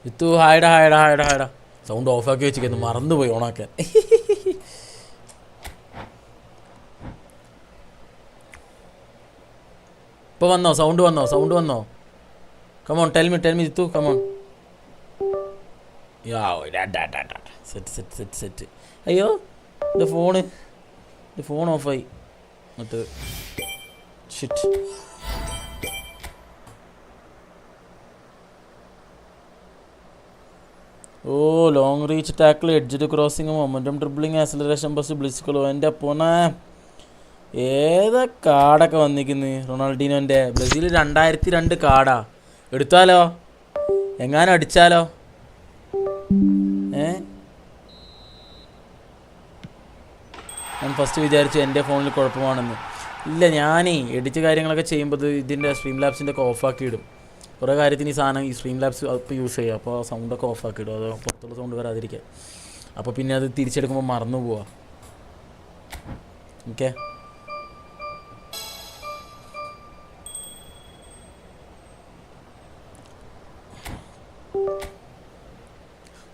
ഇത്തു ഹായടാ sound ഓഫാക്കി വെച്ചിരിക്കുന്നു, മറന്നുപോയി ഓണാക്കാൻ. ഇപ്പോൾ വന്നോ? സൗണ്ട് വന്നോ? Come on tell me Jithu come on. Set. അയ്യോ എൻ്റെ ഫോൺ ഓഫായി. എന്നിട്ട് shit. Oh long reach tackle, edge crossing, momentum dribbling, acceleration burst, ബ്ലിസ്കോ. എൻ്റെ പോണേ ഏതാ കാർഡൊക്കെ വന്നിരിക്കുന്നു റൊണാൾഡീനോൻ്റെ. ബ്രസീൽ 2002 കാർഡാ. എടുത്താലോ? എങ്ങാനും അടിച്ചാലോ? ഞാൻ ഫസ്റ്റ് വിചാരിച്ചു എൻ്റെ ഫോണിൽ കുഴപ്പമാണെന്ന്. ഇല്ല, ഞാനേ എഡിറ്റ് കാര്യങ്ങളൊക്കെ ചെയ്യുമ്പോൾ ഇതിൻ്റെ സ്ട്രീം ലാബ്സിൻ്റെ ഒക്കെ ഓഫാക്കി ഇടും. കുറേ കാര്യത്തിന് ഈ സാധനം ഈ സ്ട്രീം ലാബ്സ് ഇപ്പോൾ യൂസ് ചെയ്യുക. അപ്പോൾ സൗണ്ടൊക്കെ ഓഫാക്കി ഇടും, അത് പുറത്തുള്ള സൗണ്ട് വരാതിരിക്കുക. അപ്പോൾ പിന്നെ അത് തിരിച്ചെടുക്കുമ്പോൾ മറന്നു പോവാ. ഓക്കെ,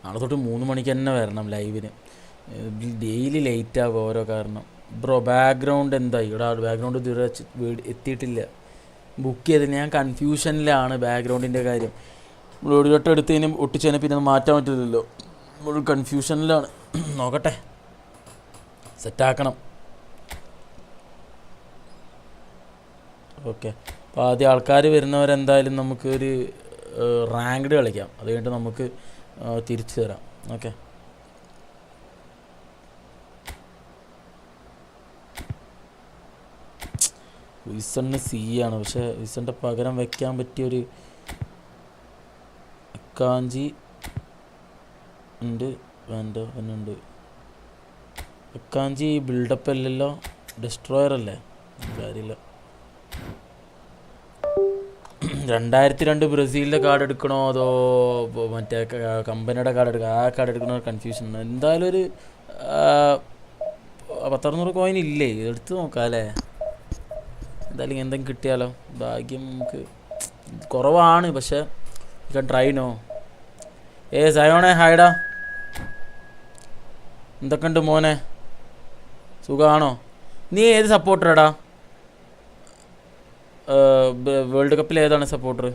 നാളെ തൊട്ട് 3 മണിക്ക് തന്നെ വരണം ലൈവിന്. ഡെയിലി ലേറ്റ് ആകും ഓരോ കാരണം. ബ്രോ ബാക്ക്ഗ്രൗണ്ട് എന്തായി? ഇവിടെ ബാക്ക്ഗ്രൗണ്ട് ഇതുവരെ എത്തിയിട്ടില്ല. ബുക്ക് ചെയ്തില്ല. ഞാൻ കൺഫ്യൂഷനിലാണ് ബാക്ക്ഗ്രൗണ്ടിൻ്റെ കാര്യം. നമ്മൾ ഒരു വട്ടം എടുത്തതിനും ഒട്ടിച്ചതിനെ പിന്നെ അത് മാറ്റാൻ പറ്റില്ലല്ലോ. നമ്മൾ കൺഫ്യൂഷനിലാണ്. നോക്കട്ടെ, സെറ്റാക്കണം. ഓക്കെ, അപ്പോൾ ആദ്യം ആൾക്കാർ വരുന്നവരെന്തായാലും നമുക്കൊരു റാങ്ക്ഡ് കളിക്കാം. അത് കഴിഞ്ഞിട്ട് നമുക്ക് തിരിച്ചു തരാം. ഓക്കെ, വിസണ് സി ആണ്. പക്ഷേ വിസൻ്റെ പകരം വെക്കാൻ പറ്റിയൊരു കാഞ്ചി ഉണ്ട്. ഉണ്ട് കാഞ്ചി. ബിൽഡപ്പ് അല്ലല്ലോ, ഡെസ്ട്രോയർ അല്ലേ? കാര്യമില്ല. 2002 ബ്രസീലിൻ്റെ കാർഡ് എടുക്കണോ അതോ മറ്റേ കമ്പനിയുടെ കാർഡ് എടുക്കണോ? ആ കാർഡ് എടുക്കണോ കൺഫ്യൂഷൻ. എന്തായാലും ഒരു 1000 കോയിൻ ഇല്ലേ? എടുത്ത് നോക്കാം അല്ലേ? എന്തായാലും എന്തെങ്കിലും കിട്ടിയാലോ? ഭാഗ്യം നമുക്ക് കുറവാണ്, പക്ഷേ ട്രൈനോ. സയോണേ ഹായ്ഡാ, എന്തൊക്കെയുണ്ട് മോനെ? സുഖമാണോ? നീ ഏത് സപ്പോർട്ടറാടാ? വേൾഡ് കപ്പിൽ ഏതാണ് സപ്പോർട്ടർ?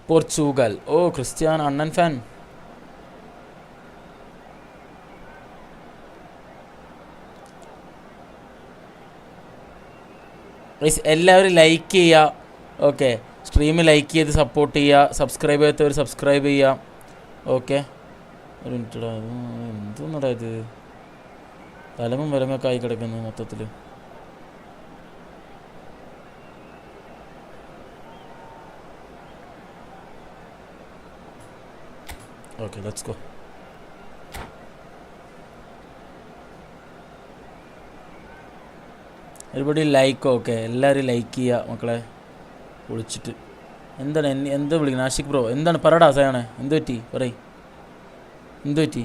പോർച്ചുഗൽ. ഓ ക്രിസ്ത്യാനോ അണ്ണൻ ഫാൻ. എല്ലാവരും ലൈക്ക് ചെയ്യുക. ഓക്കെ, സ്ട്രീം ലൈക്ക് ചെയ്ത് സപ്പോർട്ട് ചെയ്യുക. സബ്സ്ക്രൈബ് ചെയ്യാത്തവർ സബ്സ്ക്രൈബ് ചെയ്യുക. ഓക്കെ, ഒരു മിനിറ്റടാ, എന്തോന്നടാ ഇത്? തലമും വിലങ്ങൊക്കെ ആയി കിടക്കുന്നു മൊത്തത്തിൽ. Okay, let's go. ഒരുപാട് ലൈക്ക്. ഓക്കെ, എല്ലാവരും ലൈക്ക് ചെയ്യുക മക്കളെ. വിളിച്ചിട്ട് എന്താണ് എന്താ വിളിക്കുന്നത്? ആഷിഖ് ബ്രോ എന്താണ് പറടാ? സയാണേ എന്ത് പറ്റി? പറയ്, എന്ത് പറ്റി?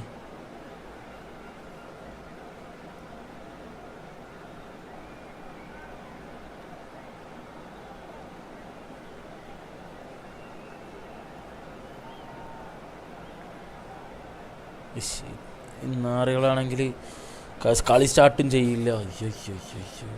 നാറികളാണെങ്കിൽ കളി സ്റ്റാർട്ടും ചെയ്യില്ല. അയ്യോ അയ്യോ അയ്യോ.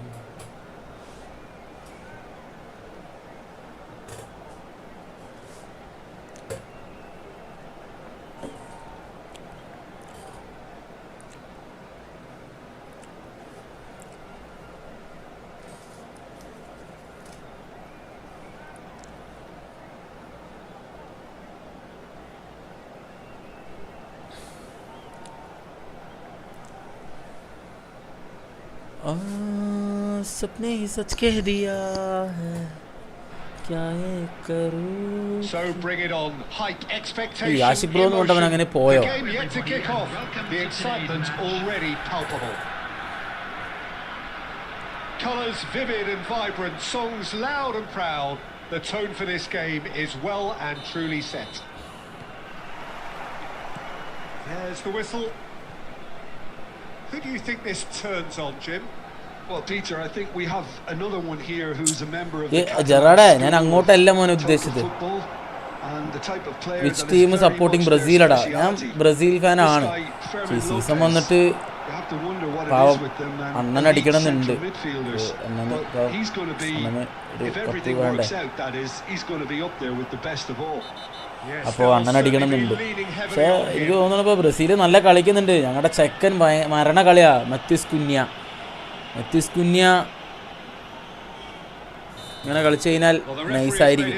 सपने ही सच कह दिया है, क्या ये करूं? So bring it on. Height expectation. Ashiq bro എന്ന് കൊണ്ടവൻ അങ്ങനെ പോയോ? The game yet to kick off. The excitement already palpable. Colours vivid and vibrant, songs loud and proud. The tone for this game is well and truly set. There's the whistle. Who do you think this turns on, Jim? Well, Peter, I think we have another one here who's a member of ജെറാഡേ, ഞാൻ അങ്ങോട്ടല്ല മോനെ ഉദ്ദേശിച്ചത്. Which team supporting ബ്രസീലടാ? ഞാൻ Brazil ഫാനാണ്. ഈ season വന്നിട്ട് പാവം അണ്ണൻ അടിക്കണമെന്നുണ്ട്. അണ്ണന് ഒരു കപ്പ് വേണ്ടേ? അപ്പോൾ അണ്ണൻ അടിക്കണമെന്നുണ്ട്. പക്ഷേ എനിക്ക് തോന്നുന്നു ഇപ്പോൾ ബ്രസീൽ നല്ല കളിക്കുന്നുണ്ട്. ഞങ്ങളുടെ ചെക്കൻ മരണ കളിയാ. മത്യൂസ് കുന്യ ഇങ്ങനെ കളിച്ചു കഴിഞ്ഞാൽ നൈസായിരിക്കും.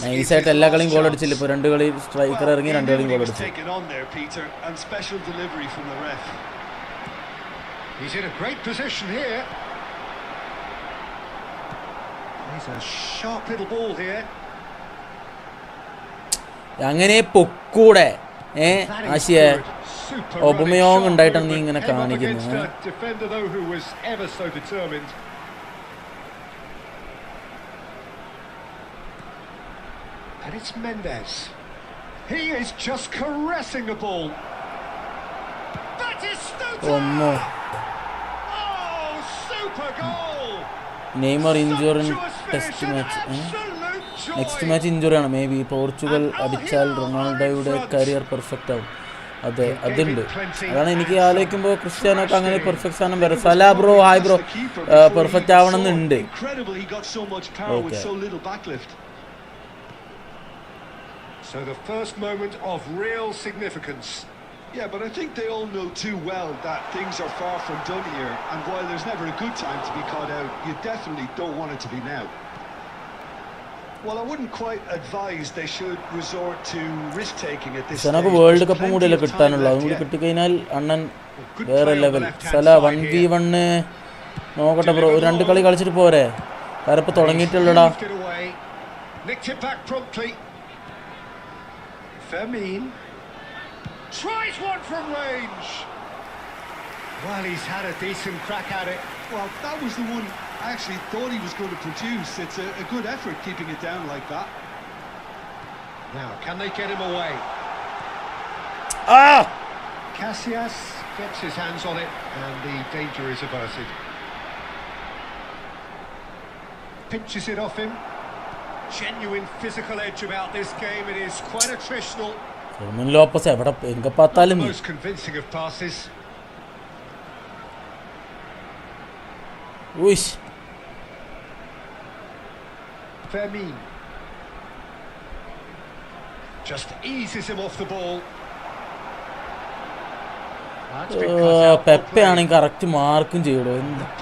നൈസായിട്ട് എല്ലാ കളിയും ഗോൾ അടിച്ചില്ല. ഇപ്പോൾ 2 കളി സ്ട്രൈക്കർ ഇറങ്ങി 2 കളിയും ഗോൾ അടിച്ചു. He's in a great position here. He's a sharp little ball here. അങ്ങനെ പൊക്കൂടെ ആശിയെ ഒബമയോങ് ഉണ്ടായിട്ടാണ് നീ ഇങ്ങനെ കാണിക്കുന്നത്. And it's Mendes. He is just caressing the ball. That is Stuta. Oh, super goal. Neymar injury test match. Next match ഇഞ്ചുറിയാണ്. May be Portugal അടിച്ചാൽ റൊണാൾഡോയുടെ career perfect ആവും. അതെ, അതുണ്ട്. അതാണ് എനിക്ക് ആലോചിക്കുമ്പോൾ ക്രിസ്ത്യാനോക്ക് അങ്ങനെ പെർഫെക്റ്റ് സാധനം വരാം. സലാ ബ്രോ, ഹായ് ബ്രോ, പെർഫെക്റ്റ് ആവണമെന്നുണ്ട്. So the first moment of real significance. Yeah, but I think they all know too well that things are far from done here, and while there's never a good time to be caught out, you definitely don't want it to be now. Well, I wouldn't quite advise they should resort to risk taking at this stage. സനക്ക് world കപ്പും കൂടിയല്ലേ കിട്ടാനുള്ളൂ. അതും കൂടി കിട്ടിക്കഴിഞ്ഞാൽ അണ്ണൻ വേറെ level. സല 1v1 നോക്കട്ടെ bro. 2 കളി കളിച്ചിട്ട് പോരെ? കാരണം ഇപ്പോൾ തുടങ്ങിയിട്ടുള്ളടാ. Fermin tries one from range. Well, he's had a decent crack at it. Well, that was the one I actually thought he was going to produce. It's a good effort keeping it down like that. Now, can they get him away? Casillas gets his hands on it and the danger is averted. Pinches it off him. Genuine physical edge about this game. It is quite attritional. Lopez എവിടെ എങ്ക പാത്താലും Most convincing of passes. ഉയ്ശ്. Fermin just eases him off the ball. Pepe ആണെങ്കിൽ correct മാർക്കും ചെയ്യടോ.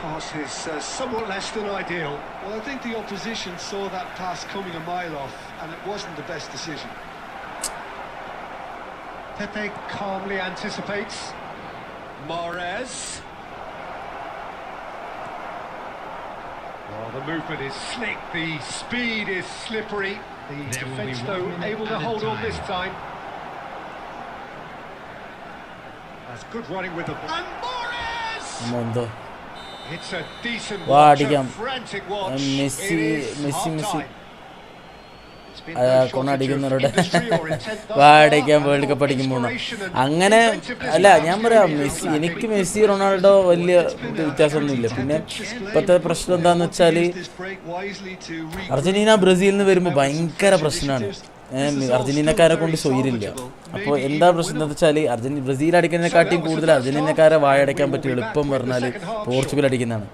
Pass is somewhat less than ideal. Well, I think the opposition saw that pass coming a mile off, and it wasn't the best decision. Pepe calmly anticipates. Mahrez. Well, the movement is slick, the speed is slippery. The defence, though, able to hold on this time. That's good running with the ball. And Mahrez! It's a decent watch, a frantic watch. Messi. കൊണ്ടടിക്കുന്നവരുടെ വാടകയ്ക്കാൻ world cup അടിക്കുമ്പോൾ അങ്ങനെ അല്ല ഞാൻ പറയാം. എനിക്ക് Messi Ronaldo വലിയ വ്യത്യാസമൊന്നുമില്ല. പിന്നെ ഇപ്പോഴത്തെ പ്രശ്നം എന്താണെന്ന് വെച്ചാൽ അർജന്റീന ബ്രസീലിൽ വരുമ്പോൾ ഭയങ്കര പ്രശ്നമാണ്. അർജന്റീനക്കാരെ കൊണ്ട് സ്വൈരില്ല. അപ്പോൾ എന്താ പ്രശ്നം എന്ന് വെച്ചാൽ ബ്രസീൽ അടിക്കുന്നതിനെക്കാട്ടിയും കൂടുതൽ അർജന്റീനക്കാരെ വായടയ്ക്കാൻ പറ്റിയ എളുപ്പം പറഞ്ഞാൽ പോർച്ചുഗൽ അടിക്കുന്നതാണ്.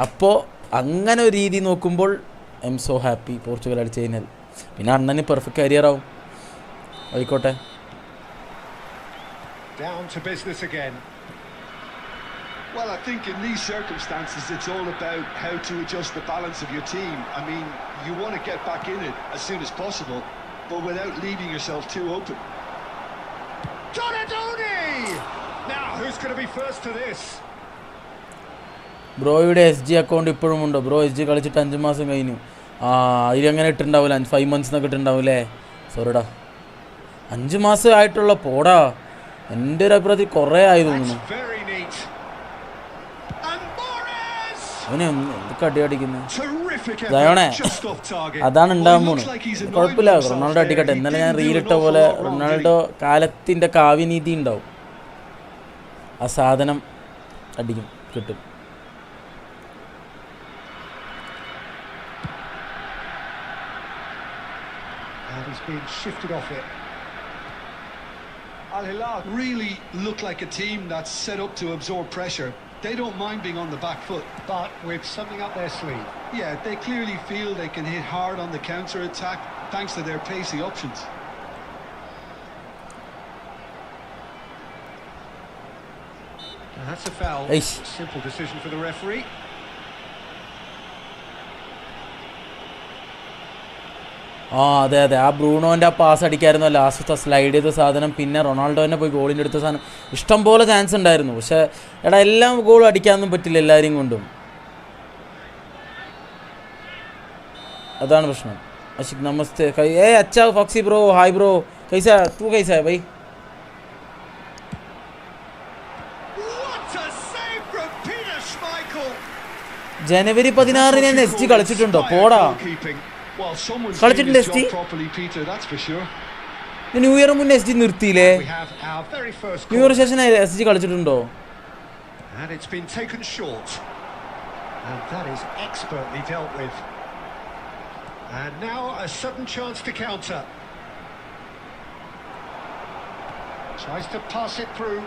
അപ്പോൾ അങ്ങനെ ഒരു രീതി നോക്കുമ്പോൾ I M so happy Portugal അടിച്ചു കഴിഞ്ഞാൽ. പിന്നെ അണ്ണന് പെർഫെക്റ്റ് കരിയർ ആവും. ആയിക്കോട്ടെ. Down to business again. Well, I think in these circumstances it's all about how to adjust the balance of your team. I mean, you want to get back in it as soon as possible, but without leaving yourself too open. Donadoni! Now, who's going to be first to this? ബ്രോയുടെ SG account ഇപ്പോഴും ഉണ്ടോ? Bro SG കളിച്ചിട്ട് 5 മാസം കഴിഞ്ഞു. അതിലങ്ങനെ ഇട്ടുണ്ടാവില്ല. 5 months എന്നൊക്കെ ഇട്ടുണ്ടാവില്ലേ? സോറിടാ, 5 മാസം ആയിട്ടുള്ള പോടാ. എൻ്റെ ഒരു അഭിപ്രായത്തിൽ കുറേ ആയി തോന്നുന്നു. അവനെ എന്തൊക്കെ അടിയടിക്കുന്നത് ദയോണേ. അതാണ് ഉണ്ടാകാൻ പോകുന്നത്. കുഴപ്പമില്ല, റൊണാൾഡോ അടിക്കട്ടെ. ഇന്നലെ ഞാൻ റീലിട്ട പോലെ റൊണാൾഡോ കാലത്തിൻ്റെ കാവ്യനീതി ഉണ്ടാവും. ആ സാധനം അടിക്കും, കിട്ടും. And he's been shifted off it. Al Hilal really look like a team that's set up to absorb pressure. They don't mind being on the back foot. But with something up their sleeve. Yeah, they clearly feel they can hit hard on the counter-attack thanks to their pacey options. And that's a foul. Eish. Simple decision for the referee. അതെ അതെ, ആ ബ്രൂണോൻ്റെ ആ pass അടിക്കായിരുന്നു ലാസ്റ്റത്തെ slide ചെയ്ത സാധനം. പിന്നെ Ronaldo തന്നെ പോയി ഗോളിൻ്റെ അടുത്ത സാധനം. ഇഷ്ടം പോലെ ചാൻസ് ഉണ്ടായിരുന്നു, പക്ഷേ എടാ എല്ലാം ഗോൾ അടിക്കാനൊന്നും പറ്റില്ല എല്ലാവരെയും കൊണ്ടും. അതാണ് പ്രശ്നം. അശിക് നമസ്തേ. അച്ഛാ Foxy bro, hi bro, കൈസാ Tu കൈസാ by. ജനുവരി 16 ഞാൻ എസ് ജി കളിച്ചിട്ടുണ്ടോ? പോടാ, കളിച്ചിട്ടുണ്ട് എസ് ജി. ന്യൂ ഇയർ മുന്നേ എസ് ജി നിർത്തിയില്ലേ? ന്യൂ ഇയർ ശേഷം എസ് ജി കളിച്ചിട്ടുണ്ടോ? And it's been taken short. And that is expertly dealt with. And now a sudden chance to counter. Tries to pass it through.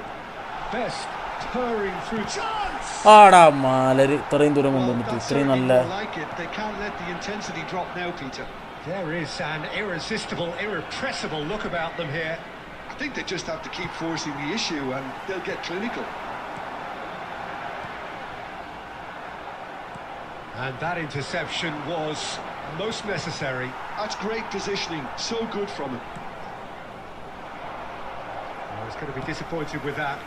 Best purring through chance. ആടാ മാലര് ഇത്രയും ദൂരം കൊണ്ടുവന്നിട്ട് ഇത്രയും നല്ല. They can't let the intensity drop now, Peter. There is an irresistible, irrepressible look about them here. I think they just have to keep forcing the issue and they'll get clinical. And that interception was most necessary. That's great positioning, so good from him. Oh, he's going to be disappointed with that.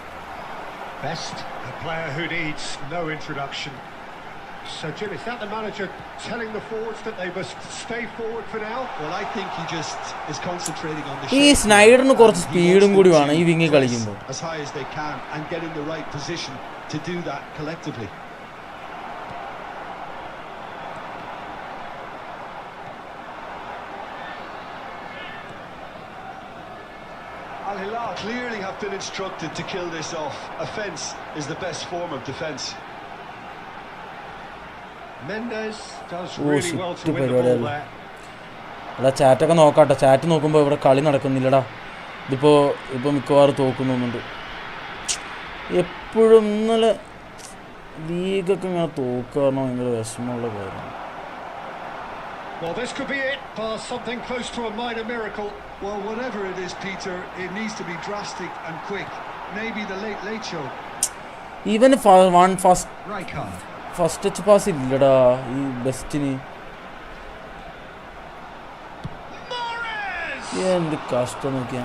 Best, a player who needs no introduction. So, Jim, is that the manager telling the forwards that they must stay forward for now? Well, I think he just is concentrating on the ഈ shape. സ്നൈഡറിന് കുറച്ച് സ്പീഡും കൂടി വേണം ഈ വിങ്ങി കളിക്കുമ്പോൾ. As high as they can and get in the right position to do that collectively. Al Hilal clearly have been instructed to kill this off. Offence is the best form of defence. Mendes does really well to win the ball there. എടാ ചാറ്റൊക്കെ നോക്കാട്ടെ. Chat നോക്കുമ്പോൾ ഇവിടെ കളി നടക്കുന്നില്ലടാ. ഇപ്പോൾ മിക്കവാറും തോക്കുന്നുണ്ട്. എപ്പോഴും ഇന്നലെ ലീഗൊക്കെ ഇങ്ങനെ തോക്കാറോ ഭയങ്കര വിഷമമുള്ള കാര്യമാണ്. Well, this could be it. Something close to a minor miracle. Well, whatever it is, Peter, it needs to be drastic and quick. Maybe the late show. Even Rijkaard. First touch pass ഇല്ലടാ ഈ ബെസ്റ്റിന്. എന്ത് കഷ്ടം നോക്കിയാ.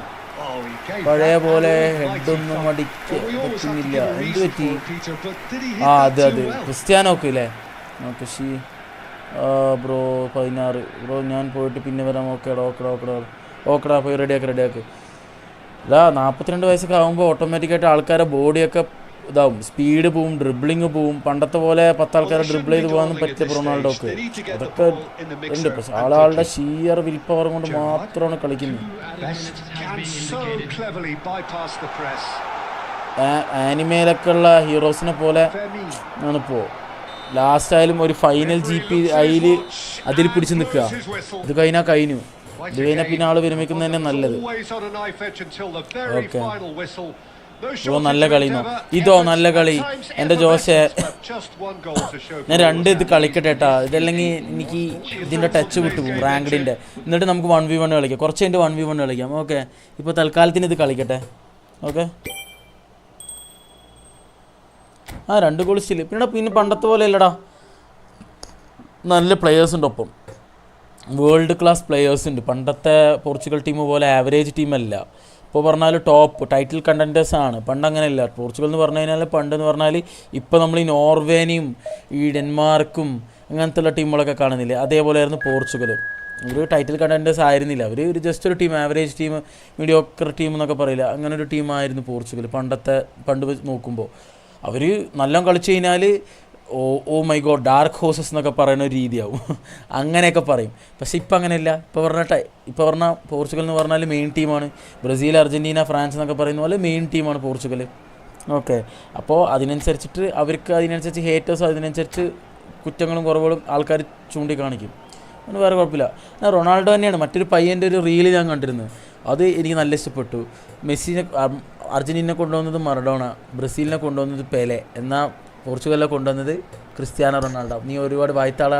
പഴയ പോലെ ഹെഡൊന്നും അടിക്കുന്നില്ല. എന്ത് പറ്റി? അതെ ക്രിസ്ത്യാനോക്ക് ഇല്ലേ? ഓക്കെ ഷീ ബ്രോ 16 ബ്രോ ഞാൻ പോയിട്ട് പിന്നെ വരാം. ഓക്കെടാ പോയി റെഡിയാക്ക്. ഇതാ 42 വയസ്സൊക്കെ ആകുമ്പോൾ ഓട്ടോമാറ്റിക്കായിട്ട് ആൾക്കാരെ ബോഡിയൊക്കെ ഇതാവും, സ്പീഡ് പോവും, ഡ്രിബ്ലിങ് പോവും. പണ്ടത്തെ പോലെ 10 ആൾക്കാരെ ഡ്രിബിൾ ചെയ്ത് പോകാനൊന്നും പറ്റില്ല റൊണാൾഡോക്ക്. അതൊക്കെ ഉണ്ട്. പക്ഷെ ആളുടെ ഷിയർ വിൽ പവർ കൊണ്ട് മാത്രമാണ് കളിക്കുന്നത്. ആനിമയിലൊക്കെ ഉള്ള ഹീറോസിനെ പോലെ ആണിപ്പോൾ. ലാസ്റ്റ് ആയാലും ഒരു ഫൈനൽ GP അതിൽ പിടിച്ച് നിൽക്കുക. ഇത് കഴിഞ്ഞാൽ കഴിഞ്ഞു. ഇത് കഴിഞ്ഞാൽ പിന്നെ ആള് വിരമിക്കുന്നത് തന്നെ നല്ലത്. ഓക്കെ നല്ല കളിന്നോ? ഇതോ നല്ല കളി എൻ്റെ ജോസെ. ഞാൻ 2 ഇത് കളിക്കട്ടെ കേട്ടാ. ഇതല്ലെങ്കിൽ എനിക്ക് ഇതിൻ്റെ ടച്ച് വിട്ടു പോകും റാങ്ക്ഡിൻ്റെ. എന്നിട്ട് നമുക്ക് 1v1 കളിക്കാം. കുറച്ച് കഴിഞ്ഞിട്ട് 1v1 കളിക്കാം. ഓക്കെ, ഇപ്പോൾ തൽക്കാലത്തിന് ഇത് കളിക്കട്ടെ. Okay, 2 goal still. പിന്നെ പണ്ടത്തെ പോലെ അല്ലടാ, നല്ല പ്ലെയേഴ്സുണ്ട് ഒപ്പം, വേൾഡ് ക്ലാസ് പ്ലെയേഴ്സ് ഉണ്ട്. പണ്ടത്തെ പോർച്ചുഗൽ ടീം പോലെ ആവറേജ് ടീമല്ല. ഇപ്പോൾ പറഞ്ഞാൽ ടോപ്പ് ടൈറ്റിൽ കണ്ടൻറ്റേഴ്സ് ആണ്. പണ്ട് അങ്ങനെയല്ല. പോർച്ചുഗൽ എന്ന് പറഞ്ഞു കഴിഞ്ഞാൽ പണ്ടെന്ന് പറഞ്ഞാൽ ഇപ്പോൾ നമ്മൾ ഈ നോർവേനെയും ഈ ഡെൻമാർക്കും അങ്ങനത്തെ ടീമുകളൊക്കെ കാണുന്നില്ലേ, അതേപോലെയായിരുന്നു പോർച്ചുഗൽ. ഒരു ടൈറ്റിൽ കണ്ടൻറ്റേഴ്സ് ആയിരുന്നില്ല. അവർ ഒരു ജസ്റ്റ് ഒരു team, average team, mediocre team എന്നൊക്കെ പറയില്ല, അങ്ങനെ ഒരു ടീമായിരുന്നു പോർച്ചുഗൽ പണ്ട് നോക്കുമ്പോൾ. അവർ നല്ല കളിച്ചു കഴിഞ്ഞാൽ oh my God dark horses എന്നൊക്കെ പറയുന്ന ഒരു രീതിയാവും, അങ്ങനെയൊക്കെ പറയും. പക്ഷേ ഇപ്പം അങ്ങനെയല്ല. ഇപ്പോൾ പറഞ്ഞാൽ പോർച്ചുഗൽ എന്ന് പറഞ്ഞാൽ മെയിൻ ടീമാണ്. ബ്രസീൽ, അർജൻറ്റീന, ഫ്രാൻസ് എന്നൊക്കെ പറയുന്ന പോലെ മെയിൻ ടീമാണ് പോർച്ചുഗൽ. ഓക്കെ, അപ്പോൾ അതിനനുസരിച്ചിട്ട് അവർക്ക് അതിനനുസരിച്ച് ഹേറ്റേഴ്സ് അതിനനുസരിച്ച് കുറ്റങ്ങളും കുറവുകളും ആൾക്കാർ ചൂണ്ടിക്കാണിക്കും. അതിന് വേറെ കുഴപ്പമില്ല. എന്നാൽ റൊണാൾഡോ തന്നെയാണ് മറ്റൊരു പയ്യൻ്റെ ഒരു റീല് ഞാൻ കണ്ടിരുന്നത്, അത് എനിക്ക് നല്ല ഇഷ്ടപ്പെട്ടു. മെസ്സിനെ അർജൻറ്റീനെ കൊണ്ടുവന്നത് മറഡോണ, ബ്രസീലിനെ കൊണ്ടുവന്നത് പെലെ, എന്നാൽ പോർച്ചുഗലിനെ കൊണ്ടുവന്നത് ക്രിസ്ത്യാനോ റൊണാൾഡോ. നീ ഒരുപാട് വായ്ത്താള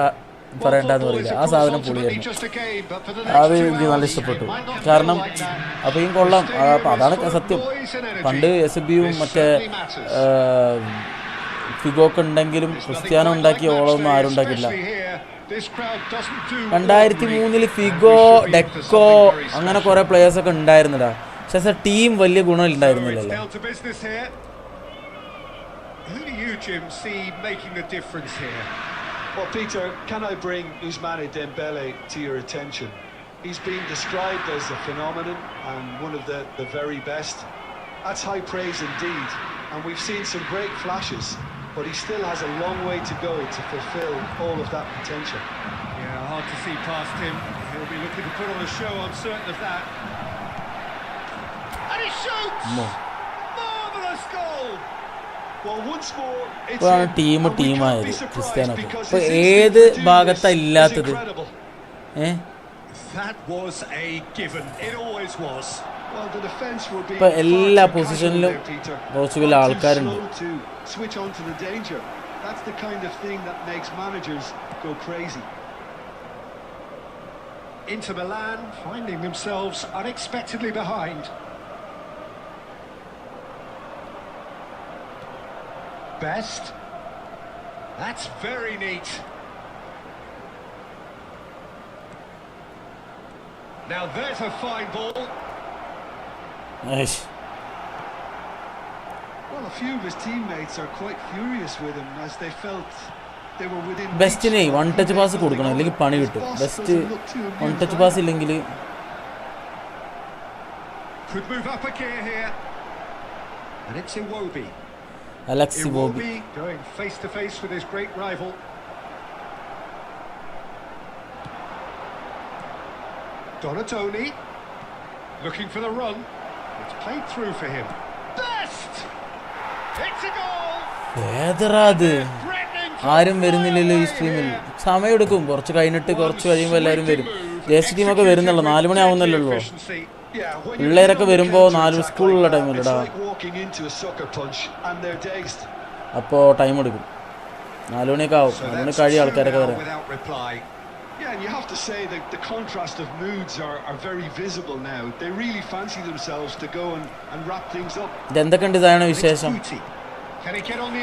പറയണ്ടെന്ന് പറയില്ല, ആ സാധനം പൊളിയായിരുന്നു. അത് എനിക്ക് നല്ല ഇഷ്ടപ്പെട്ടു. കാരണം അപ്പോൾ ഈ കൊള്ളാം. അപ്പം അതാണ് സത്യം. പണ്ട് എസ് ബിയും മറ്റേ ഫിഗോക്ക് ഉണ്ടെങ്കിലും ക്രിസ്ത്യാനോ ഉണ്ടാക്കിയ ഓളമൊന്നും ആരും ഉണ്ടാക്കില്ല. 2003 ഫിഗോ, ഡെക്കോ അങ്ങനെ കുറേ പ്ലേയേഴ്സൊക്കെ ഉണ്ടായിരുന്നില്ല. പക്ഷേ ടീം വലിയ ഗുണം ഉണ്ടായിരുന്നില്ലല്ലോ. Well, Peter, can I bring Ousmane Dembele to your attention? He's been described as a phenomenon and one of the very best. That's high praise indeed. And we've seen some great flashes, but he still has a long way to go to fulfill all of that potential. Yeah, hard to see past him. He'll be looking to put on a show, I'm certain of that. And he shoots! Marvellous goal! ഇപ്പോഴാണ് ടീമായത് Cristiano. ഇപ്പോൾ ഏത് ഭാഗത്താണ് ഇല്ലാത്തത്? ഇപ്പം എല്ലാ പൊസിഷനിലും Portugal ആൾക്കാരുണ്ട്. Inter Milan finding themselves unexpectedly behind. Best. That's very neat. Now there's a fine ball. Nice. Well, a few of his teammates are quite furious with him as they felt they were within. ബെസ്റ്റിനെ one touch pass കൊടുക്കണം, അല്ലെങ്കിൽ പണി കിട്ടും. Best one touch pass ഇല്ലെങ്കിൽ could move up a gear here. And it's Iwobi. Alex Iwobi going face to face with his great rival. Donatoni looking for the run. It's played through for him. Best! It's a goal! ഏതറാത് ആരും വരുന്നില്ലല്ലോ ഈ സ്ട്രീമിൽ. സമയം എടുക്കും, കുറച്ച് കഴിഞ്ഞിട്ട് കുറച്ച് കഴിയുമ്പോൾ എല്ലാവരും വരും. ദേശീയ ടീമൊക്കെ വരുന്നുള്ളൂ, 4 മണി ആവുന്നല്ലോ. പിള്ളേരൊക്കെ വരുമ്പോൾ 4 സ്കൂളിലുള്ള ടൈമില്ലടാ, അപ്പോൾ ടൈം എടുക്കും. 4 മണിയൊക്കെ ആവും, 4 മണി കഴിയും ആൾക്കാരൊക്കെ വരാൻ. Yeah, and you have to say that the contrast of moods are very visible now. They really fancy themselves to go and wrap things up. എന്തൊക്കെയുണ്ട് ഇതാണ് വിശേഷം?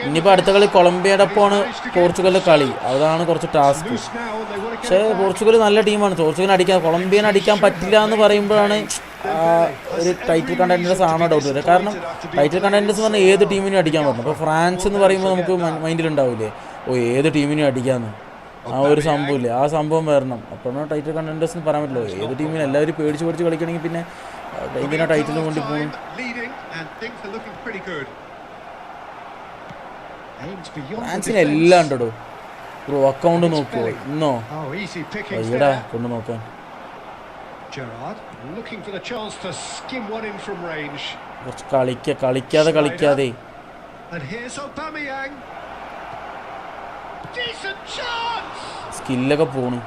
ഇനിയിപ്പോൾ അടുത്ത കളി കൊളംബിയയുടെ ഒപ്പമാണ് പോർച്ചുഗലിൻ്റെ കളി, അതാണ് കുറച്ച് ടാസ്ക്. പക്ഷേ പോർച്ചുഗൽ നല്ല ടീമാണ്, പോർച്ചുഗലിനെ അടിക്കാൻ കൊളംബിയനെ അടിക്കാൻ പറ്റില്ല എന്ന് പറയുമ്പോഴാണ് ഒരു ടൈറ്റിൽ കണ്ടൻറ്റേഴ്സ് ആണോ ഡൗട്ട് വരിക. കാരണം ടൈറ്റിൽ കണ്ടൻറ്റേഴ്സ് പറഞ്ഞാൽ ഏത് ടീമിനും അടിക്കാൻ പറ്റും. അപ്പോൾ ഫ്രാൻസ് എന്ന് പറയുമ്പോൾ നമുക്ക് മൈൻഡിലുണ്ടാവില്ലേ, ഓ ഏത് ടീമിനും അടിക്കാമെന്ന്, ആ ഒരു സംഭവമില്ലേ, ആ സംഭവം വരണം. അപ്പോഴാണ് ടൈറ്റിൽ കണ്ടൻറ്റേഴ്സ് എന്ന് പറയാൻ പറ്റില്ല. ഏത് ടീമിനും എല്ലാവരും പേടിച്ച് കളിക്കണമെങ്കിൽ പിന്നെ എന്തിനാ ടൈറ്റിലും കൊണ്ട് പോകും. ഫ്രാൻസിന് എല്ലാം ഉണ്ടോ ബ്രോ, അക്കൗണ്ട് നോക്കുമോ ഇന്നോ അയ്യടാ കൊണ്ട് നോക്കാൻ. കുറച്ച് കളിക്കാതെ സ്കില്ലൊക്കെ പോണു.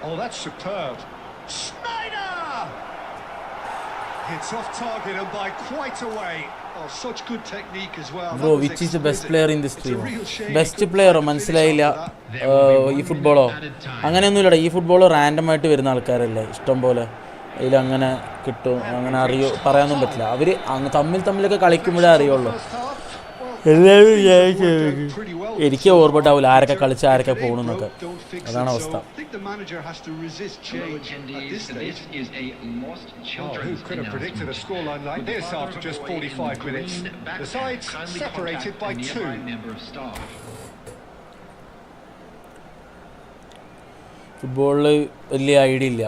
Oh, that's superb. Snyder! It's off target and by quite a way. Oh, such good technique as well. Bro, which is the best player in this team? Best player മനസ്സിലായില്ല. ഈ ഫുട്ബോളോ അങ്ങനെയൊന്നുമില്ലടാ. ഈ ഫുട്ബോള് റാൻഡം ആയിട്ട് വരുന്ന ആൾക്കാരല്ലേ ഇഷ്ടം പോലെ, അതിലങ്ങനെ കിട്ടും, അങ്ങനെ പറയാനൊന്നും പറ്റില്ല. അവർ തമ്മിലൊക്കെ കളിക്കുമ്പോഴേ അറിയുള്ളൂ. എല്ലാവരും എനിക്ക് ഓർമ്മണ്ടാവില്ല ആരൊക്കെ കളിച്ച് ആരൊക്കെ പോകണമെന്നൊക്കെ, അതാണ് അവസ്ഥ. Who could have predicted a scoreline like this after just 45 minutes? The sides separated by 2. ഫുട്ബോളിൽ വലിയ ഐഡിയ ഇല്ല,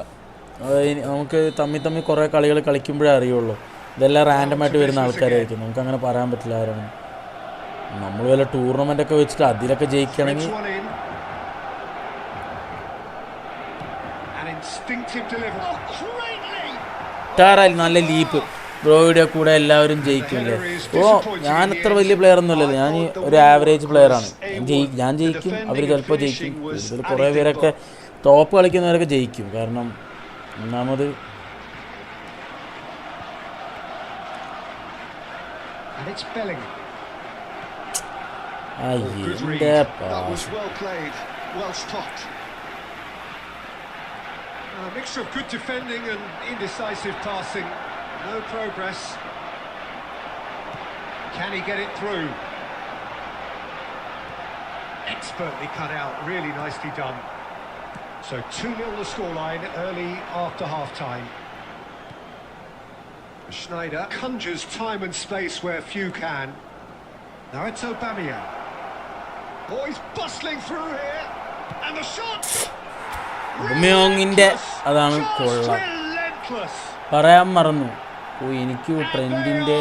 നമുക്ക് തമ്മിൽ കുറേ കളികൾ കളിക്കുമ്പോഴേ അറിയുള്ളൂ. ഇതെല്ലാം റാൻഡമായിട്ട് വരുന്ന ആൾക്കാരായിരിക്കും, നമുക്കങ്ങനെ പറയാൻ പറ്റില്ല ആരാണ്. നമ്മൾ വല്ല ടൂർണമെൻ്റൊക്കെ വെച്ചിട്ട് അതിലൊക്കെ ജയിക്കുകയാണെങ്കിൽ ഉഷാറായി നല്ല ലീപ്പ്. ബ്രോയുടെ കൂടെ എല്ലാവരും ജയിക്കില്ലേ? ഓ ഞാൻ അത്ര വലിയ പ്ലെയർ ഒന്നുമല്ലല്ലോ, ഞാൻ ഒരു ആവറേജ് പ്ലെയറാണ്. ഞാൻ ജയിക്കും, അവർ ചിലപ്പോൾ ജയിക്കും. ഇതിൽ കുറേ പേരൊക്കെ ടോപ്പ് കളിക്കുന്നവരൊക്കെ ജയിക്കും. കാരണം ഒന്നാമത് A mixture of good defending and indecisive passing. No progress. Can he get it through? Expertly cut out, really nicely done. So 2-0 the scoreline early after half-time. Schneider conjures time and space where few can. Now it's Aubameyang. Oh, he's bustling through here. And the shot! അതാണ് കൊള്ളാം. പറയാൻ മറന്നു, എനിക്ക് ട്രെൻഡിൻ്റെ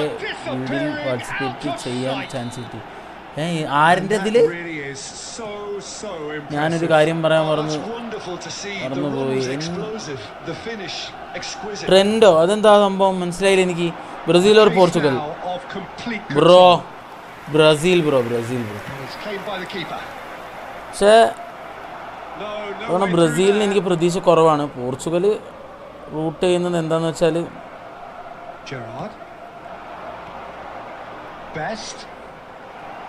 വീഡിയോയിൽ participate ചെയ്യാൻ chance കിട്ടി. ആരിൻ്റെ ഇതിൽ ഞാനൊരു കാര്യം പറയാൻ മറന്നുപോയി. ട്രെൻഡോ അതെന്താ സംഭവം മനസ്സിലായില്ല എനിക്ക്. Brazil or Portugal? Brazil bro. പക്ഷേ കാരണം ബ്രസീലിന് എനിക്ക് പ്രതീക്ഷ കുറവാണ്. പോർച്ചുഗൽ റൂട്ട് ചെയ്യുന്നത് എന്താണെന്ന് വെച്ചാൽ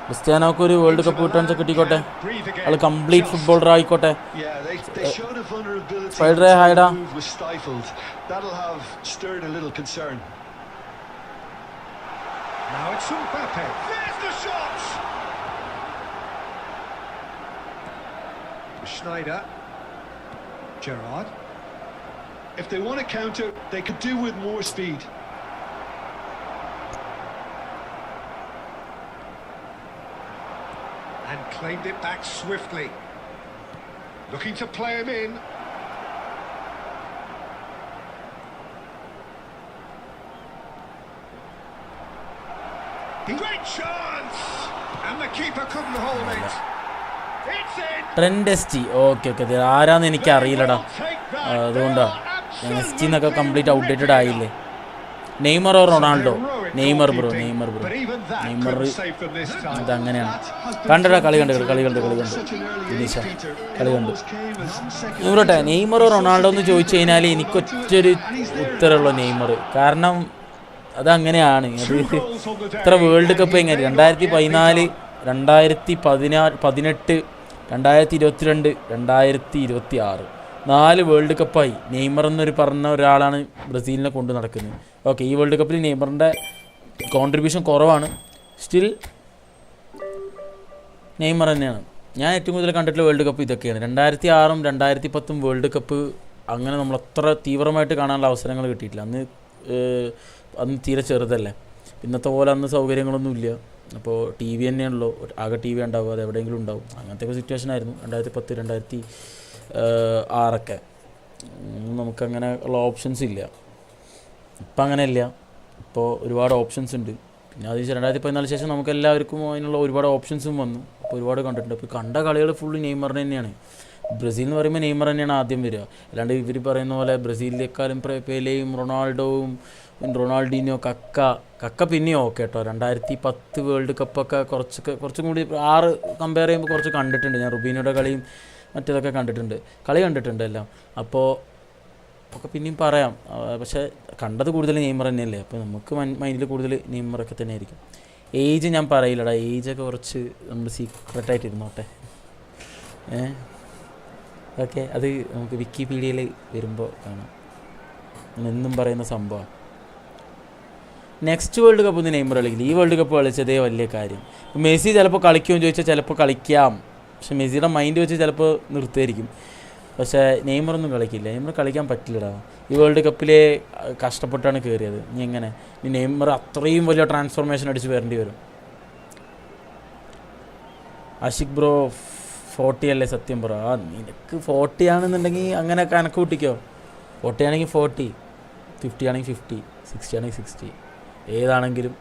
ക്രിസ്ത്യാനോക്ക് ഒരു വേൾഡ് കപ്പ് കിട്ടാൻ കിട്ടിക്കോട്ടെ, അത് കംപ്ലീറ്റ് ഫുട്ബോളർ ആയിക്കോട്ടെ. സ്പൈഡറെ ഹായ്ഡാ. Schneider, Gerrard. If they want to counter, they could do with more speed. And claimed it back swiftly. Looking to play him in. Great chance! And the keeper couldn't hold it. Trend എസ്റ്റി. Okay ആരാന്ന് എനിക്ക് അറിയില്ലടാ, അതുകൊണ്ടാ എസ്റ്റി എന്നൊക്കെ complete outdated ആയില്ലേ. നെയ്മറോ Ronaldo? Neymar bro. Neymar ഇതങ്ങനെയാണ്. കണ്ടടാ, കളി കണ്ട് ദിനീഷ കളി കണ്ടു. ഇവരോട്ടെ നെയ്മറോ റൊണാൾഡോ എന്ന് ചോദിച്ചു കഴിഞ്ഞാൽ എനിക്കൊറ്റൊരു ഉത്തരമുള്ളൂ നെയ്മർ. കാരണം അതങ്ങനെയാണ്. അത് ഇത്ര വേൾഡ് കപ്പ് എങ്ങനെ 2014, 2018, 2022, 2026 4 വേൾഡ് കപ്പായി നെയ്മർ എന്നൊരു പറഞ്ഞ ഒരാളാണ് ബ്രസീലിനെ കൊണ്ട് നടക്കുന്നത്. ഓക്കെ, ഈ വേൾഡ് കപ്പിൽ നെയ്മറിൻ്റെ കോൺട്രിബ്യൂഷൻ കുറവാണ്. സ്റ്റിൽ നെയ്മർ തന്നെയാണ്. ഞാൻ ഏറ്റവും കൂടുതൽ കണ്ടിട്ടുള്ള വേൾഡ് കപ്പ് ഇതൊക്കെയാണ്. 2006ഉം 2010ഉം വേൾഡ് കപ്പ് അങ്ങനെ നമ്മൾ അത്ര തീവ്രമായിട്ട് കാണാനുള്ള അവസരങ്ങൾ കിട്ടിയിട്ടില്ല. അന്ന് തീരെ ചെറുതല്ലേ, ഇന്നത്തെ പോലെ അന്ന് സൗകര്യങ്ങളൊന്നുമില്ല. അപ്പോൾ ടി വി തന്നെയാണല്ലോ, ആകെ ടി വി ഉണ്ടാവും, അത് എവിടെയെങ്കിലും ഉണ്ടാവും. അങ്ങനത്തെ ഒരു സിറ്റുവേഷൻ ആയിരുന്നു 2010, 2006 നമുക്കങ്ങനെ ഉള്ള ഓപ്ഷൻസ് ഇല്ല. ഇപ്പം അങ്ങനെയല്ല, ഇപ്പോൾ ഒരുപാട് ഓപ്ഷൻസ് ഉണ്ട്. പിന്നെ അത് 2014 ശേഷം നമുക്ക് എല്ലാവർക്കും അതിനുള്ള ഒരുപാട് ഓപ്ഷൻസും വന്നു. അപ്പോൾ ഒരുപാട് കണ്ടിട്ടുണ്ട്. ഇപ്പോൾ കണ്ട കളികൾ ഫുള്ള് നെയ്മറിന് തന്നെയാണ്. ബ്രസീൽ എന്ന് പറയുമ്പോൾ നെയ്മർ തന്നെയാണ് ആദ്യം വരിക. അല്ലാണ്ട് ഇവർ പറയുന്ന പോലെ ബ്രസീലിലേക്കാളും പെലെയും റൊണാൾഡോവും റൊണാൾഡീനോ കക്ക പിന്നെയോ ഓക്കെ കേട്ടോ. 2010 വേൾഡ് കപ്പൊക്കെ കുറച്ചും കൂടി 6 കമ്പയർ ചെയ്യുമ്പോൾ കുറച്ച് കണ്ടിട്ടുണ്ട്. ഞാൻ റുബീനോയുടെ കളിയും മറ്റേതൊക്കെ കളി കണ്ടിട്ടുണ്ട് എല്ലാം. അപ്പോൾ ഒക്കെ പിന്നെയും പറയാം. പക്ഷേ കണ്ടത് കൂടുതൽ നെയ്മർ തന്നെയല്ലേ. അപ്പോൾ നമുക്ക് മൈൻഡിൽ കൂടുതൽ നെയ്മറൊക്കെ തന്നെ ആയിരിക്കും. ഏജ് ഞാൻ പറയില്ലടാ, ഏജൊക്കെ കുറച്ച് നമ്മൾ സീക്രട്ടായിട്ട് ഇരുന്നോട്ടെ. ഓക്കെ, അത് നമുക്ക് വിക്കിപീഡിയയിൽ വരുമ്പോൾ കാണാം. എന്നും പറയുന്ന സംഭവമാണ്. നെക്സ്റ്റ് വേൾഡ് കപ്പ് ഒന്നും നെയ്മർ കളിക്കില്ല. ഈ വേൾഡ് കപ്പ് കളിച്ചതേ വലിയ കാര്യം. മെസ്സി ചിലപ്പോൾ കളിക്കുമെന്ന് ചോദിച്ചാൽ ചിലപ്പോൾ കളിക്കാം. പക്ഷെ മെസ്സിയുടെ മൈൻഡ് വെച്ച് ചിലപ്പോൾ നിർത്തുമായിരിക്കും. പക്ഷേ നെയ്മറൊന്നും കളിക്കില്ല. നെയ്മർ കളിക്കാൻ പറ്റില്ലടാ. ഈ വേൾഡ് കപ്പിലെ കഷ്ടപ്പെട്ടാണ് കയറിയത്. ഇനി എങ്ങനെ ഇനി നെയ്മർ അത്രയും വലിയ ട്രാൻസ്ഫോർമേഷൻ അടിച്ച് വരേണ്ടി വരും. ആഷിഖ് ബ്രോ 40 അല്ലേ സത്യം പറ? നിനക്ക് 40 ആണെന്നുണ്ടെങ്കിൽ അങ്ങനെ കണക്ക് കൂട്ടിക്കോ. 40 ആണെങ്കിൽ 40, 50 ആണെങ്കിൽ 50, 60 ആണെങ്കിൽ 60, ഏതാണെങ്കിലും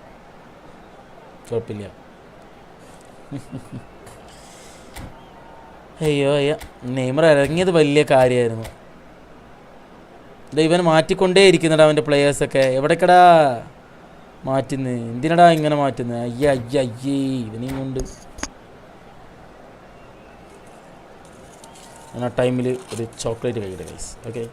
കുഴപ്പമില്ല. അയ്യോ നെയ്മർ ഇറങ്ങിയത് വലിയ കാര്യമായിരുന്നു. ഇവൻ മാറ്റിക്കൊണ്ടേ ഇരിക്കുന്നടാ അവൻ്റെ പ്ലെയേഴ്സൊക്കെ. എവിടേക്കടാ മാറ്റുന്നത്? എന്തിനടാ ഇങ്ങനെ മാറ്റുന്നത്? അയ്യേ ഇവനെയും കൊണ്ട് ഞാൻ ആ ടൈമിൽ ഒരു ചോക്ലേറ്റ് കഴിക്കട്ടെ guys. Okay,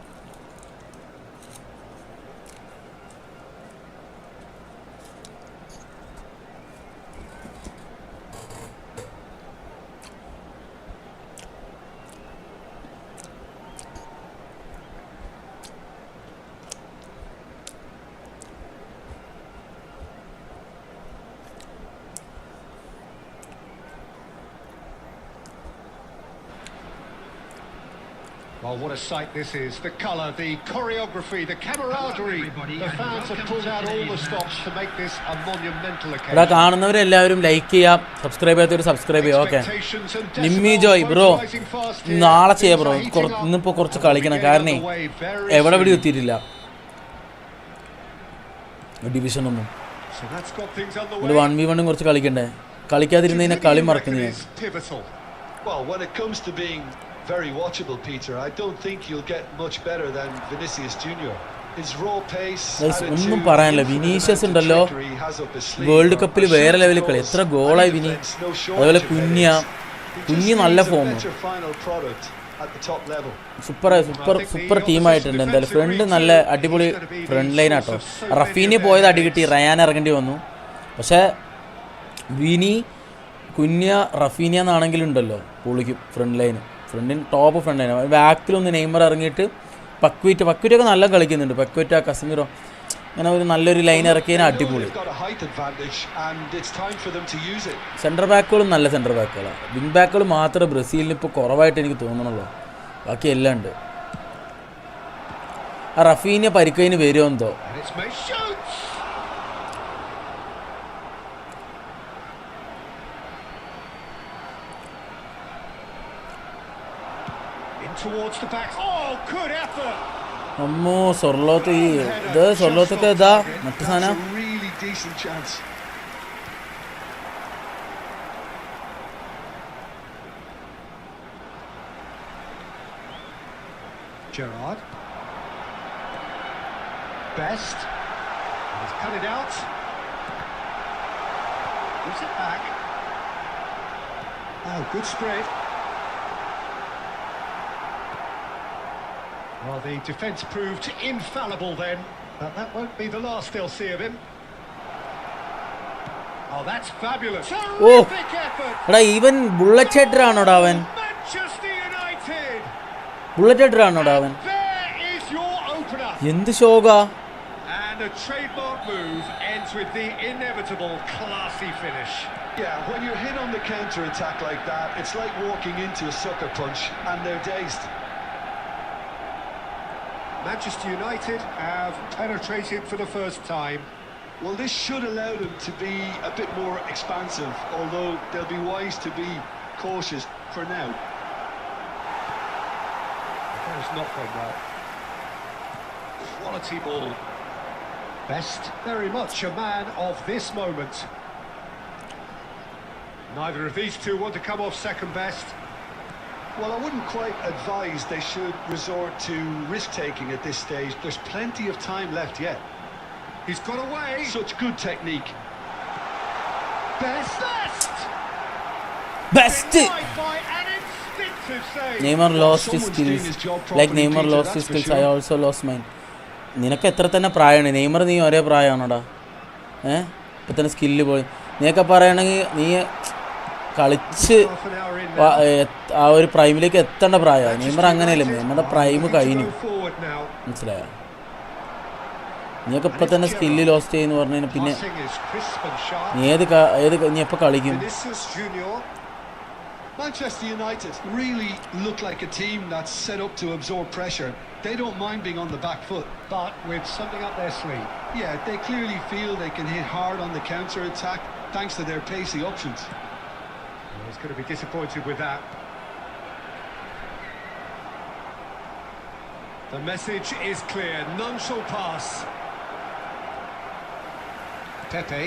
Well, what a sight this is. The colour, the choreography, the camaraderie. The fans have pulled out all the stops to make this a monumental occasion. ഇവിടെ കാണുന്നവരെല്ലാവരും ലൈക്ക് ചെയ്യാം, സബ്സ്ക്രൈബ് ചെയ്യാത്തവർ subscribe ചെയ്യാം. Okay, Nimmi Joy bro നാളെ ചെയ്യാം bro. ഇന്നിപ്പോൾ കുറച്ച് കളിക്കണം, കാരണം എവിടെ എത്തിയിട്ടില്ല ഡിവിഷൻ ഒന്നും. ഒരു 1v1 കുറച്ച് കളിക്കണ്ടേ? കളിക്കാതിരുന്നതിനെ കളി മറക്കുന്നേ. Well, when it comes to being very watchable, Peter, I don't think you'll get much better than Vinicius Junior. His raw pace, ഒന്നും പറയാനില്ല. വിനീഷ്യസ് ഉണ്ടല്ലോ വേൾഡ് കപ്പിൽ വേറെ ലെവലിൽ കളി. എത്ര ഗോളായി വിനി. അതുപോലെ കുഞ്ഞി നല്ല ഫോം, സൂപ്പർ ടീമായിട്ടുണ്ട്. എന്തായാലും ഫ്രണ്ട് നല്ല അടിപൊളി ഫ്രണ്ട് ലൈൻ ആട്ടോ. റഫീനി പോയത് അടി കിട്ടി, റയാൻ ഇറങ്ങേണ്ടി വന്നു. പക്ഷേ വിനി കുഞ്ഞ റഫീനിയ എന്നാണെങ്കിലും ഉണ്ടല്ലോ പൊളിക്കും front line. Top front line. ബാക്കിലൊന്ന് നെയ്മർ ഇറങ്ങിയിട്ട് പക്വറ്റൊക്കെ നല്ല കളിക്കുന്നുണ്ട്. പക്വറ്റ, കസമിറോ, അങ്ങനെ ഒരു നല്ലൊരു ലൈൻ ഇറക്കിയതിന് അടിപൊളി. സെൻറ്റർ ബാക്കുകളും നല്ല സെൻറ്റർ ബാക്കുകളാണ്. വിങ് ബാക്കുകൾ മാത്രമേ ബ്രസീലിന് ഇപ്പോൾ കുറവായിട്ട് എനിക്ക് തോന്നണുള്ളൂ, ബാക്കി എല്ലാം ഉണ്ട്. ആ റഫീനിയ പരിക്കതിന് വരുമോ എന്തോ. അമ്മോ സ്വർലോത്ത് സ്വർലോത്തൊക്കെ ഇതാ മറ്റു സാധനം. Gerrard. Best. He's cut it out. Gives it back. Oh, good spread. Well, the defence proved infallible then, but that won't be the last they'll see of him. Oh, that's fabulous. Terrific effort. എടാ ഇവൻ bullet header ആണോടാ അവൻ? Manchester United. Bullet header ആണോടാ അവൻ? There is your opener. എന്ത് ഷോക. And a trademark move ends with the inevitable classy finish. Yeah, when you're hit on the counter attack like that, it's like walking into a sucker punch and they're dazed. Manchester United have penetrated for the first time. Well, this should allow them to be a bit more expansive, although they'll be wise to be cautious for now. That is not gone well. Quality ball. Best, very much a man of this moment. Neither of these two want to come off second best. Well, I wouldn't quite advise they should resort to risk-taking at this stage. There's plenty of time left yet. He's got away. Such good technique. Best. By an instinctive save. Neymar lost his skills. Like Neymar lost his skills, I also lost mine. നിനക്ക് എത്ര തന്നെ പ്രായമാണ്? Neymar നീ ഒരേ പ്രായമാണോടാ? ഇപ്പം തന്നെ skill പോയി. നീയൊക്കെ പറയണമെങ്കിൽ നീ കളിച്ച് ആ ഒരു പ്രൈമിലേക്ക് എത്തേണ്ട പ്രായമാണ്. നെയ്മർ അങ്ങനെയല്ലേ, നെയ്മറുടെ പ്രൈം കഴിഞ്ഞു, മനസ്സിലായോ? നീയൊക്കെ ഇപ്പം തന്നെ സ്കില്ല് ലോസ്റ്റ് ചെയ്യുന്നു പറഞ്ഞു പിന്നെ നീ എപ്പോൾ കളിക്കും? Manchester United really look like a team that's set up to absorb pressure. They don't mind being on the back foot, but with something up their sleeve. Yeah, they clearly feel they can hit hard on the counter-attack thanks to their pacey options. He's going to be disappointed with that. The message is clear, none shall pass. Pepe.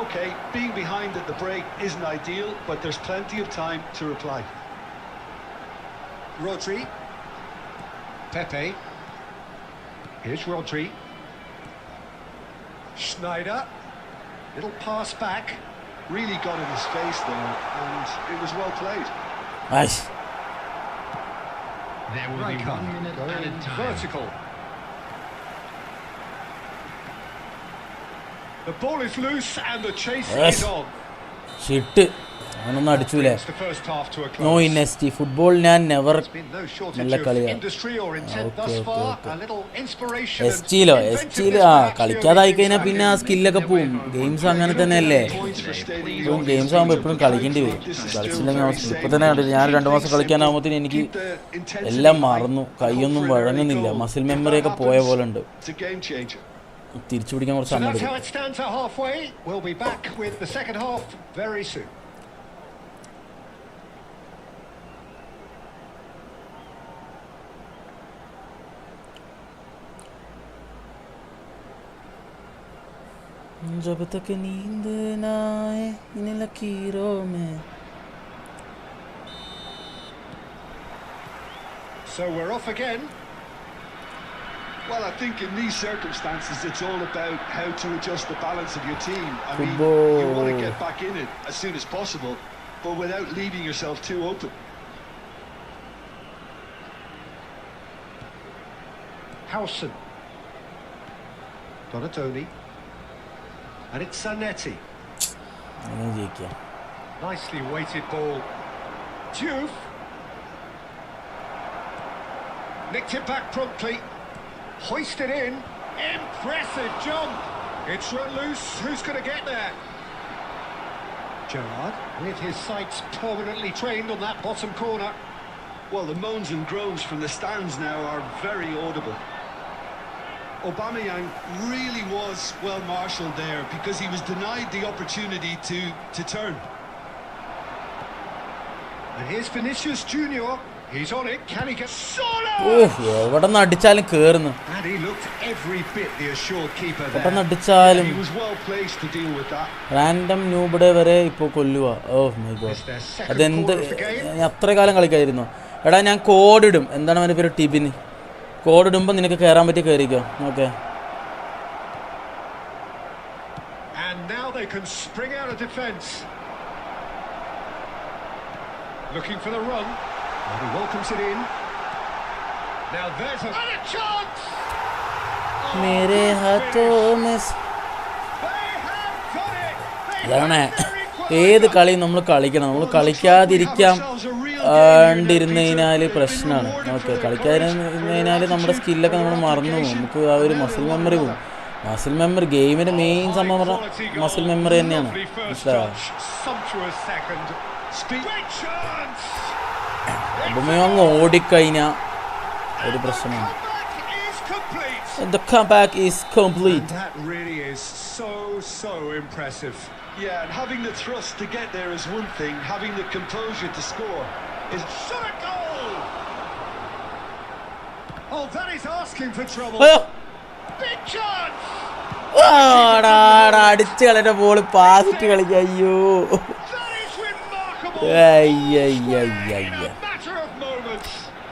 Okay, being behind at the break isn't ideal, but there's plenty of time to reply. Rodri. Pepe. Here's Rodri. Schneider. Little pass back. Really got in his face there, and it was well played. ആയ് There will be 1 minute added time. Vertical. The ball is loose and the chase Yes. is on. Shit അവനൊന്നും അടിച്ചൂലേ It's the first half to a no close. In S T football ഞാൻ never There's been no shortage നല്ല of കളിയാ. industry or intent Okay, thus okay, far. okay. A little inspiration. എസ് ടിയിലോ and എസ് ടിയിൽ inventiveness ആ perhaps കളിക്കാതായി കഴിഞ്ഞാൽ the പിന്നെ ആ സ്കില്ലൊക്കെ പോവും. ഗെയിംസ് അങ്ങനെ തന്നെയല്ലേ, ഇപ്പം ഗെയിംസ് ആകുമ്പോൾ എപ്പോഴും കളിക്കേണ്ടി വരും. കളിച്ചില്ലെങ്കിൽ അവസ്ഥ ഇപ്പം തന്നെ കണ്ടില്ല. ഞാൻ 2 മാസം കളിക്കാനാകുമ്പോഴത്തേന് എനിക്ക് എല്ലാം മറന്നു, കൈയൊന്നും വഴങ്ങുന്നില്ല, മസിൽ മെമ്മറിയൊക്കെ പോയ പോലെ ഉണ്ട്. It's a game changer. തിരിച്ചു പിടിക്കാൻ കുറച്ച് So സമയം that's how എടുക്കും. it stands at halfway. We'll be back with the second half very soon. जब तक नींद ना आए इन लकीरों में. So we're off again. Well, I think in these circumstances, it's all about how to adjust the balance of your team. I mean, Football. you want to get back in it as soon as possible, but without leaving yourself too open. Howson. Donatoni. And it's Zanetti. അങ്ങനെ ജയിക്കാം. Nicely weighted ball. Diouf. Nicked it back promptly. Hoisted in. Impressive jump. It's run loose. Who's going to get there? Gerrard, with his sights permanently trained on that bottom corner. Well, the moans and groans from the stands now are very audible. Aubameyang really was well marshalled there because he was denied the opportunity to turn. And here's Vinicius Junior. He's on it. Can he get എവിടെ നിന്ന് അടിച്ചാലും കേറുന്നു, And he looked every bit the assured keeper പെട്ടെന്ന് there. അടിച്ചാലും He was well placed to deal with that. Random ന്യൂബിടെ വരെ ഇപ്പോൾ കൊല്ലുക. Oh my god, It's their second അതെന്ത് corner of the game. ഞാൻ അത്ര കാലം കളിക്കായിരുന്നു. എടാ ഞാൻ കോഡിടും, എന്താണ് അവൻ്റെ പേര്, ടിബിന്. കോഡിടുമ്പോൾ നിനക്ക് കയറാൻ പറ്റി കയറിക്കോ. Okay, And now they can spring out of defence. Looking for the run. And he welcomes it in. Now there's a chance! മേരെ ഹാത്തോ മേ They have done it! They അതാണ് have their ഏത് equaliser. കളിയും നമ്മൾ കളിക്കണം. നമ്മൾ കളിക്കാതിരിക്കാം ണ്ടിരുന്ന് കഴിഞ്ഞാൽ പ്രശ്നമാണ്. ഓക്കെ, കളിക്കാതിരുന്ന് കഴിഞ്ഞാൽ നമ്മുടെ സ്കില്ലൊക്കെ നമ്മൾ മറന്നു പോകും. നമുക്ക് ആ ഒരു മസിൽ മെമ്മറി പോകും. മസിൽ മെമ്മറി ഗെയിമിൻ്റെ മെയിൻ സംഭവം പറഞ്ഞാൽ മസിൽ മെമ്മറി തന്നെയാണ്. Lovely first മനസ്സിലായോ? touch, sumptuous second. Great chance! അബമേയങ് ഓടിക്കഴിഞ്ഞാൽ ഒരു പ്രശ്നമാണ്. Comeback is complete. The comeback is complete. And that really is so impressive. Yeah, and having the thrust to get there is one thing. Having the composure to score is... Shot a goal! Oh, that is asking for trouble. അയ്യോ, Big chance! അടിച്ച് കളഞ്ഞ ball പാസിറ്റ് കളിക്കുക. അയ്യോ, That is remarkable! അയ്യയ്യയ്യയ്യ. In a matter of moments.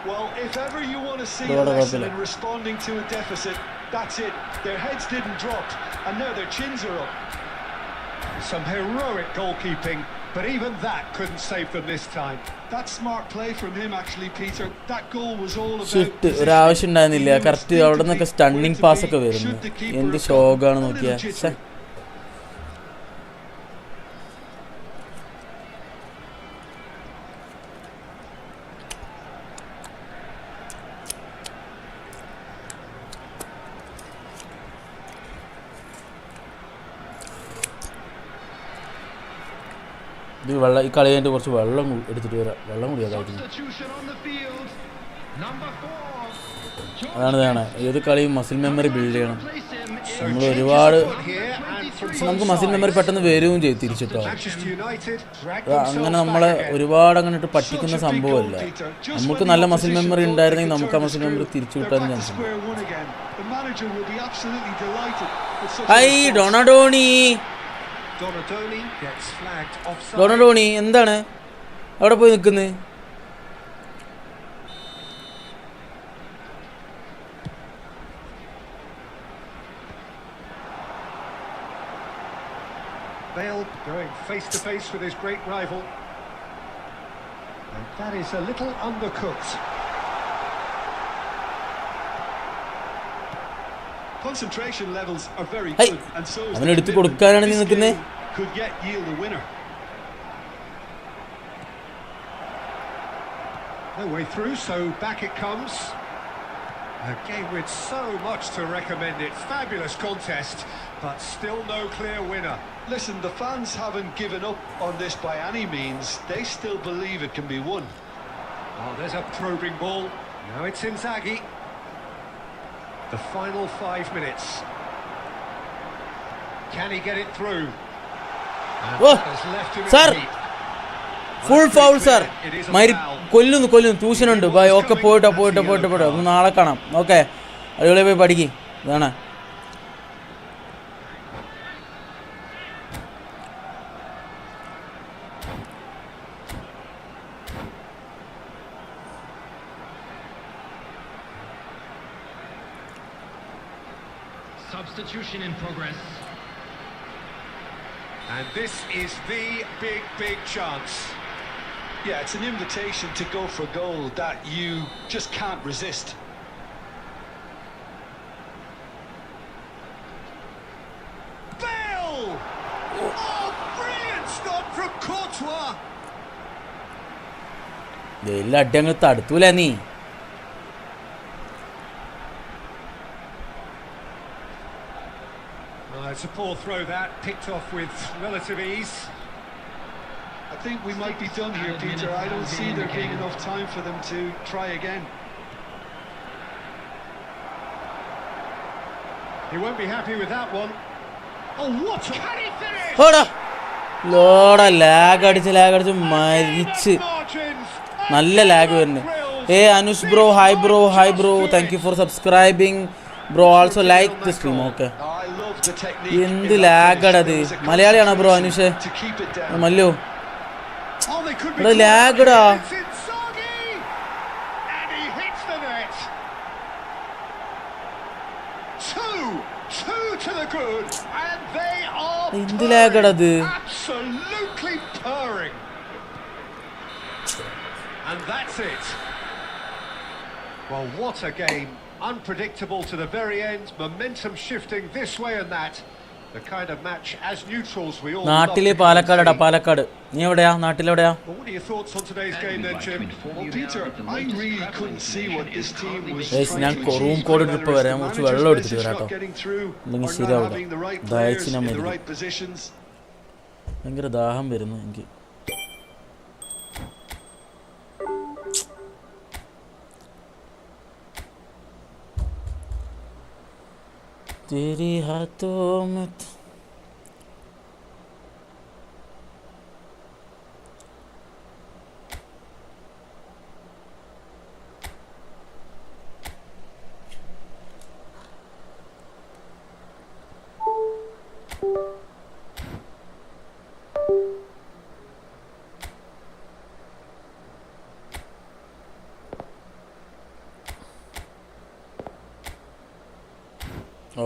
Well, if ever you want to see Lord a of lesson Abdullah. in responding to a deficit, that's it. Their heads didn't drop, and now their chins are up. Some heroic goalkeeping, but even that couldn't save them this time. That's smart play from him, actually, Peter. That goal was all about... ഷിട്ട് ഒരാവശ്യം ഉണ്ടായിരുന്നില്ല. Correct അവിടെ നിന്നൊക്കെ stunning pass ഒക്കെ വരുന്നു. എന്ത് ഷോക്കാണ് നോക്കിയാ. ശ്ശെ. ഇത് വെള്ളം, ഈ കളി കഴിഞ്ഞിട്ട് കുറച്ച് വെള്ളം എടുത്തിട്ട് വരാം. വെള്ളം കുടിയാതായിരുന്നു. Substitution on the field. Number 4. അതാണ് ഏത് കളിയും മസിൽ മെമ്മറി ബിൽഡ് ചെയ്യണം. Place him in. നമ്മൾ ഒരുപാട് Here and from പക്ഷെ നമുക്ക് both മസിൽ മെമ്മറി sides. പെട്ടെന്ന് വരികയും ചെയ്യും തിരിച്ചിട്ടോ. Manchester United drag അങ്ങനെ themselves നമ്മളെ back again. ഒരുപാട് അങ്ങോട്ട് പഠിക്കുന്ന സംഭവമല്ല. നമുക്ക് നല്ല മസിൽ മെമ്മറി ഉണ്ടായിരുന്നെങ്കിൽ നമുക്ക് ആ മസിൽ മെമ്മറി തിരിച്ചു കിട്ടാൻ ചാൻസ് ഉണ്ട്. ഐ Donadoni, Donadoni gets flagged offside. Donadoni എന്താണ് അവിടെ പോയി നിൽക്കുന്നത്? Bale going face to face with his great rival. And that is a little undercooked. Concentration levels are very Hey, good, and so is അവനെ the എടുത്ത് commitment. കൊടുക്കാനാണ് നീ This നിൽക്കുന്നേ? game could yet yield a winner. No way through, so back it comes. A game with so much to recommend it. Fabulous contest, but still no clear winner. Listen, the fans haven't given up on this by any means. They still believe it can be won. Oh, there's a probing ball. Now it's Inzaghi. The final 5 minutes. Can he get it through? And Oh, that has left him in sir. a heap. Full foul sir. It is a മരി foul. കൊല്ലുന്നു ട്യൂഷനുണ്ട് bye. Okay പോയിട്ട് ഒന്ന് നാളെ കാണാം. Okay അടിപൊളി പോയി പഠിക്ക്. ഇതാണ് Substitution in progress. And this is the big chance. Yeah, it's an invitation to go for goal that you just can't resist. Bale! Oh, brilliant stop from Courtois. എല്ലാ അടി അങ്ങ് തടുത്തൂല നീ. It's a poor throw that, picked off with relative ease. I think we might be done here, Peter. I don't see there being enough time for them to try again. He won't be happy with that one. Oh, what a... Can he finish? ഓടാ ലോടാ lag അടിച്ച് മരിച്ച്. നല്ല lag വരുന്നു. Anush bro hi bro thank you for subscribing bro. Also like the stream. Okay എന്ത് ലാഗടത്. മലയാളിയാണോ bro Anush? Mallu ഇവിടെ ലാഗടാ. എന്ത് ലാഗടത്. Absolutely purring. And that's it. Well, what a game. Unpredictable to the very end, momentum shifting this way and that. The kind of match as neutrals we all നാട്ടിലെ love to പാലക്കാടാ. see. Palakkad. നീ എവിടെയാ? നാട്ടിലെവിടെയാ? Well, what are your thoughts on today's game then, Jim? Well, Peter, I really couldn't see what this team was Guys, trying ഞാൻ to achieve. Room code Whether trip വരാൻ it's the കുറച്ച് manager's വെള്ളം എടുത്തിട്ട് message വരാട്ടോ. not getting through അല്ലെങ്കിൽ or not ശരിയാവില്ല. having the right players ദാഹിച്ച് ഞാൻ in the മരിക്കും. right positions. ഭയങ്കര ദാഹം വരുന്നു എനിക്ക്. तेरे हाथों में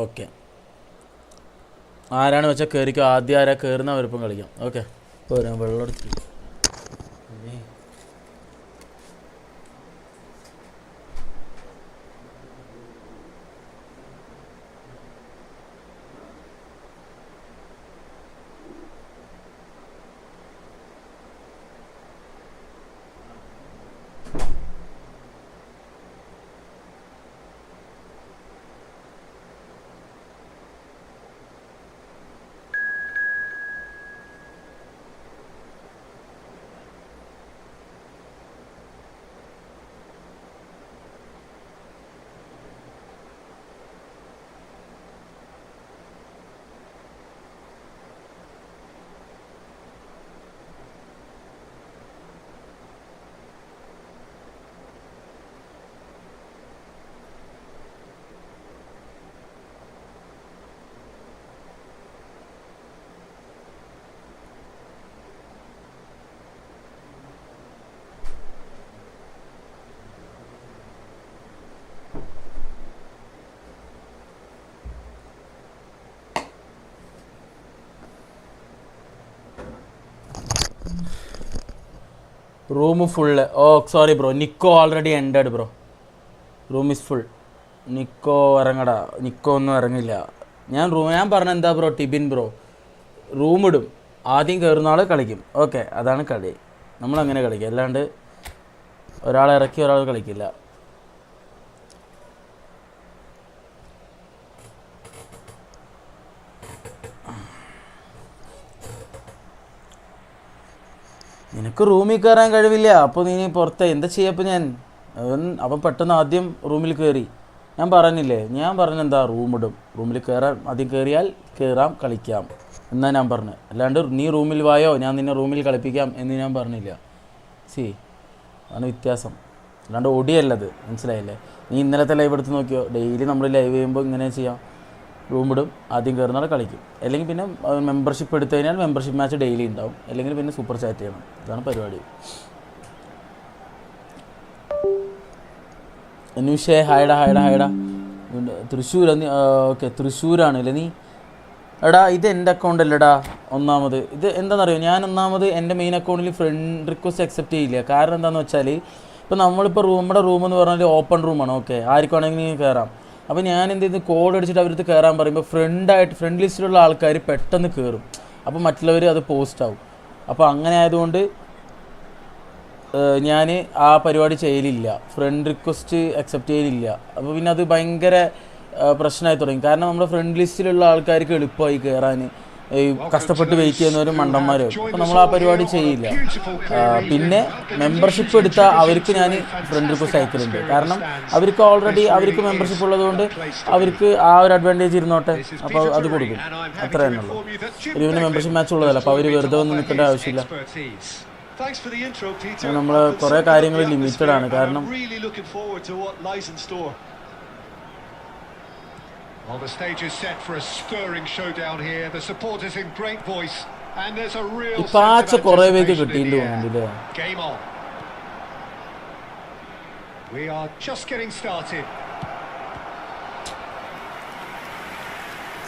ഓക്കെ ആരാണ് വെച്ചാൽ കയറിക്കോ. ആദ്യം ആരാ കയറുന്ന അവരിപ്പം കളിക്കാം. ഓക്കെ ഇപ്പോൾ വരാം. വെള്ളം എടുത്തിട്ട് room full. Oh sorry bro, Nico already ended bro. Room is full. Nico ഇറങ്ങടാ. നിക്കോ ഒന്നും ഇറങ്ങില്ല. ഞാൻ പറഞ്ഞ എന്താ ബ്രോ, ടിബിൻ ബ്രോ റൂമിടും, ആദ്യം കയറുന്ന ആൾ കളിക്കും. ഓക്കെ, അതാണ് കളി. നമ്മളങ്ങനെ കളിക്കുക, അല്ലാണ്ട് ഒരാളെ ഇറക്കി ഒരാൾ കളിക്കില്ല. നിനക്ക് റൂമിൽ കയറാൻ കഴിവില്ല, അപ്പോൾ നീ പുറത്ത് എന്താ ചെയ്യപ്പോൾ? അവൻ പെട്ടെന്ന് ആദ്യം റൂമിൽ കയറി. ഞാൻ പറഞ്ഞെന്താ റൂമിടും, റൂമിൽ കയറാൻ ആദ്യം കയറിയാൽ കയറാം കളിക്കാം എന്നാ ഞാൻ പറഞ്ഞു. അല്ലാണ്ട് നീ റൂമിൽ വായോ ഞാൻ നിന്നെ റൂമിൽ കളിപ്പിക്കാം എന്ന് ഞാൻ പറഞ്ഞില്ല. അതാണ് വ്യത്യാസം. അല്ലാണ്ട് ഓടിയല്ലത്, മനസ്സിലായില്ലേ? നീ ഇന്നലത്തെ ലൈവ് എടുത്ത് നോക്കിയോ? ഡെയിലി നമ്മൾ ലൈവ് ചെയ്യുമ്പോൾ ഇങ്ങനെ ചെയ്യാം, റൂമിടും, ആദ്യം കയറുന്നാൾ കളിക്കും. അല്ലെങ്കിൽ പിന്നെ മെമ്പർഷിപ്പ് എടുത്തു കഴിഞ്ഞാൽ മെമ്പർഷിപ്പ് മാച്ച് ഡെയിലി ഉണ്ടാവും, അല്ലെങ്കിൽ പിന്നെ സൂപ്പർ ചാറ്റ് ചെയ്യണം. ഇതാണ് പരിപാടി. അനുഷേ ഹായടാ. തൃശ്ശൂർ. ഓക്കെ, തൃശ്ശൂരാണല്ലേ നീ? എടാ ഇത് എൻ്റെ അക്കൗണ്ട് അല്ലടാ. ഒന്നാമത് ഇത് എന്താണെന്നറിയോ, ഞാൻ എൻ്റെ മെയിൻ അക്കൗണ്ടിൽ ഫ്രണ്ട് റിക്വസ്റ്റ് അക്സെപ്റ്റ് ചെയ്യില്ല. കാരണം എന്താണെന്ന് വെച്ചാൽ ഇപ്പോൾ നമ്മളിപ്പോൾ നമ്മുടെ റൂമെന്ന് പറഞ്ഞാൽ ഓപ്പൺ റൂമാണ്. ഓക്കെ, ആർക്കാണെങ്കിലും കയറാം. അപ്പോൾ ഞാൻ എന്ത് ചെയ്ത് കോഡ് അടിച്ചിട്ട് അവരടുത്ത് കയറാൻ പറയുമ്പോൾ ഫ്രണ്ട് ലിസ്റ്റിലുള്ള ആൾക്കാർ പെട്ടെന്ന് കയറും. അപ്പോൾ മറ്റുള്ളവർ അത് പോസ്റ്റ് ആവും. അപ്പോൾ അങ്ങനെ ആയതുകൊണ്ട് ഞാൻ ആ പരിപാടി ചെയ്യലില്ല, ഫ്രണ്ട് റിക്വസ്റ്റ് അക്സെപ്റ്റ് ചെയ്യലില്ല. അപ്പോൾ പിന്നെ അത് ഭയങ്കര പ്രശ്നമായി തുടങ്ങി. കാരണം നമ്മുടെ ഫ്രണ്ട് ലിസ്റ്റിലുള്ള ആൾക്കാർക്ക് എളുപ്പമായി കയറാൻ, ഈ കഷ്ടപ്പെട്ട് വെയിറ്റ് ചെയ്യുന്നവരും മണ്ടന്മാരും. അപ്പോൾ നമ്മൾ ആ പരിപാടി ചെയ്യില്ല. പിന്നെ മെമ്പർഷിപ്പ് എടുത്താൽ അവർക്ക് ഞാൻ ഫ്രണ്ട് റിക്വസ്റ്റ് അയക്കലുണ്ട്. കാരണം അവർക്ക് മെമ്പർഷിപ്പ് ഉള്ളതുകൊണ്ട് അവർക്ക് ആ ഒരു അഡ്വാൻറ്റേജ് ഇരുന്നോട്ടെ, അപ്പോൾ അത് കൊടുക്കും. അത്ര തന്നെ ഉള്ളൂ. ഒരു മെമ്പർഷിപ്പ് മാച്ച് ഉള്ളതല്ല, അപ്പോൾ അവർ വെറുതെ ഒന്നും നിൽക്കേണ്ട ആവശ്യമില്ല. നമ്മൾ കുറേ കാര്യങ്ങൾ ലിമിറ്റഡ് ആണ്. കാരണം Well, the stage is set for a stirring showdown here. The supporters in great voice, and there's a real sense of anticipation in the air. Game on. We are just getting started.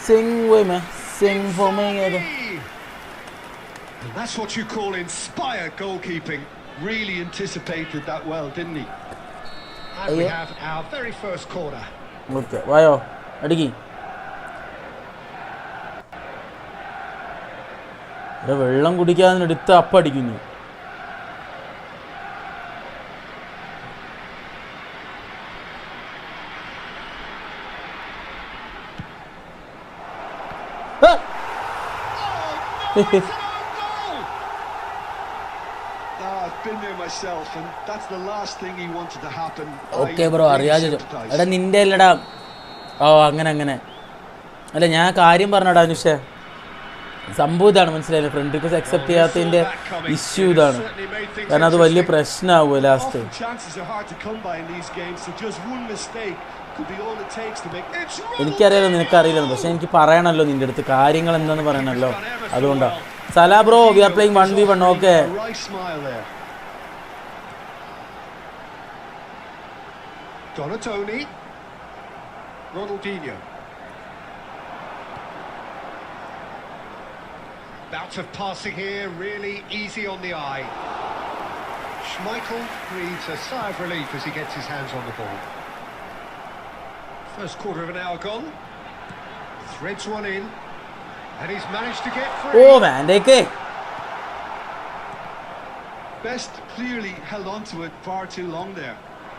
Sing with me, sing for me. And that's what you call inspired goalkeeping. Really anticipated that well, didn't he? And we have our very first corner. Okay, വായോ അടിക്കി. വെള്ളം കുടിക്കാതെ എടുത്ത് അപ്പം അടിക്കുന്നു. Okay bro, അറിയാതെ. എടാ നിന്റെ അല്ലടാ. ഓ അങ്ങനെ അല്ല, ഞാൻ കാര്യം പറഞ്ഞടാ അനുഷേ. സംഭവം ഇതാണ്, മനസ്സിലായില്ലേ? ഫ്രണ്ട് റിക്വസ്റ്റ് അക്സെപ്റ്റ് ചെയ്യാത്തതിൻ്റെ ഇഷ്യൂ ഇതാണ്. കാരണം അത് വലിയ പ്രശ്നമാവുമോ ലാസ്റ്റ്. എനിക്കറിയാലോ നിനക്കറിയില്ല, പക്ഷെ എനിക്ക് പറയണമല്ലോ നിൻ്റെ അടുത്ത് കാര്യങ്ങൾ എന്താണെന്ന് പറയണമല്ലോ, അതുകൊണ്ടാണ്. Salah bro, we are playing 1v1. Okay, Donatoni, Ronaldinho. Bout of passing here, really easy on the eye. Schmeichel breathes a sigh of relief as he gets his hands on the ball. First quarter of an hour gone. Threads one in, and he's managed to get free. Oh man, Best clearly held on to it far too long there.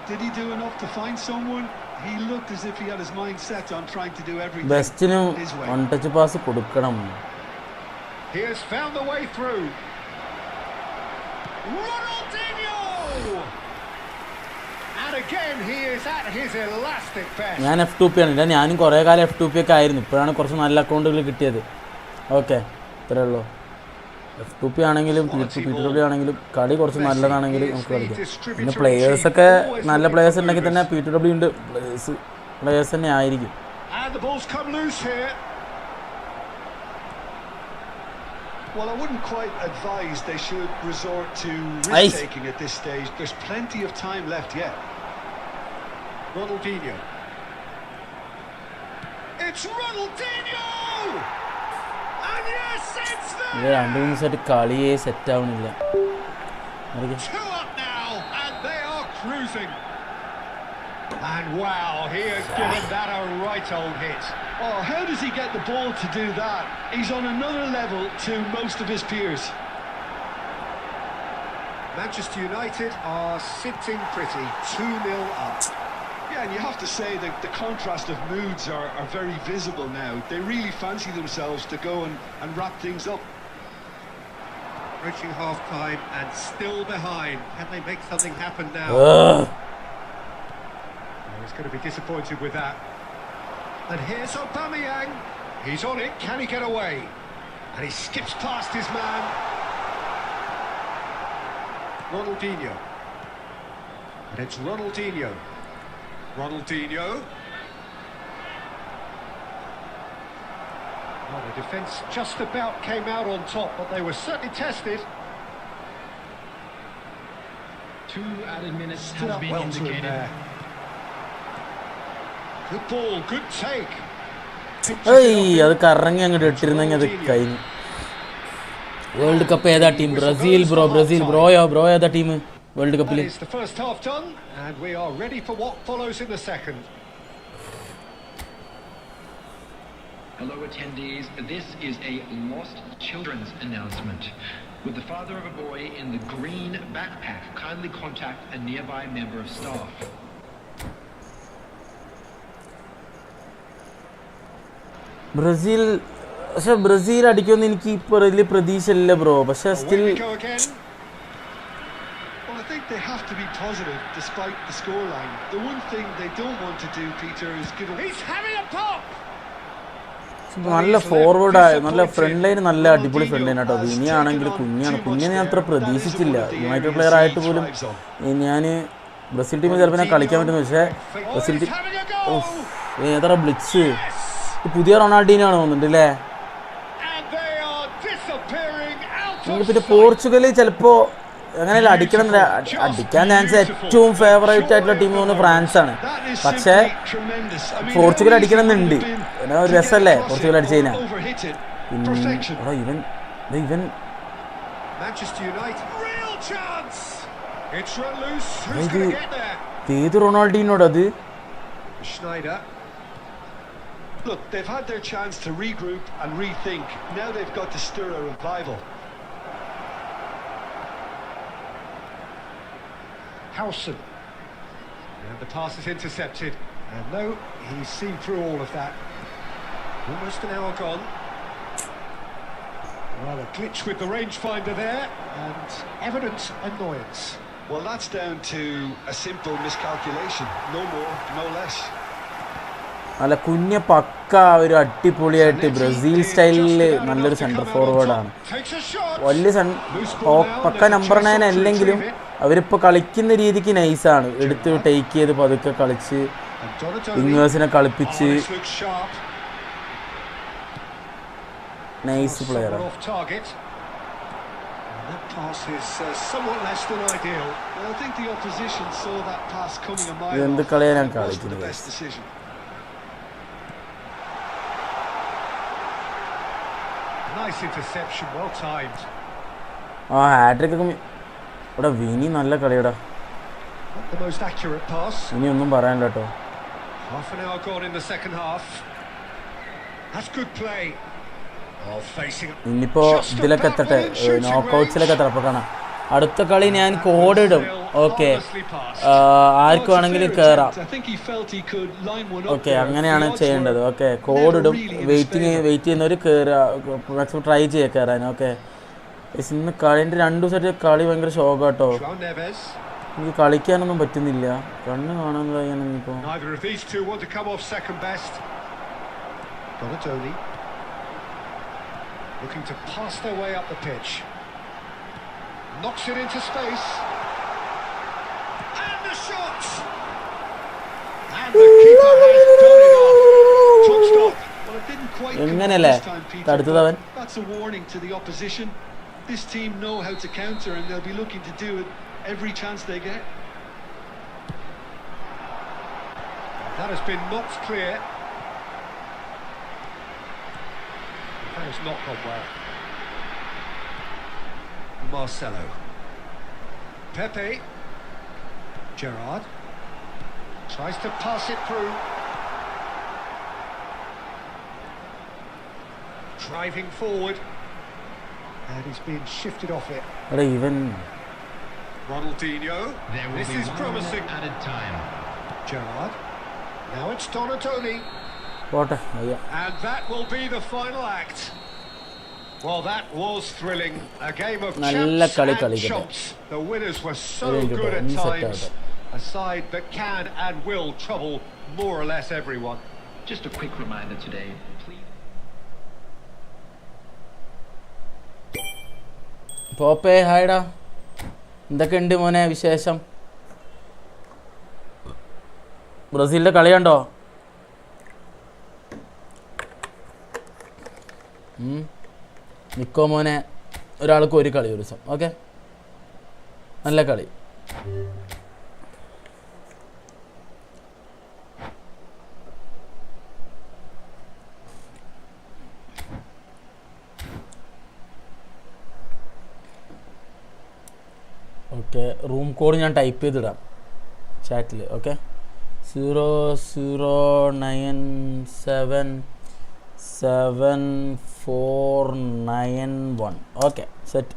Did he do enough to find someone? He looked as if he had his mind set on trying to do everything. Bestinu one touch pass kodukkanam. He has found the way through. Ronaldinho! And again he is at his elastic best. ഞാൻ F2P ആണ്. ഞാനും കുറേ കാലം F2P ഒക്കെ ആയിരുന്നു. ഇപ്പോഴാണ് കുറച്ച് നല്ല അക്കൗണ്ടുകൾ കിട്ടിയത്. ഓക്കെ, ഇത്രയേ ഉള്ളൂ. F2P ആണെങ്കിലും P2W ആണെങ്കിലും കളി കുറച്ച് നല്ലതാണെങ്കിലും നമുക്ക് കളിക്കാം. പിന്നെ പ്ലേയേഴ്സൊക്കെ നല്ല പ്ലേയേഴ്സ് ഉണ്ടെങ്കിൽ തന്നെ P2W ഉണ്ട്, പ്ലേയേഴ്സ് തന്നെ ആയിരിക്കും. Well, I wouldn't quite advise they should resort to risk-taking at this stage. There's plenty of time left yet. Ronaldinho. It's Ronaldinho! And yes, it's there! ഇത് 2-3 സെറ്റ് കളിയേ സെറ്റ് ആവണില്ല. Two up now, and they are cruising. And wow, he has given that a right old hit. Oh, how does he get the ball to do that? He's on another level to most of his peers. Manchester United are sitting pretty, 2-0 up. Yeah, and you have to say that the contrast of moods are very visible now. They really fancy themselves to go and wrap things up. Approaching half-time and still behind. Can they make something happen now? He's going to be disappointed with that. And here's Aubameyang. He's on it. Can he get away? And he skips past his man. Ronaldinho. And it's Ronaldinho. Ronaldinho. Well, the defence just about came out on top, but they were certainly tested. 2 added minutes Stood has up been well to him indicated. there. Good ball, good take. അത് കറങ്ങി അങ്ങോട്ട് ഇട്ടിരുന്നെങ്കിൽ അത് കഴിഞ്ഞു. World cup ഏതാ team? Brazil bro ഏതാ team world കപ്പിൽ? That is the first half done, and we are ready for what follows in the second. Hello attendees, this is a lost children's announcement. With the father of a boy in the green backpack, kindly contact a nearby member of staff. Brazil അടിക്കുമെന്ന് എനിക്ക് ഇപ്പോൾ വലിയ പ്രതീക്ഷ ഇല്ല bro. പക്ഷെ still Well, I think they have to be positive despite the scoreline. The one thing they don't want to do, Peter, is give away. He's having a pop. നല്ല ഫോർവേഡായ നല്ല front line, നല്ല അടിപൊളി front line കേട്ടോ. ഇനിയാണെങ്കിൽ കുഞ്ഞിനെ ഞാൻ അത്ര പ്രതീക്ഷിച്ചില്ല. United player ആയിട്ട് പോലും ഞാൻ ബ്രസീൽ ടീമിൽ ചിലപ്പോൾ ഞാൻ കളിക്കാൻ പറ്റുന്നു. പക്ഷേ ബ്രസീൽ ടീം ഏതാ ബ്ലിറ്റ്സ്, പുതിയ റൊണാൾഡീനോ ആണ് തോന്നുന്നുണ്ട് അല്ലേ? പിന്നെ പോർച്ചുഗൽ ചിലപ്പോൾ അങ്ങനെയല്ല അടിക്കണം, അടിക്കാൻ ചാൻസ് ഏറ്റവും ഫേവറേറ്റ് ആയിട്ടുള്ള ടീം തോന്നുന്നത് ഫ്രാൻസ് ആണ്. പക്ഷേ പോർച്ചുഗൽ അടിക്കണമെന്നുണ്ട്. ഒരു രസമല്ലേ പോർച്ചുഗൽ അടിച്ചു കഴിഞ്ഞാൽ. ഇവൻ ഏത് റൊണാൾഡീനോട് അത്? Look, they've had their chance to regroup and rethink. Now they've got to stir a revival. Howson. And the pass is intercepted. And no, he's seen through all of that. Almost an hour gone. Well, a glitch with the rangefinder there, and evident annoyance. Well, that's down to a simple miscalculation. No more, no less. അല്ല കുഞ്ഞ പക്ക ഒരു അടിപൊളിയായിട്ട് Brazil സ്റ്റൈലിൽ നല്ലൊരു centre ഫോർവേഡാണ്. വലിയ പക്ക number 9 അല്ലെങ്കിലും അവരിപ്പോൾ കളിക്കുന്ന രീതിക്ക് നൈസാണ്. എടുത്ത് ടേക്ക് ചെയ്ത് പതുക്കെ കളിച്ച് വിങ്ങേഴ്സിനെ കളിപ്പിച്ച് നൈസ് പ്ലെയറാണ്. എന്ത് കളിയാണ് ഞാൻ കളിക്കുന്നത്? Nice interception, well timed. Hat trick ഒക്കെ ഇവിടെ വിനി നല്ല കളിയടാ. Not the most accurate pass. ഇനി ഒന്നും പറയാനില്ല കേട്ടോ. Half an hour gone in the second half. That's good play. Oh, facing. ഇനിയിപ്പോ ഇതിലൊക്കെ എത്തട്ടെ, നോക്കൗട്ട്സിലൊക്കെ എത്തട്ടെ. അപ്പോൾ കാണാം. അടുത്ത കളി ഞാൻ കോഡ് ഇടും. ഓക്കെ, ആർക്ക് വേണമെങ്കിലും കയറാം. ഓക്കെ, അങ്ങനെയാണ് ചെയ്യേണ്ടത്. ഓക്കെ, കോഡ് ഇടും. വെയിറ്റ് ചെയ്യുന്നവർ കയറുക, മാക്സിമം ട്രൈ ചെയ്യുക കയറാൻ. ഓക്കെ, ഇന്ന് കളിൻ്റെ 2 ദിവസമായിട്ട് കളി ഭയങ്കര ഷോക്ക് കേട്ടോ. എനിക്ക് കളിക്കാനൊന്നും പറ്റുന്നില്ല, കണ്ണ് കാണാൻ കഴിയാനിപ്പോൾ. Looking to pass their way up the pitch. Knocks it into space. And the shot! And the keeper has done it off. Top stop. Well, it didn't quite എങ്ങനെയല്ലേ തടുത്തതവൻ? That's a warning to the opposition. This team know how to counter and they'll be looking to do it every chance they get. That has been knocked clear. That has not gone well. Marcelo. Pepe. Gerrard tries to pass it through. Driving forward. And he's being shifted off it. എടാ ഇവൻ Ronaldinho. There will This be is one promising. more added time. Gerrard. Now it's Donatoni. പോട്ടെ അയ്യ. And that will be the final act. Well, that was thrilling. A game of നല്ല champs കളി and കളിക്കട്ടെ. chumps. The winners were so ഒരു good at ഒന്ന് set times. ആവട്ടെ. A side that can and will trouble more or less everyone. Just a quick reminder today, please. പോപ്പേ ഹായ്ടാ, എന്തൊക്കെയുണ്ട് മോനെ വിശേഷം? ബ്രസീലിൻ്റെ കളി കണ്ടോ? നിക്കോ മോനെ, ഒരാൾക്ക് ഒരു കളി ഒരു ദിവസം. ഓക്കെ, നല്ല കളി. ഓക്കെ, റൂം കോഡ് ഞാൻ ടൈപ്പ് ചെയ്തിടാം ചാറ്റിൽ. ഓക്കെ, 009777491. Okay, set.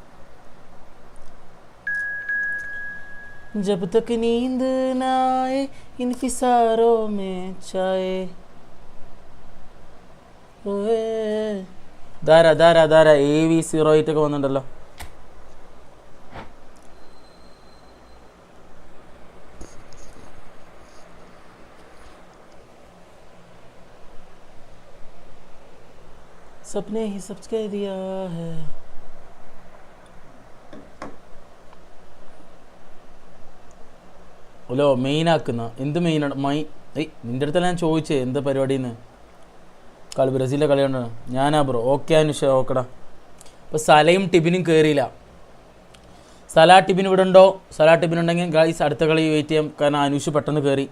जब तक नींद न आए इन फिसारों में चाहे ओए ധാരാ ധാരാ ധാരാ AV08 ഒക്കെ വന്നിട്ടുണ്ടല്ലോ. सपने ही सब कह दिया है. ഹലോ, മെയിനാക്കുന്ന എന്ത് മെയിനാണ്? നിൻ്റെ അടുത്തല്ല ഞാൻ ചോദിച്ചേ എന്ത് പരിപാടിന്ന്. കളി ബ്രസീലിലെ കളി കണ്ടാണ് ഞാനാ ബ്രോ. ഓക്കെ അനുഷ, ഓക്കെടാ. ഇപ്പോൾ സലയും ടിബിനും കയറിയില്ല. സലാ ടിബിൻ ഇവിടെ ഉണ്ടോ? സലാ ടിബിൻ ഉണ്ടെങ്കിൽ ഗൈസ് അടുത്ത കളി വെയിറ്റ് ചെയ്യാം. കാരണം അനുഷ് പെട്ടെന്ന് കയറി,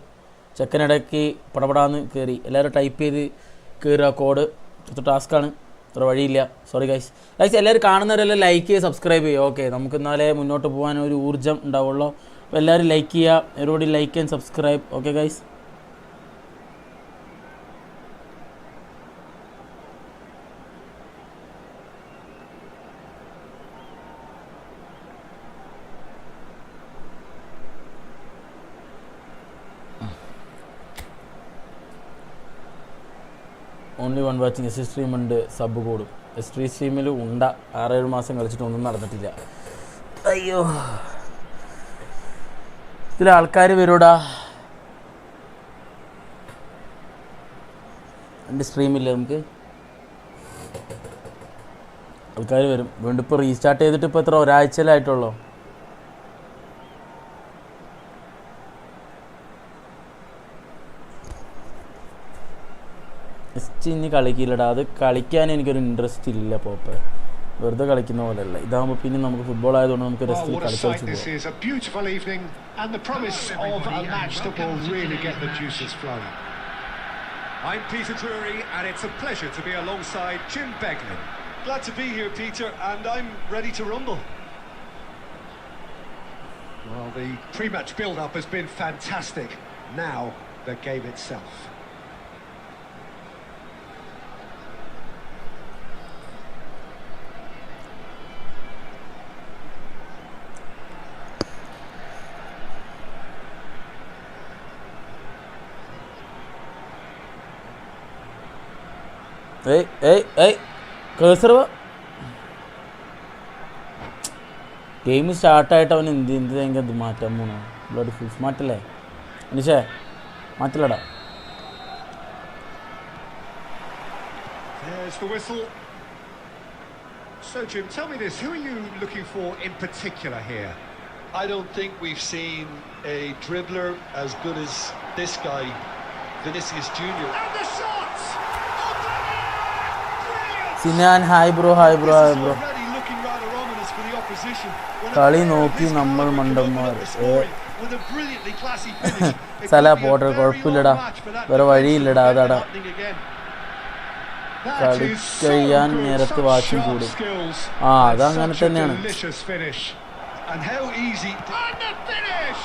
ചെക്കനിടയ്ക്ക് പടപടാന്ന് കയറി. എല്ലാവരും ടൈപ്പ് ചെയ്ത് കയറുക കോഡ്. ടാസ്ക്കാണ്, അത്ര വഴിയില്ല. Sorry guys. എല്ലാവരും കാണുന്നവരെല്ലാം ലൈക്ക് ചെയ്യുക, സബ്സ്ക്രൈബ് ചെയ്യുക. ഓക്കെ, നമുക്ക് എന്നാലേ മുന്നോട്ട് പോകാൻ ഒരു ഊർജ്ജം ഉണ്ടാവുള്ളൂ. അപ്പോൾ എല്ലാവരും ലൈക്ക് ചെയ്യുക, everybody like and subscribe. Okay guys. Only one watching S stream ഉണ്ട്, സബ് കൂടും. എസ് സ്ട്രീമിൽ ഉണ്ട 6-7 മാസം കളിച്ചിട്ട് ഒന്നും നടന്നിട്ടില്ല. അയ്യോ, ഇതിൽ ആൾക്കാർ വരൂടാ. എൻ്റെ സ്ട്രീമില്ല, നമുക്ക് ആൾക്കാർ വരും. വീണ്ടും ഇപ്പോൾ റീസ്റ്റാർട്ട് ചെയ്തിട്ട് ഇപ്പോൾ എത്ര ഒരാഴ്ചയിലായിട്ടുള്ളൂ. എസ് ഇനി കളിക്കില്ലടാ, അത് കളിക്കാൻ എനിക്കൊരു ഇൻട്രസ്റ്റ് ഇല്ല. പോപ്പേ വെറുതെ കളിക്കുന്ന പോലെയല്ല. ഇതാകുമ്പോൾ പിന്നെ നമുക്ക് ഫുട്ബോൾ ആയതുകൊണ്ട് നമുക്ക് രസത്തിൽ കളിച്ചു പോകാം. I'm Peter Drury, and it's a pleasure to be alongside Jim Beglin. Glad to be here, Peter, and I'm ready to rumble. Well, the pre-match build-up has been fantastic. Now, the game itself. കേസർ game സ്റ്റാർട്ടായിട്ട് അവൻ എന്ത് അത് മാറ്റാൻ പോണോ? ബ്ലഡ് ഫുൾസ് മാറ്റല്ലേ മനുഷ്യ, മാറ്റില്ലടാ. There's the whistle. So, Jim, tell me this. Who are you looking for in particular here? I don't think we've seen a dribbler as good as this guy, Vinicius Junior. And the shot! Sinan hi bro, hi bro, hi bro. കളി നോക്കി നമ്മൾ മണ്ടന്മാർ. സല പോട്ടെ, കുഴപ്പമില്ലടാ, വേറെ വഴിയില്ലടാ. അതാടാ, കളി കഴിയാൻ നേരത്ത് വാച്ചും കൂടും. അതങ്ങനെ തന്നെയാണ്. And how easy. And the finish!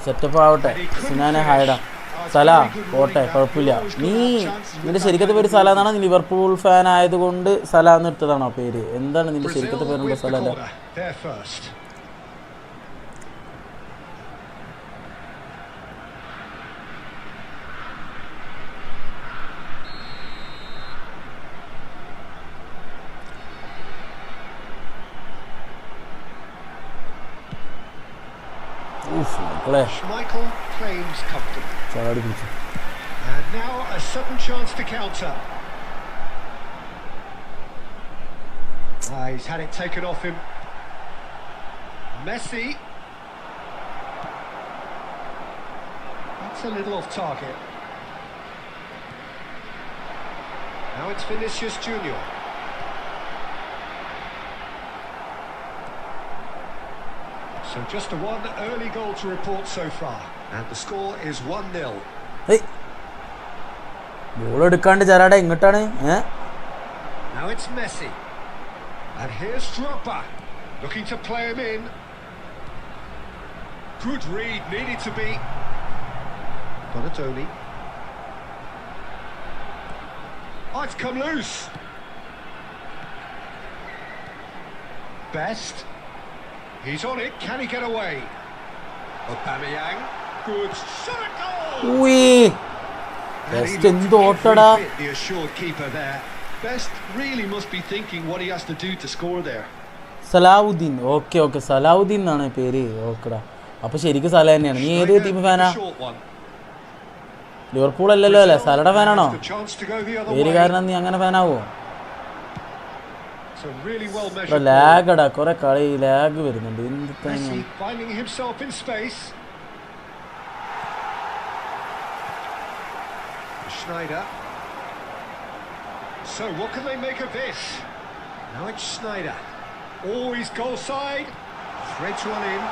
Setup ആവട്ടെ. സിനാനെ ഹായടാ. സല പോട്ടെ, കുഴപ്പമില്ല. നീ നിന്റെ ശരിക്കത്തെ പേര് സല എന്നാണ്? നീ ലിവർപൂൾ ഫാൻ ആയതുകൊണ്ട് സല എന്ന് എടുത്തതാണോ പേര്? എന്താണ് നിന്റെ ശരിക്കത്തെ പേരുണ്ടോ? സല അല്ല. They're first. Schmeichel claims comfortable. ചാടി പിടിച്ചു. And now a sudden chance to counter. He's had it taken off him. Messi. That's a little off target. Now it's Vinicius Junior. So just a one early goal to report so far. And the score is 1-0. Goal എടുക്കാണ്ട് ചാരാടാ ഇങ്ങോട്ടാണ്. Now it's Messi. And here's Drogba, looking to play him in. Good read, needed to be. Donatoni. Oh, it's come loose. Best. He's on it, can he get away? Aubameyang, good shot at goal! Wee! Best എന്ത് ഓട്ടടാ. The assured keeper there. Best really must be thinking what he has to do to score there. Salahuddin. Okay Salahuddin എന്നാണ് പേര്. ഓക്കെടാ, അപ്പൊ ശരിക്കും സല തന്നെയാണ്. നീ ഏത് team ഫാനാ? Liverpool അല്ലല്ലോ അല്ലേ? സലയുടെ ഫാനാണോ? പേര് കാരണം നീ അങ്ങനെ ഫാനാവോ? ലാഗടാ, കുറെ കളി ലാഗ് വരുന്നുണ്ട്. Messi finding himself in space. Schneider. So what can they make of this? Now it's Schneider. Oh, he's goal side. Threads one in.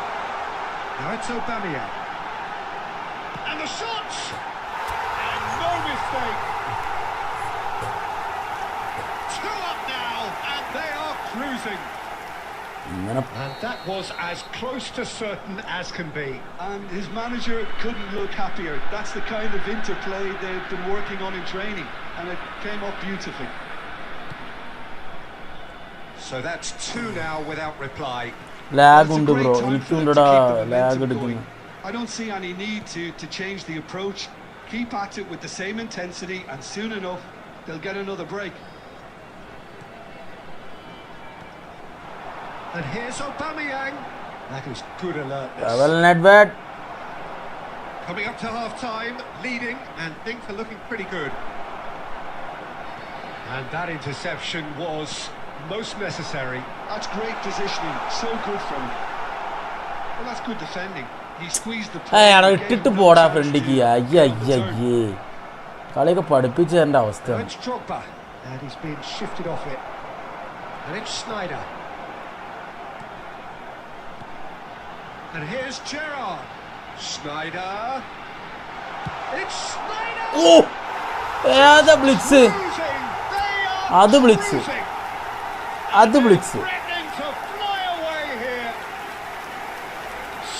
Now it's Aubameyang. And the shots! And no mistake. 2 up now, and they are cruising. And that was as close to certain as can be. And his manager couldn't look happier. That's the kind of interplay they've been working on in training, and it came off beautifully. So that's 2 now without reply. Lag ഉണ്ട് bro, എനിക്കുണ്ടടാ lag എടുക്കുന്നു. I don't see any need to change the approach. Keep at it with the same intensity, and soon enough they'll get another break. And here's Aubameyang. That is good alertness. Well, not bad. Coming up to half-time, leading, and things are looking pretty good. And that interception was most necessary. That's great positioning, so good from him. Well, that's good defending. He squeezed the play. അയാളെ ഇട്ടിട്ട് പോടാ ഫ്രണ്ടിക്ക്. അയ്യേ കളിയൊക്കെ പഠിപ്പിച്ചു തരേണ്ട അവസ്ഥ. It's Drogba, and he's been shifted off it. And it's Schneider. And here's Gerrard. Schneider. It's Schneider. Oh! ഏതാ blitz? അത് blitz. Threatening to fly away here.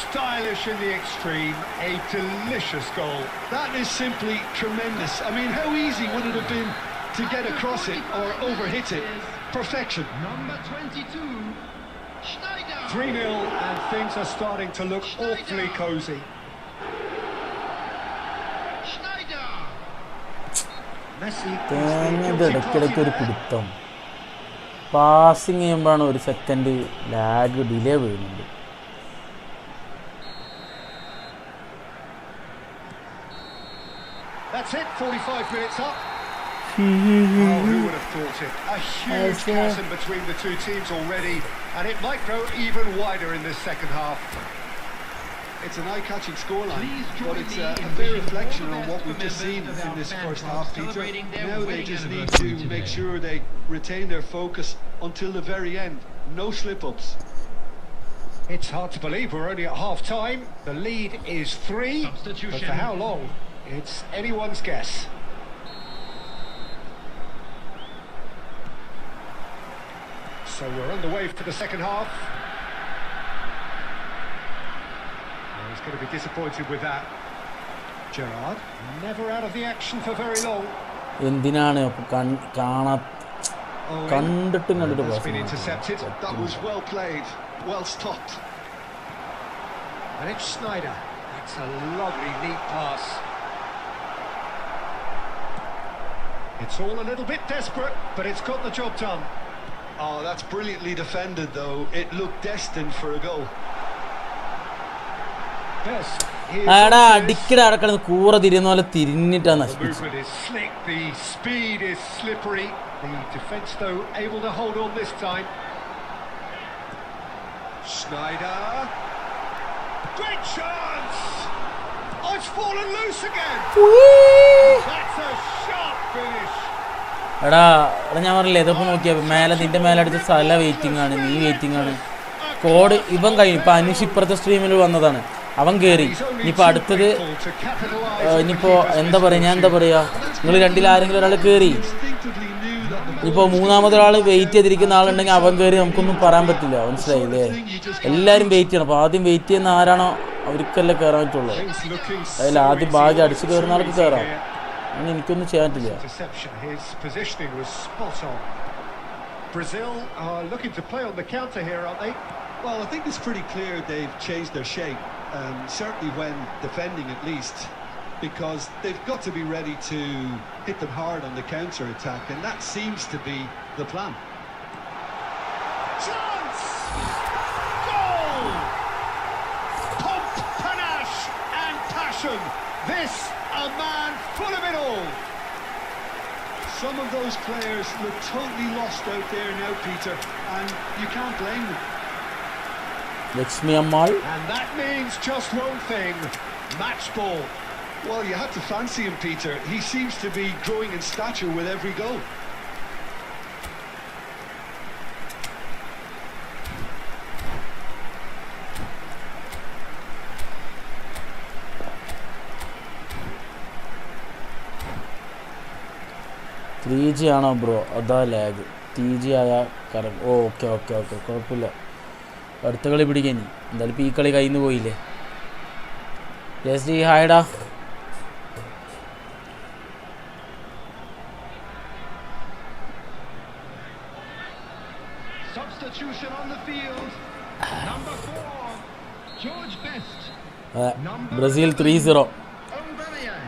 Stylish in the extreme. A delicious goal. That is simply tremendous. I mean, how easy would it have been to get across it or overhit it? Perfection. Number 22, Schneider. 3-0, and things are starting to look awfully cosy. Schneider. Messi. ഇടയ്ക്കിടയ്ക്ക് ഒരു പിടുത്തം. Passing ചെയ്യുമ്പോഴാണ് ഒരു second lag delay വീഴുന്നുണ്ട്. That's it, 45 minutes up. Who would have thought it? A huge chasm between the two teams already, and it might grow even wider in this second half. It's an eye-catching scoreline, but it's a fair reflection on what we've just seen in this first half, Peter. Now they just need to make sure they retain their focus until the very end. No slip-ups. It's hard to believe we're only at half-time. The lead is 3, but for how long? It's anyone's guess. So we're underway for the second half. going to be disappointed with that. Gerrard, never out of the action for very long. എന്തിനാണ് കണ്ടിട്ടും കണ്ടിട്ട് That's been intercepted. That was well played, well stopped. And it's Sneijder. That's a lovely, neat pass. It's all a little bit desperate, but it's got the job done. Oh, that's brilliantly defended, though. It looked destined for a goal. Best. ആടാ അടിക്കട അടക്കണത് കൂറ തിരിയുന്ന പോലെ തിരിഞ്ഞിട്ടാ The നശിപ്പിച്ചു. movement is slick, the speed is slippery. The defence, though, able to hold on this time. Sneijder. Great chance! Oh, it's fallen loose again! That's a sharp finish! എടാ ഞാൻ പറഞ്ഞില്ലേ ഇതിപ്പോ നോക്കിയാ മേലെ നിന്റെ മേലെ അടിച്ച സ്ഥല വെയിറ്റിംഗ് ആണ്, നീ വെയിറ്റിംഗ് ആണ്. കോഡ് ഇവൻ കഴിഞ്ഞു. ഇപ്പൊ അനുഷ് ഇപ്പുറത്തെ സ്ട്രീമിൽ വന്നതാണ്, അവൻ കയറി. ഇനിയിപ്പോൾ അടുത്തത് ഇനിയിപ്പോൾ എന്താ പറയുക, ഞാൻ എന്താ പറയുക, നിങ്ങൾ രണ്ടിൽ ആരെങ്കിലും ഒരാൾ കയറി. ഇപ്പോൾ മൂന്നാമതൊരാൾ വെയിറ്റ് ചെയ്തിരിക്കുന്ന ആളുണ്ടെങ്കിൽ അവൻ കയറി, നമുക്കൊന്നും പറയാൻ പറ്റില്ല. മനസ്സിലായില്ലേ? എല്ലാവരും വെയിറ്റ് ചെയ്യണം. അപ്പോൾ ആദ്യം വെയിറ്റ് ചെയ്യുന്ന ആരാണോ അവർക്കല്ലേ കയറാൻ പറ്റുള്ളൂ. അതിൽ ആദ്യം ഭാഗ്യം അടിച്ച് കയറുന്ന ആൾക്ക് കയറാം. അങ്ങനെ എനിക്കൊന്നും ചെയ്യാൻ പറ്റില്ല. Brazil are looking to play on the counter here, aren't they? Well, I think it's pretty clear they've changed their shape, certainly when defending at least, because they've got to be ready to hit them hard on the counter-attack, and that seems to be the plan. Chance! Goal! Pomp, panache and passion. This a man full of it all. Some of those players look totally lost out there now, Peter, and you can't blame them. Lakshmi Ammal. And that means just one thing, match ball. Well, you have to fancy him, Peter. He seems to be growing in stature with every goal. Three G ആണോ bro? അതാ lag. 3G ആയാൽ correct. Okay okay okay, കുഴപ്പമില്ല. അടുത്ത കളി പിടിക്കാൻ ഇനി എന്തായാലും ഇപ്പോൾ ഈ കളി കയ്യിൽ നിന്ന് പോയില്ലേ. ജസ്റ്റ് ഈ ഹായടാ. Substitution on the field. Number 4, George Best. Brazil 3-0. Aubameyang.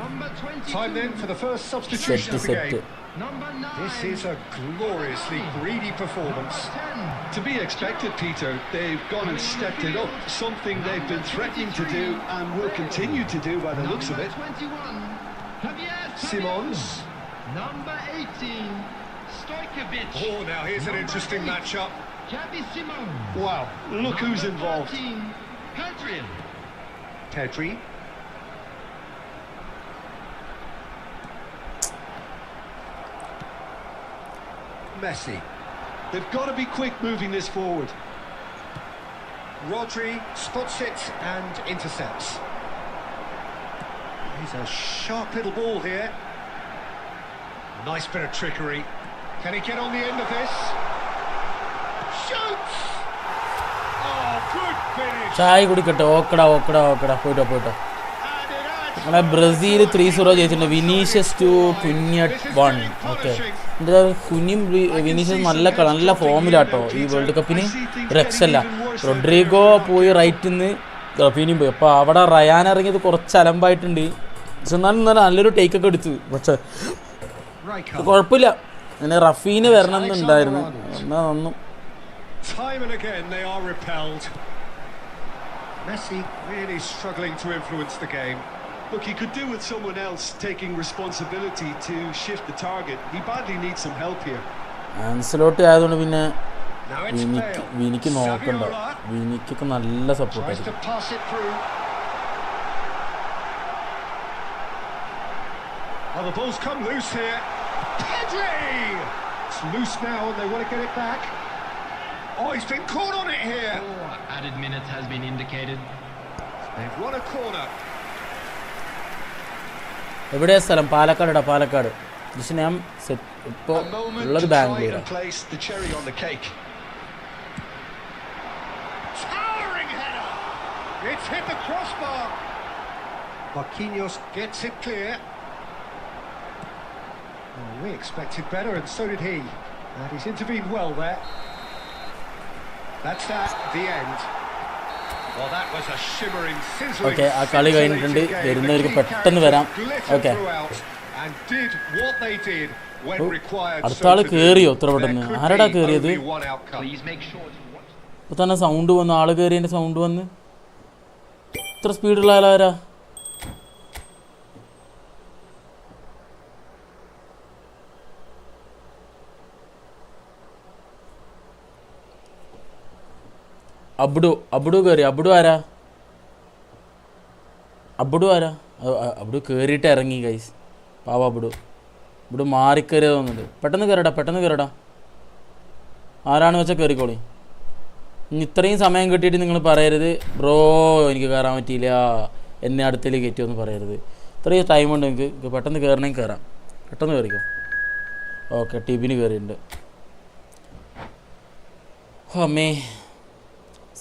Number 22. Time then for the first substitution of the set. game. Number 9. This is a gloriously greedy performance. 10. To be expected, Peter. They've gone and stepped it up, something they've been threatening to do and will continue to do by the looks of it. Number 21. Javier Simons. Number 18. Stojkovic. Oh, now here's an interesting matchup. Xavi Simons. Wow, look who's Number involved. 13. Hadrian. Pedri. Messi. They've got to be quick moving this forward. Rodri spots it and intercepts. He's a sharp little ball here. Nice bit of trickery. Can he get on the end of this? Shoots! Oh, good finish! ചായ കുടിക്കട്ടെ. ഓക്കടാ ഓക്കടാ ഓക്കടാ, പോയിട്ടോ പോയിട്ടോ. And it adds നമ്മളെ Brazil 3-0 ജയിച്ചിട്ടുണ്ട്. Vinicius 2, കുഞ്ഞ് 1. Okay, എന്താ കുഞ്ഞും Vinicius നല്ല ഫോമിലാട്ടോ ഈ വേൾഡ് കപ്പിന്. രക്ഷല്ല. റൊഡ്രിഗോ പോയി റൈറ്റിൽ നിന്ന് റഫീനിയും പോയി. അപ്പോൾ അവിടെ റയാൻ ഇറങ്ങിയത് കുറച്ച് അലമ്പായിട്ടുണ്ട്. പക്ഷെ എന്നാലും നല്ലൊരു ടേക്കൊക്കെ എടുത്തു. പക്ഷെ കുഴപ്പമില്ല. അങ്ങനെ റഫീന് വരണം എന്നുണ്ടായിരുന്നു. എന്നാൽ നന്നു. time and again they are repelled. Messi really struggling to influence the game. Look, he could do with someone else taking responsibility to shift the target. He badly needs some help here. Ancelotti ആയതുകൊണ്ട് പിന്നെ Now it's Bale. വിനിക്ക് നോക്കണ്ട. Saviola വിനിക്കൊക്കെ നല്ല tries സപ്പോർട്ടായിരിക്കും. to pass it through. Oh, the ball's come loose here. Pedri! It's loose now and they want to get it back. Oh, he's been caught on it here. Added minutes has been indicated. They've won a corner. എവിടെയാ സ്ഥലം? പാലക്കാടാ, പാലക്കാട്. പക്ഷെ ഞാൻ ഇപ്പോൾ A moment ഉള്ളത് to try ബാംഗ്ലൂരാണ്. and place the cherry on the cake. Towering header. It's hit the crossbar. Marquinhos gets it clear. Well, we expected better, and so did he. And he's intervened well there. That's that, the end. Well, that was a shimmering, sizzling, Okay, ആ കളി കഴിഞ്ഞിട്ടുണ്ട്. വരുന്നവർക്ക് പെട്ടെന്ന് വരാം. Okay. And did what they did when required. അടുത്ത ആള് കേറിയോ ഇത്ര പെട്ടെന്ന്? ആരടാ കേറിയത്? Please make sure to watch. ഇപ്പൊ തന്നെ സൗണ്ട് വന്നു, ആള് കയറിയതിൻ്റെ സൗണ്ട് വന്ന്. ഇത്ര സ്പീഡുള്ള ആളാരാ? അബ്ഡു കയറി. അബ്ഡു ആരാ? അബ്ഡു കയറിയിട്ട് ഇറങ്ങി ഗൈസ്. പാവ അബ്ഡു മാറിക്കയറിയത് തോന്നുന്നുണ്ട്. പെട്ടെന്ന് കയറടാ. ആരാണ് വെച്ചാൽ കയറിക്കോളി. ഇനി ഇത്രയും സമയം കിട്ടിയിട്ട് നിങ്ങൾ പറയരുത് ബ്രോ എനിക്ക് കയറാൻ പറ്റിയില്ല, എന്നെ അടുത്തേക്ക് കയറ്റുമെന്ന് പറയരുത്. ഇത്രയും ടൈമുണ്ട് നിങ്ങൾക്ക് പെട്ടെന്ന് കയറണമെങ്കിൽ കയറാം. പെട്ടെന്ന് കയറിക്കോ. ഓക്കെ, ടിബിന് കയറിയിട്ടുണ്ട്. അമ്മേ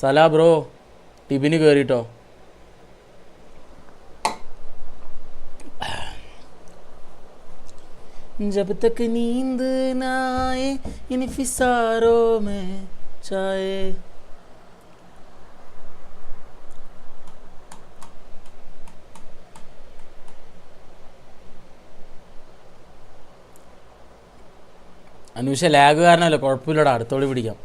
സലാ ബ്രോ, ടിബിന് കയറിട്ടോ. जब तक नींद ना आए इन फिसारों में चाहे. അനൂഷ ലാഗ് കാരണമല്ലോ, കുഴപ്പമില്ലടാ, അടുത്തോളി പിടിക്കാം.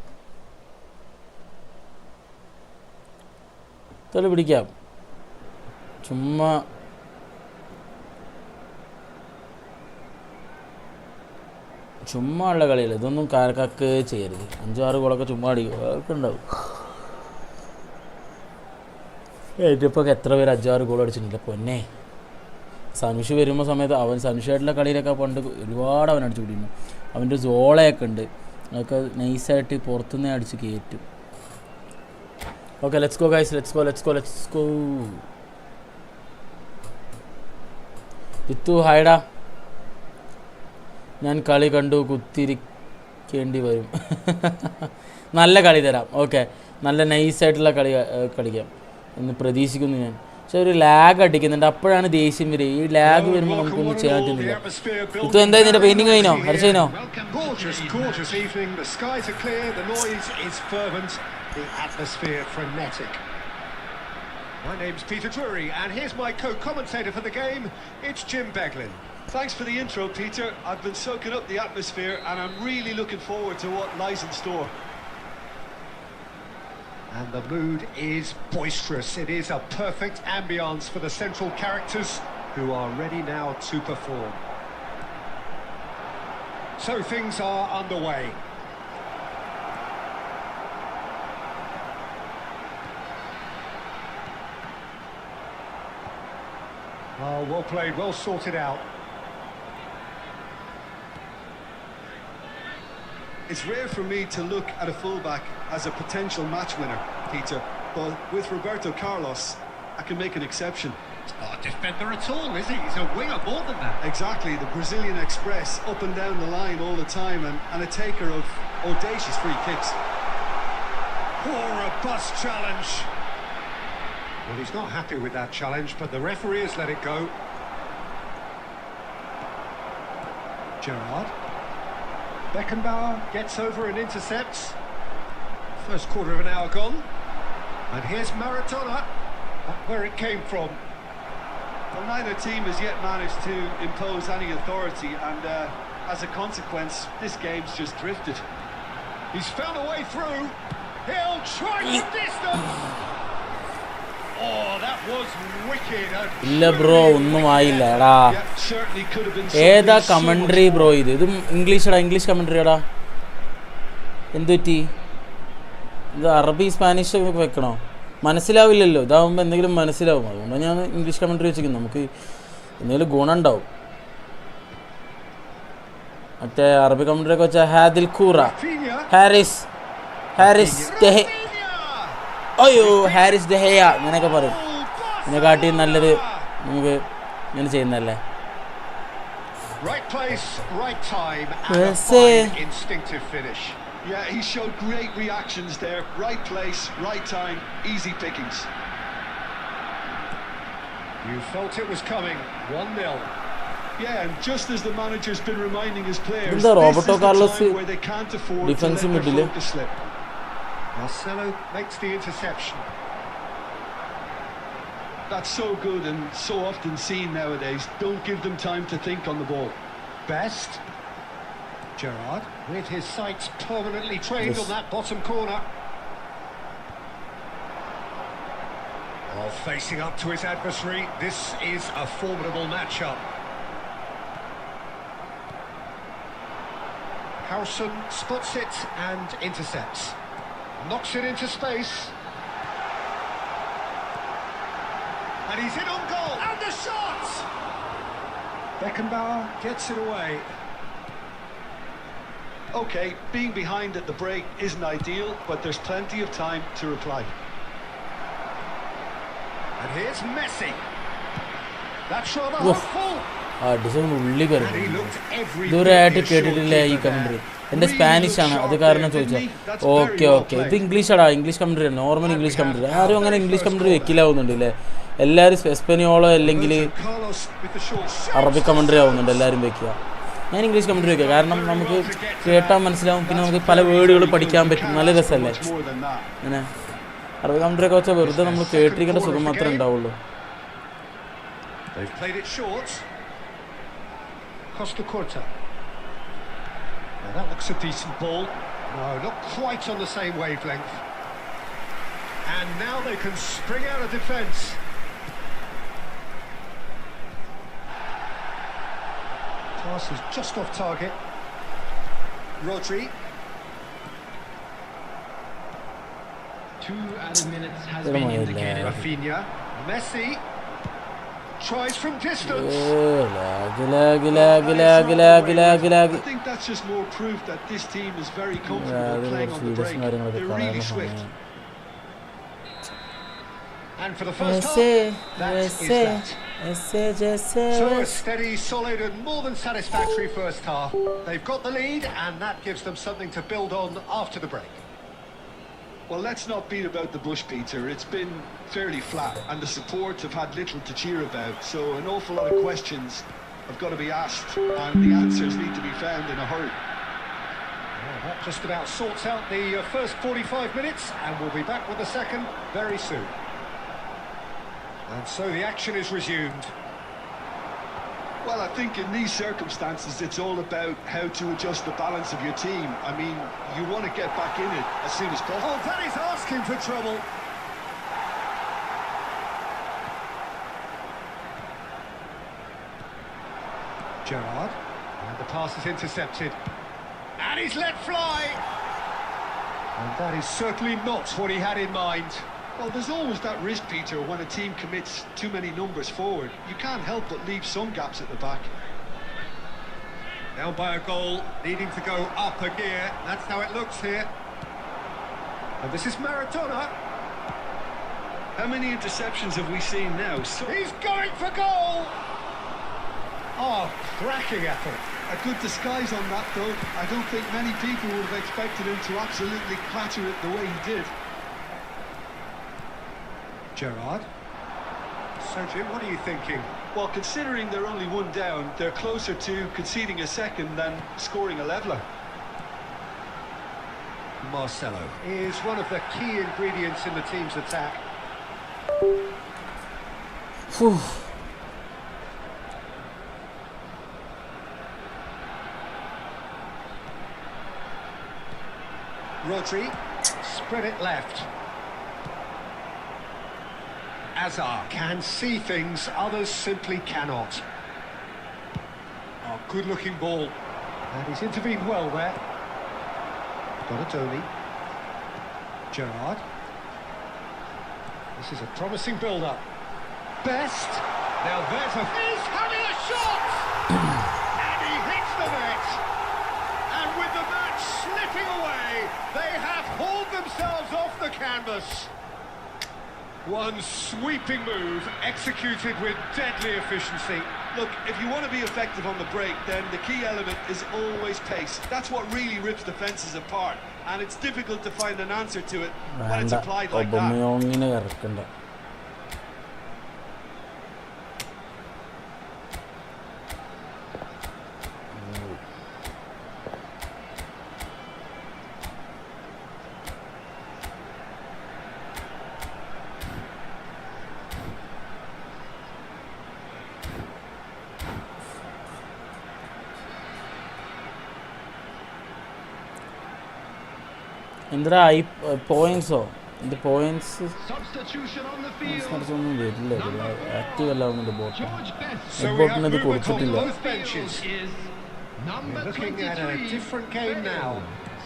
ചുമ്മാ ഉള്ള കളിയല്ല ഇതൊന്നും. കാരക്കൊക്കെ ചെയ്യരുത്. 5-6 ഗോളൊക്കെ ചുമ്മാ അടിക്കും, അതൊക്കെ ഉണ്ടാവും. ഏറ്റവും എത്ര പേര് 5-6 ഗോൾ അടിച്ചിട്ടില്ല പൊന്നെ. സനുഷ് വരുമ്പോൾ സമയത്ത് സനുഷായിട്ടുള്ള കളിയിലൊക്കെ പണ്ട് ഒരുപാട് അവൻ അടിച്ചു പിടിക്കുന്നു. അവൻ്റെ സോളയൊക്കെ ഉണ്ട്, അതൊക്കെ നൈസായിട്ട് പുറത്തുനിന്ന് അടിച്ച് കയറ്റും. Okay, let's go guys, let's go. Jithu ഹായ്ഡാ. ഞാൻ കളി കണ്ടു, കുത്തിരിക്കേണ്ടി വരും. നല്ല കളി തരാം. ഓക്കെ, നല്ല നൈസായിട്ടുള്ള കളിക്കാം എന്ന് പ്രതീക്ഷിക്കുന്നു ഞാൻ. പക്ഷെ ഒരു ലാഗ് അടിക്കുന്നുണ്ട്, അപ്പോഴാണ് ദേഷ്യം വരിക. ഈ ലാഗ് വരുമ്പോൾ നമുക്കൊന്നും ചെയ്യാൻ പറ്റുന്നില്ല. ഇത് എന്തായി നിന്റെ പെയിന്റിങ് കഴിഞ്ഞോ? ഹരിച്ചതിനോ? The atmosphere frenetic. My name's Peter Drury, and here's my co-commentator for the game. It's Jim Beglin. Thanks for the intro, Peter. I've been soaking up the atmosphere, and I'm really looking forward to what lies in store. And the mood is boisterous. It is a perfect ambience for the central characters, who are ready now to perform. So things are underway. Oh, well played, well sorted out. It's rare for me to look at a fullback as a potential match winner, Peter, but with Roberto Carlos, I can make an exception. He's not a defender at all, is he? He's a winger more than that. Exactly, the Brazilian Express, up and down the line all the time, and a taker of audacious free kicks. Oh, a bust challenge. Well, he's not happy with that challenge, but the referee has let it go. Gerrard. Beckenbauer gets over and intercepts. First quarter of an hour gone. And here's Maradona, where it came from. Well, neither team has yet managed to impose any authority, and as a consequence, this game's just drifted. He's found a way through. He'll try from distance. Oh, that was wicked. ഇല്ല bro, ഒന്നും ആയില്ല എടാ. ഏതാ commentary bro? ഇതും English commentary എടാ. എന്ത് പറ്റി? ഇത് അറബി സ്പാനിഷ് ഒക്കെ വെക്കണോ? മനസ്സിലാവില്ലല്ലോ. ഇതാവുമ്പോൾ എന്തെങ്കിലും മനസ്സിലാവും. അതുകൊണ്ട് ഞാൻ ഇംഗ്ലീഷ് കമൻട്രി വെച്ചിരിക്കുന്നു. നമുക്ക് എന്തെങ്കിലും ഗുണം ഉണ്ടാവും. മറ്റേ അറബി കമൻട്രി ഒക്കെ വെച്ചാൽ ഹാദിൽ ഖൂറ, ഹാരിസ് അയ്യോ ഹാരിസ് ദഹയ ഇങ്ങനെയൊക്കെ പറയും. ഇതിനെക്കാട്ടി നല്ലത് നമുക്ക് ഇങ്ങനെ ചെയ്യുന്നതല്ലേ. Right place, right time, and a fine instinctive finish. Yeah, he showed great reactions there. Right place, right time, easy pickings. You felt it was coming. 1-0. Yeah, and just as the manager's been reminding his players, This is the this Roberto is the Carlos time where they can't afford to let defensive their middle. focus slip. Marcelo makes the interception. That's so good and so often seen nowadays. Don't give them time to think on the ball. Best. Gerrard, with his sights permanently trained Yes. on that bottom corner. Well, facing up to his adversary, this is a formidable matchup. Howson spots it and intercepts. Knocks it into space. And he's in on goal. And the shot! Beckenbauer gets it away. Okay, being behind at the break isn't ideal, but there's plenty of time to reply. And here's Messi. That's rather Oof. hopeful. Design ഉള്ളി And he കയറി looked every ഇതുവരെയായിട്ട് bit reassured കേട്ടിട്ടില്ല ഈ keeper commentary there. എൻ്റെ Really Spanish ആണ് looked അത് sharp കാരണം there, didn't ചോദിച്ചാൽ he? That's very okay well okay ഇത് played. ഇംഗ്ലീഷാടാ English commentary normal English commentary ആരും അങ്ങനെ ഇംഗ്ലീഷ് കമൻട്രി വെക്കില്ലാവുന്നുണ്ട് അല്ലേ എല്ലാവരും എസ്പെനിയോളോ അല്ലെങ്കിൽ Roberto Carlos with the short shot. Arabic commentary ആവുന്നുണ്ട് എല്ലാവരും വെക്കുക ഞാൻ ഇംഗ്ലീഷ് കമൻട്രി വെക്കുക കാരണം നമുക്ക് കേട്ടാൽ മനസ്സിലാവും പിന്നെ നമുക്ക് പല വേർഡുകൾ പഠിക്കാൻ പറ്റും നല്ല രസമല്ലേ Much more than that. അങ്ങനെ അറബിക് കമൻട്രി ഒക്കെ വെച്ചാൽ വെറുതെ നമ്മൾ കേട്ടിരിക്കേണ്ട സുഖം മാത്രമേ ഉണ്ടാവുള്ളൂ They've played it short. Costa Curta. Now that looks a decent ball. No, not quite on the same wavelength. And now they can spring out of defence. Pass is just off target. Rodri. 2 added minutes has Pero been muy indicated. lejos. Rafinha. Messi. Tries from distance. I think that's just more proof that this team is very comfortable playing on the break. They're really swift. And for the first half, that is that. So a steady, solid and more than satisfactory first half. They've got the lead and that gives them something to build on after the break. Well, let's not beat about the bush, Peter. It's been fairly flat and the supports have had little to cheer about. So an awful lot of questions have got to be asked and the answers need to be found in a hurry. Well, that just about sorts out the first 45 minutes and we'll be back with the second very soon. And so the action is resumed. Well, I think in these circumstances, it's all about how to adjust the balance of your team. I mean, you want to get back in it as soon as possible. Oh, that is asking for trouble. Gerrard, and the pass is intercepted. And he's let fly. And that is certainly not what he had in mind. Well, there's always that risk, Peter, when a team commits too many numbers forward. You can't help but leave some gaps at the back. Down by a goal, needing to go up a gear. That's how it looks here. And this is Maradona. How many interceptions have we seen now? So He's going for goal! Oh, cracking effort. a good disguise on that, though. I don't think many people would have expected him to absolutely clatter it the way he did. Gerrard. So, Jim, what are you thinking? Well, considering they're only one down, they're closer to conceding a second than scoring a leveller. Marcelo is one of the key ingredients in the team's attack. Phew. Rodri, spread it left. Azar can see things others simply cannot. Oh, good-looking ball. And he's intervened well there. Donatoni. Gerrard. This is a promising build-up. Best. Now there's a... He's having a shot! And he hits the net! And with the match slipping away, they have hauled themselves off the canvas. One sweeping move, executed with deadly efficiency. Look, if you want to be effective on the break, then the key element is always pace. That's what really rips defences apart. And it's difficult to find an answer to it when it's applied like that. ഒബമയോങ്ങിനെ ഇറക്കണ്ട എന്താ പോയിന്റ്സോ ഇത് points Substitution on the field. ഒന്നും വരില്ല active അല്ല ആവുന്നുണ്ട് boat So we ബോട്ടിന് ഇത് have movement on കൊടുത്തിട്ടില്ല. both benches. Is number We're looking at a 23. different game now.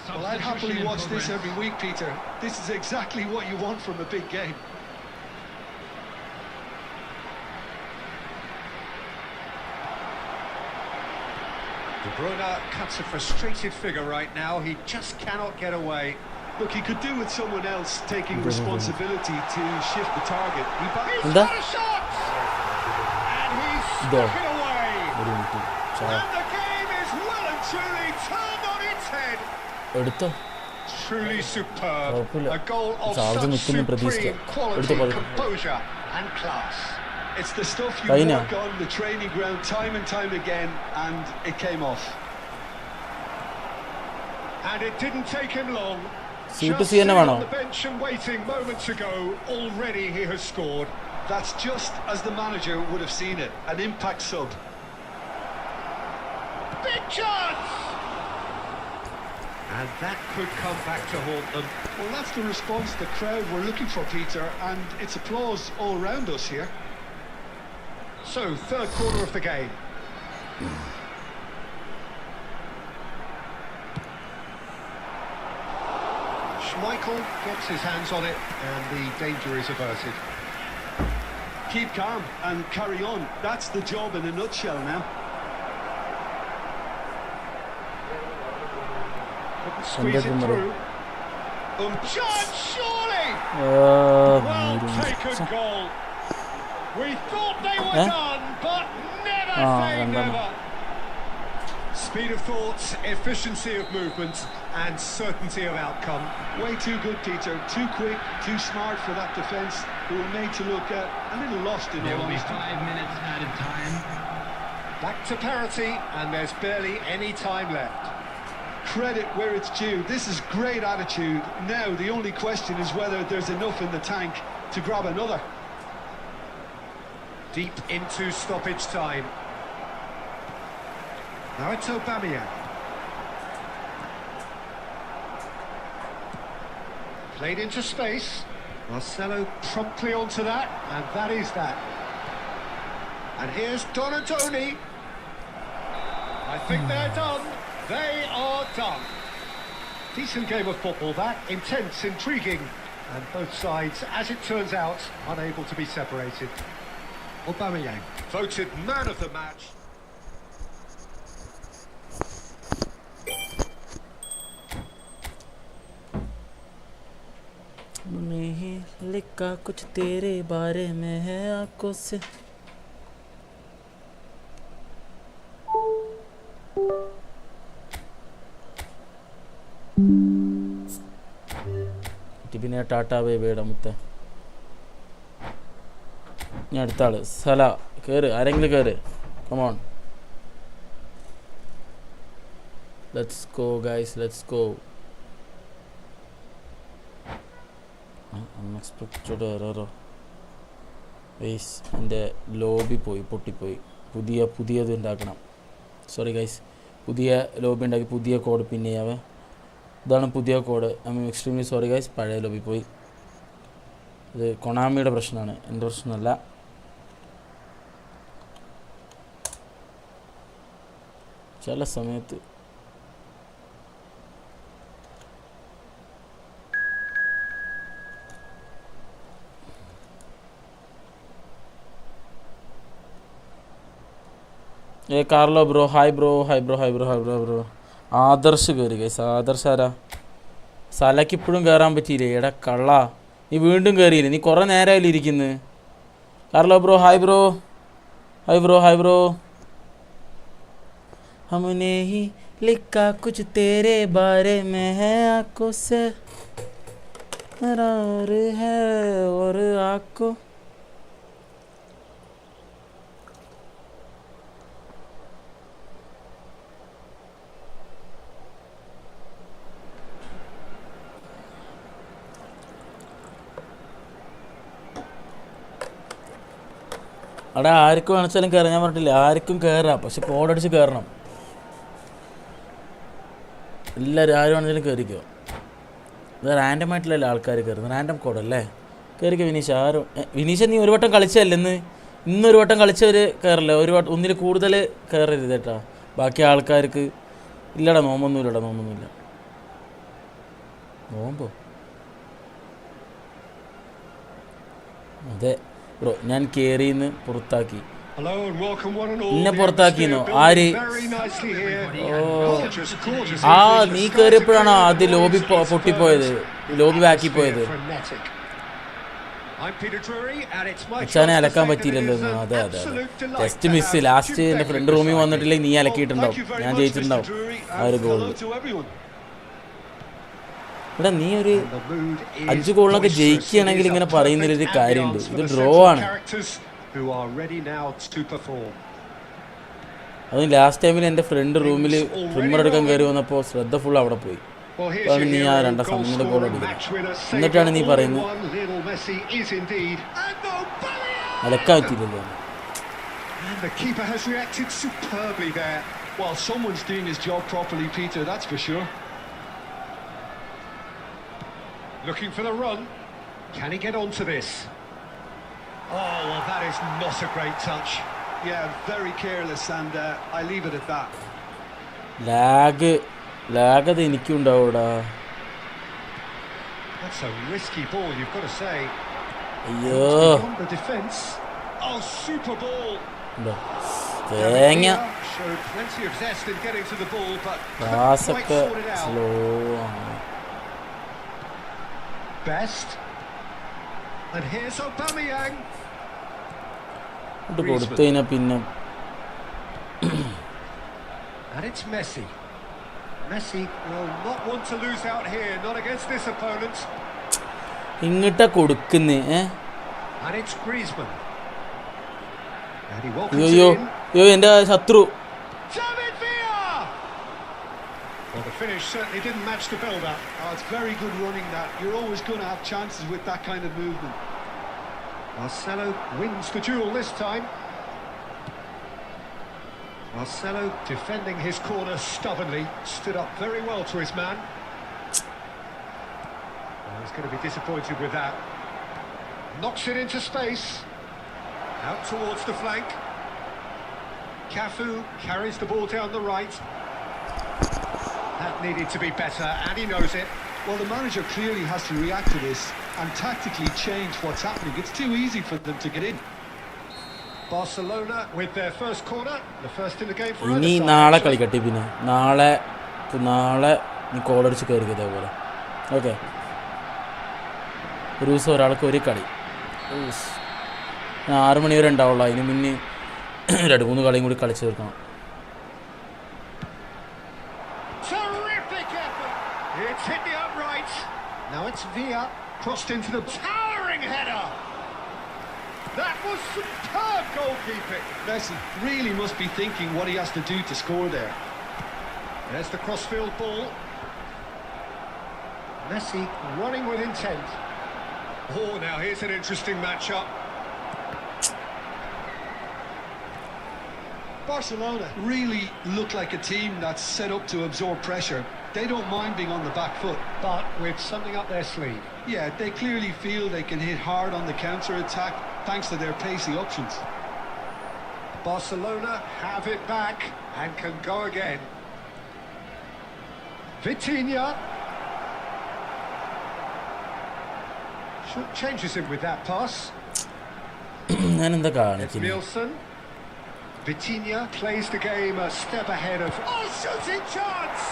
Well, I'd happily watch this every week, Peter. This is exactly what you want from a big game. De Bruyne cuts a frustrated figure right now. He just cannot get away. Look, he could do with someone else taking responsibility to shift the target. He's എന്താ got a shot! And he's ഇതോ stuck it away. ഒരു minute And the game is well and truly turned on its head. എടുത്തോ Truly superb. കുഴപ്പമില്ല. A goal of charge such നിൽക്കുന്നു supreme പ്രതീക്ഷിക്കാം. quality, എടുത്തോ പോലെ. composure and class. It's the stuff you Kaina. work on the training ground time and time again, and it came off. And it didn't take him long. Seat Just C തന്നെ sitting വേണോ on the bench and waiting moments ago, already he has scored. That's just as the manager would have seen it, an impact sub. Big chance! And that could come back to haunt them. Well, that's the response the crowd were looking for, Peter, and it's applause all round us here. So, third quarter of the game. Schmeichel gets his hands on it and the danger is averted. Keep calm and carry on. That's the job in a nutshell now. Couldn't squeeze it through. Chance, surely! Well taken goal. We thought they were done, but never say never. Speed of thought, efficiency of movement, and certainty of outcome. Way too good, Peter. Too quick, too smart for that defence. Who were made to look a little lost in There all will be honesty. 5 minutes added time. Back to parity, and there's barely any time left. Credit where it's due. This is great attitude. Now the only question is whether there's enough in the tank to grab another. Deep into stoppage time. Now it's Aubameyang. Played into space. Marcelo promptly onto that, and that is that. And here's Donatoni. I think they're done. They are done. Decent game of football that, intense, intriguing, and both sides, as it turns out, unable to be separated. Aubameyang, voted man of the match. नहीं लिखा कुछ तेरे बारे में है आंखों से പിന്നെ ടാറ്റ ബേബിയുടെ മുത്ത ഞാൻ അടുത്ത ആള് സല കയറ് ആരെങ്കിലും കയറ് come on let's go guys let's go unexpected എററോ ഗൈസ് എൻ്റെ ലോബി പൊട്ടിപ്പോയി പുതിയത് ഉണ്ടാക്കണം സോറി ഗൈസ് പുതിയ ലോബി ഉണ്ടാക്കി പുതിയ കോഡ് പിൻ ചെയ്യാവേ ഇതാണ് പുതിയ code I am extremely sorry guys പഴയ ലോബി പോയി ഇത് കൊണാമിയുടെ പ്രശ്നമാണ് എൻ്റെ പ്രശ്നമല്ല ചില സമയത്ത് Carlo bro hi bro Adarsh കയറി ഗൈസ് ആദർശ് ആരാ സലക്ക് ഇപ്പോഴും കയറാൻ പറ്റിയില്ലേ എടാ കള്ള നീ വീണ്ടും കയറിയില്ലേ നീ കുറേ നേരമായില്ലേ ഇരിക്കുന്നത് കാർലോ ബ്രോ ഹായ് ബ്രോ हमने ही लिखा कुछ तेरे बारे में है आंखों से करार है और आंखों അവിടെ ആർക്കും വേണിച്ചാലും കയറാൻ ഞാൻ പറഞ്ഞിട്ടില്ല ആർക്കും കയറാം പക്ഷെ കോഡടിച്ച് കയറണം എല്ലാവരും ആരും വേണമെങ്കിലും കയറിക്കോ ഇത് റാൻഡമായിട്ടുള്ള ആൾക്കാർ കയറുന്നത്, റാൻഡം കോഡല്ലേ. കയറിക്ക വിനീഷ്. ആരും വിനീഷ് നീ ഒരു വട്ടം കളിച്ചല്ലേ ഇന്നൊരു വട്ടം കളിച്ചവർ കയറില്ല, ഒരു വട്ടം ഒന്നിൽ കൂടുതൽ കയറരുത് കേട്ടാ. ബാക്കി ആൾക്കാർക്ക് ഇല്ലടാ നോമ്പൊന്നുമില്ലടാ, നോമ്പൊന്നുമില്ല. നോമ്പോ അതെ ബ്രോ, ഞാൻ കയറിന്ന് പുറത്താക്കി. എന്നെ പുറത്താക്കിന്നോ? ആര്? ഓ നീ കയറിയപ്പോഴാണോ അത് ലോബി പൊട്ടിപ്പോയത്, ലോബി ബാക്കി പോയത്? അച്ഛനെ അലക്കാൻ പറ്റിയില്ലല്ലോ. അതെ അതെ അതെ, ജസ്റ്റ് മിസ്. ലാസ്റ്റ് എൻ്റെ ഫ്രണ്ട് റൂമിൽ വന്നിട്ടില്ലെങ്കിൽ നീ അലക്കിയിട്ടുണ്ടാവും, ഞാൻ ജയിച്ചിട്ടുണ്ടാവും ആ ഒരു ഗോളിൽ. ഇവിടെ നീ ഒരു 5 ഗോളിനൊക്കെ ജയിക്കുകയാണെങ്കിൽ ഇങ്ങനെ പറയുന്നതിലൊരു കാര്യമുണ്ട്. ഇത് ഡ്രോ ആണ്. അത് ലാസ്റ്റ് ടൈമിൽ എൻ്റെ ഫ്രണ്ട് റൂമിൽ ട്രിമ്മർ എടുക്കാൻ കയറി വന്നപ്പോൾ ശ്രദ്ധ ഫുൾ അവിടെ പോയി. അതാണ് നീ ആ 2 സമയത്ത് ഗോൾ അടിക്കുന്നത്. എന്നിട്ടാണ് നീ പറയുന്നത് അലക്കാൻ പറ്റിയില്ലല്ലോ. Looking for the run. Can he get onto this? Oh, well, that is not a great touch. Yeah, very careless, and I leave it at that. Lag അത് എനിക്കും ഉണ്ടാവൂടാ. That's a risky ball, you've got to say. അയ്യോ The defense. Oh, super ball. തേങ്ങ. Showed plenty of zest in getting to the ball, but പാസൊക്കെ slow ആണ്. Best. And here's Aubameyang. ഇത് കൊടുത്തു കഴിഞ്ഞാൽ പിന്നെ And it's Messi. Messi will not want to lose out here, not against this opponent. ഇങ്ങോട്ടാ കൊടുക്കുന്നേ. And it's Griezmann. And he welcomes അയ്യോ in. അയ്യോ എൻ്റെ ശത്രു. David Villa. Well, the finish certainly didn't match the build-up. Oh, it's very good running that. You're always going to have chances with that kind of movement. Marcelo wins the duel this time. Marcelo defending his corner stubbornly, stood up very well to his man. Well, he's going to be disappointed with that. Knocks it into space. Out towards the flank. Cafu carries the ball down the right. That needed to be better, and he knows it. Well, the manager clearly has to react to this and tactically change what's happening. It's too easy for them to get in. Barcelona with their first corner, the first in the game for ഇനി either side. നാളെ കളിക്കട്ടെ. പിന്നെ നാളെ നീ കോളടിച്ച് കയറി ഇതേപോലെ. Okay, ഒരു ദിവസം ഒരാൾക്ക് ഒരു കളി. 6 മണി വരെ ഉണ്ടാവുള്ളൂ. അതിന് മുന്നേ 2-3 കളിയും കൂടി കളിച്ച് തീർക്കണം. Terrific effort. It's hit the upright. Now it's Villa crossed into the towering header. That was superb goalkeeping. Messi really must be thinking what he has to do to score there. There's the crossfield ball. Messi running with intent. Oh, now here's an interesting matchup. Barcelona really look like a team that's set up to absorb pressure. They don't mind being on the back foot. But with something up their sleeve. Yeah, they clearly feel they can hit hard on the counter-attack thanks to their pacey options. Barcelona have it back and can go again. Vitinha. Changes him with that pass. ഞാൻ എന്താ It's കാണിക്കുന്നത്? Nielsen. Vitinha plays the game a step ahead of... Oh, shooting chance!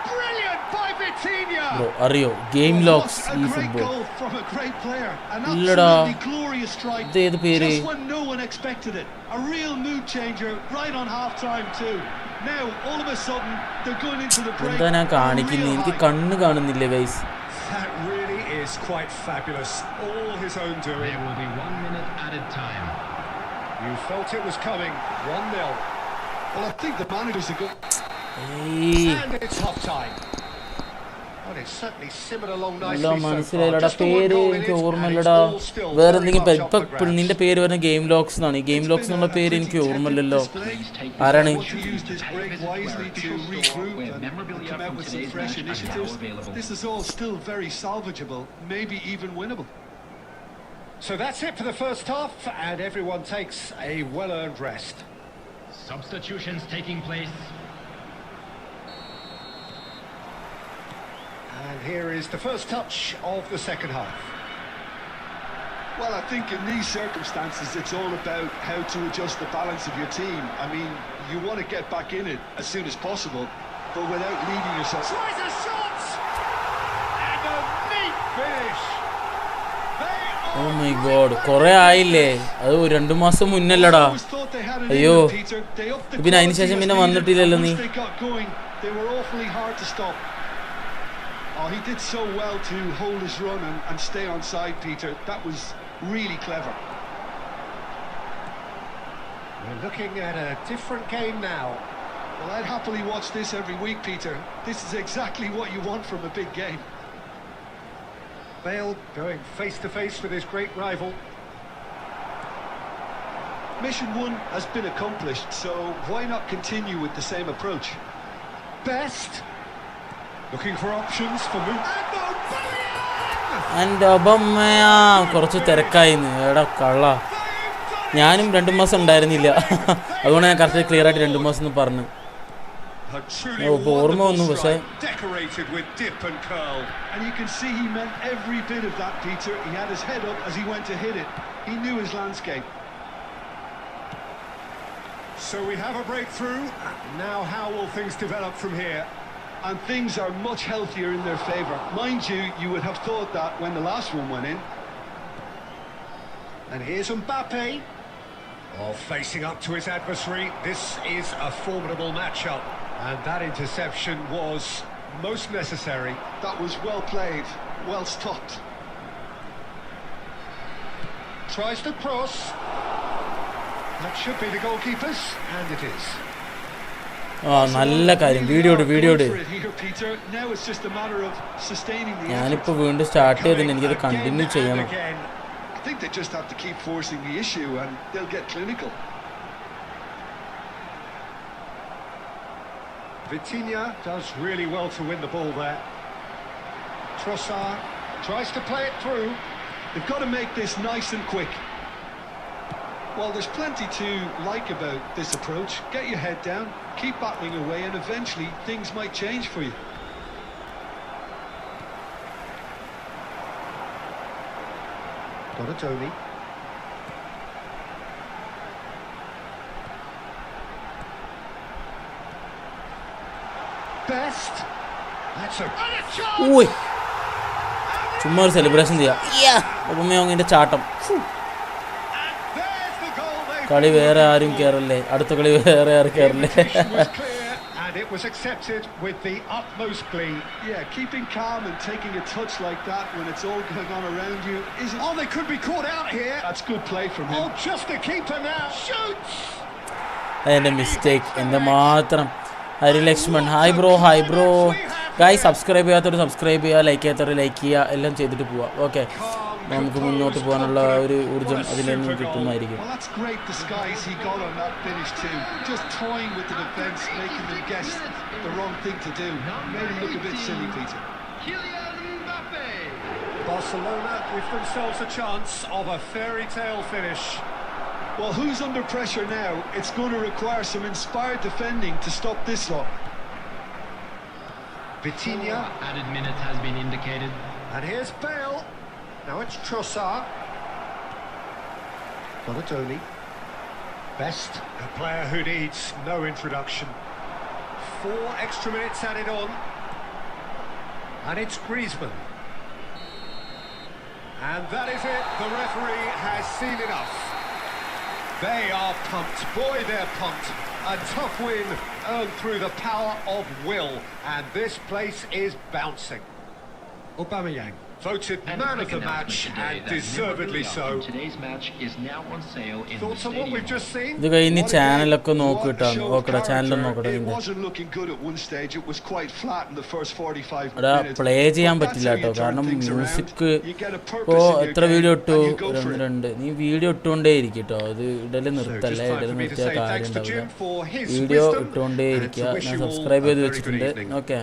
Brilliant by Vitinha! Bro അറിയോ game locks What ഈ a great football? goal from a great player. An ഇല്ലടാ. absolutely glorious strike. ഇത് ഏത് പേര്? Just when no one expected it. A real mood changer right on half-time too. Now, all of a sudden, they're going into the break. എന്താ ഞാൻ കാണിക്കുന്നത്? എനിക്ക് കണ്ണ് കാണുന്നില്ല guys. That really is quite fabulous. All his own doing. There will be 1 minute added time. You felt it was coming. 1-0. Well, I think the manager's a good... ഏയ് And it's half-time. Well, it's certainly simmered along അല്ല nicely so far. മനസ്സിലായില്ലടാ Just the one പേര് goal in എനിക്ക് it, and ഓർമ്മയില്ലടാ. it's all still വേറെ very എന്തെങ്കിലും much up ഇപ്പൊ for grabs. നിന്റെ പേര് വരുന്ന ഗെയിം ലോക്സ് എന്നാണ്. ഈ ഗെയിം ലോക്സ് എന്നുള്ള പേര് എനിക്ക് ഓർമ്മയില്ലല്ലോ. ആരാണ്? Want to use this break wisely to regroup and come out with some fresh initiatives. This is all still very salvageable, maybe even winnable. So that's it for the first half, and everyone takes a well-earned rest. Substitutions taking place. And here is the first touch of the second half. Well, I think in these circumstances, it's all about how to adjust the balance of your team. I mean, you want to get back in it as soon as possible, but without leaving yourself. Tries a shot! And a neat finish! Oh my God, കുറെ ആയില്ലേ? അത് 2 മാസം മുന്നല്ലടാ. അയ്യോ, പിന്നെ അതിന് ശേഷം പിന്നെ വന്നിട്ടില്ലല്ലോ നീ. They were awfully hard to stop. Oh, he did so well to hold his run and stay on side, Peter. That was really clever. We're looking at a different game now. Well, I'd happily watch this every week, Peter. This is exactly what you want from a big game. Bale going face to face with his great rival. Mission 1 has been accomplished, so why not continue with the same approach? Best looking for options for move. എൻ്റെ അബമ്മയാ കുറച്ച് തിരക്കായിന്ന്. എടാ കള്ള, ഞാനും 2 മാസം ഉണ്ടായിരുന്നില്ല. അതുകൊണ്ട് ഞാൻ correct clear ആയിട്ട് 2 മാസം എന്ന് പറഞ്ഞു. ഓർമ്മ വന്നു പക്ഷേ. Decorated with dip and curl. And you can see he meant every bit of that, Peter. He had his head up as he went to hit it. He knew his landscape. So we have a breakthrough. Now how will things develop from here? And things are much healthier in their favour. Mind you, you would have thought that when the last one went in. And here's Mbappe. Oh, facing up to his adversary. This is a formidable matchup. And that interception was most necessary. That was well played, well stopped. Tries to cross. That should be the goalkeepers, and it is. ആ നല്ല കാര്യം. Video it. Now it's just a matter of sustaining the ഞാനിപ്പോൾ വീണ്ടും start ചെയ്തിട്ട് എനിക്കത് continue ചെയ്യണം. I think they just have to keep forcing the issue and they'll get clinical. Vitinha does really well to win the ball there. Trossard tries to play it through. They've got to make this nice and quick. Well, there's plenty to like about this approach. Get your head down, keep battling away, and eventually things might change for you. Donatoni. Best. That's a shot. ഊയ്, ചുമ്മാ ഒരു celebration ചെയ്യാം. അബമ്മയുടെ ചാട്ടം. There's the goal they കളി വേറെ ആരും കയറല്ലേ, അടുത്ത കളി വേറെ ആരും കയറല്ലേ. was clear and it was accepted with the utmost glee. Yeah, keeping calm and taking a touch like that when it's all going on around you isn't... Oh, they could be caught out here. That's good play from him. Oh, just the keeper now. Shoots. എൻ്റെ mistake, എൻ്റെ മാത്രം. Hari Lakshman, hi bro. Guy subscribe ചെയ്യാത്തവർ subscribe ചെയ്യുക, like ചെയ്യാത്തവർ like ചെയ്യുക, എല്ലാം ചെയ്തിട്ട് പോവാം. ഓക്കെ, നമുക്ക് മുന്നോട്ട് പോകാനുള്ള ഒരു ഊർജ്ജം അതിൽ നിന്നും കിട്ടുന്നതായിരിക്കും. Well, that's great disguise he got on that finish too. Just toying with the defence, making them guess the wrong thing to do. Made him look a bit silly, Peter. Kylian Mbappe. Barcelona give themselves a chance of a fairy tale finish. Well, who's under pressure now? It's going to require some inspired defending to stop this lot. Vitinha. Added minutes has been indicated. And here's Bale. Now it's Trossard. Donatoni. Best, a player who needs no introduction. 4 extra minutes added on. And it's Griezmann. And that is it. The referee has seen enough. They are pumped. Boy, they're pumped. A tough win earned through the power of will. And this place is bouncing. Aubameyang. Voted And man a of quick the announcement match, today and that deservedly memorabilia so. from today's match is now on sale in the Thoughts on what stadium. we've just seen? ഇത് കഴിഞ്ഞ് What a ചാനലൊക്കെ game. നോക്കി What a കിട്ടാണ് show of നോക്കട്ടെ ചാനലൊന്നും character. നോക്കട്ടെ It നിന്റെ wasn't looking good at one stage. It was quite flat in the first 45 എടാ minutes. Play ചെയ്യാൻ But that's പറ്റില്ല how you കേട്ടോ turn കാരണം things around. Music You get a ഇപ്പോൾ purpose in your എത്ര game video ഇട്ടു and you go for it. രണ്ട് നീ വീഡിയോ ഇട്ടുകൊണ്ടേ ഇരിക്കും കേട്ടോ അത് ഇടല് So നിർത്തല്ലേ just time ഇടല് for me to നിർത്തിയാൽ say കാര്യം thanks to ഉണ്ടാവില്ല Jim for his video wisdom ഇട്ടുകൊണ്ടേ and ഇരിക്കുക to wish ഞാൻ you all സബ്സ്ക്രൈബ് a ചെയ്ത് very good വെച്ചിട്ടുണ്ട് evening. ഓക്കെ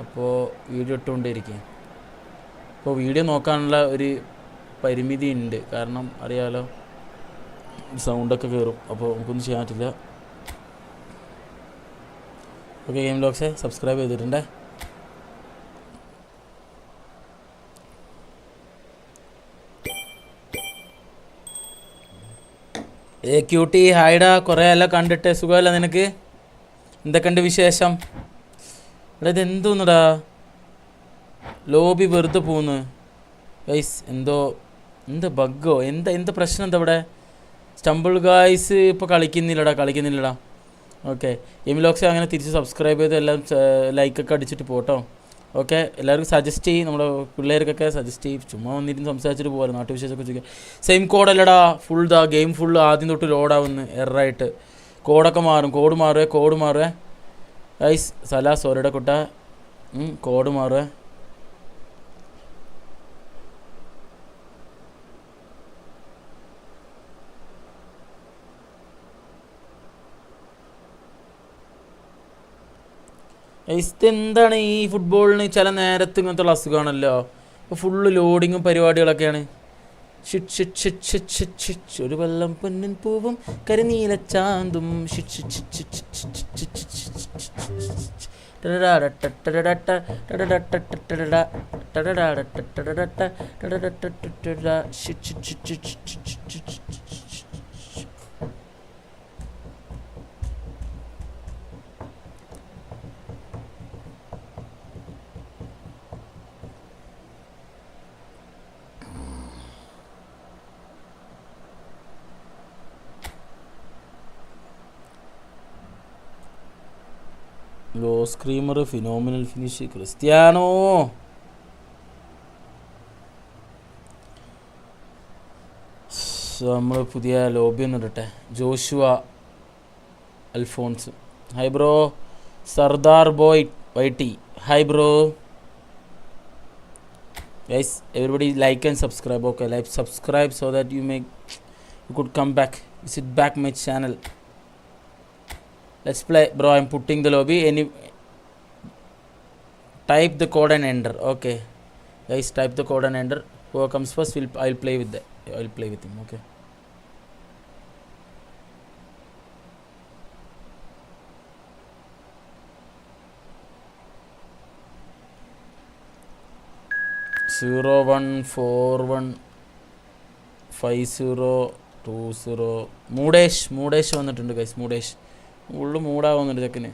അപ്പോൾ വീഡിയോ ഇട്ടുകൊണ്ടേ ഇരിക്കുക ഇപ്പോൾ വീഡിയോ നോക്കാനുള്ള ഒരു പരിമിതി ഉണ്ട് കാരണം അറിയാലോ സൗണ്ടൊക്കെ കയറും അപ്പോൾ നമുക്കൊന്നും ചെയ്യാൻ പറ്റില്ല ഓക്കെ ഗെയിം ലോക്സെ സബ്സ്ക്രൈബ് ചെയ്തിട്ടുണ്ടേ ക്യൂട്ടി ഹായ്ഡാ കുറേ എല്ലാം കണ്ടിട്ട് സുഖമല്ല നിനക്ക് എന്തൊക്കെയുണ്ട് വിശേഷം എടാ ഇതെന്തോന്നടാ ലോബി വെറുതെ പോന്ന് ഗൈസ് എന്താ ബഗ്ഗോ എന്താ പ്രശ്നം എന്താ ഇവിടെ സ്റ്റംബിൾ ഗായ്സ് ഇപ്പോൾ കളിക്കുന്നില്ലടാ ഓക്കെ എമിലോക്സ് അങ്ങനെ തിരിച്ച് സബ്സ്ക്രൈബ് ചെയ്ത് എല്ലാം ലൈക്കൊക്കെ അടിച്ചിട്ട് പോട്ടോ ഓക്കെ എല്ലാവർക്കും സജസ്റ്റ് ചെയ്യും നമ്മുടെ പിള്ളേർക്കൊക്കെ സജസ്റ്റ് ചെയ്യും ചുമ്മാ വന്നിരുന്ന് സംസാരിച്ചിട്ട് പോകാറ് നാട്ടുവിശേഷമൊക്കെ ചോദിക്കുക സെയിം കോഡല്ലടാ ഫുൾ ഗെയിം ഫുൾ ആദ്യം തൊട്ട് ലോഡാവുന്നു എററായിട്ട് കോഡൊക്കെ മാറും കോഡ് മാറുക ഗൈസ് സലാ സോറിയുടെ കുട്ട കോഡ് മാറുക എന്താണ് ഈ ഫുട്ബോളിന് ചില നേരത്ത് ഇങ്ങനത്തുള്ള അസുഖമാണല്ലോ ഇപ്പോൾ ഫുള്ള് ലോഡിങ്ങും പരിപാടികളൊക്കെയാണ് ഒരു വെള്ളം പൊന്നിൻ പൂവും കരിനീലച്ചാന്തും low screamer phenomenal finish Cristiano നമ്മൾ പുതിയ ലോബി ഒന്ന് ഇടട്ടെ Joshua Alphonse hi bro Sardar boy Whitey hi bro guys everybody like and subscribe okay like subscribe so that you could come back, visit back my channel. Let's play, bro. I'm putting the lobby. Type the code and enter. Okay, guys, type the code and enter. Whoever comes first, I'll play with him. Okay. Zero 1415020 മൂടേഷ് വന്നിട്ടുണ്ട് guys. മൂടേഷ് ഉള്ളു മൂടാവുന്നുണ്ട് ചെക്കന്.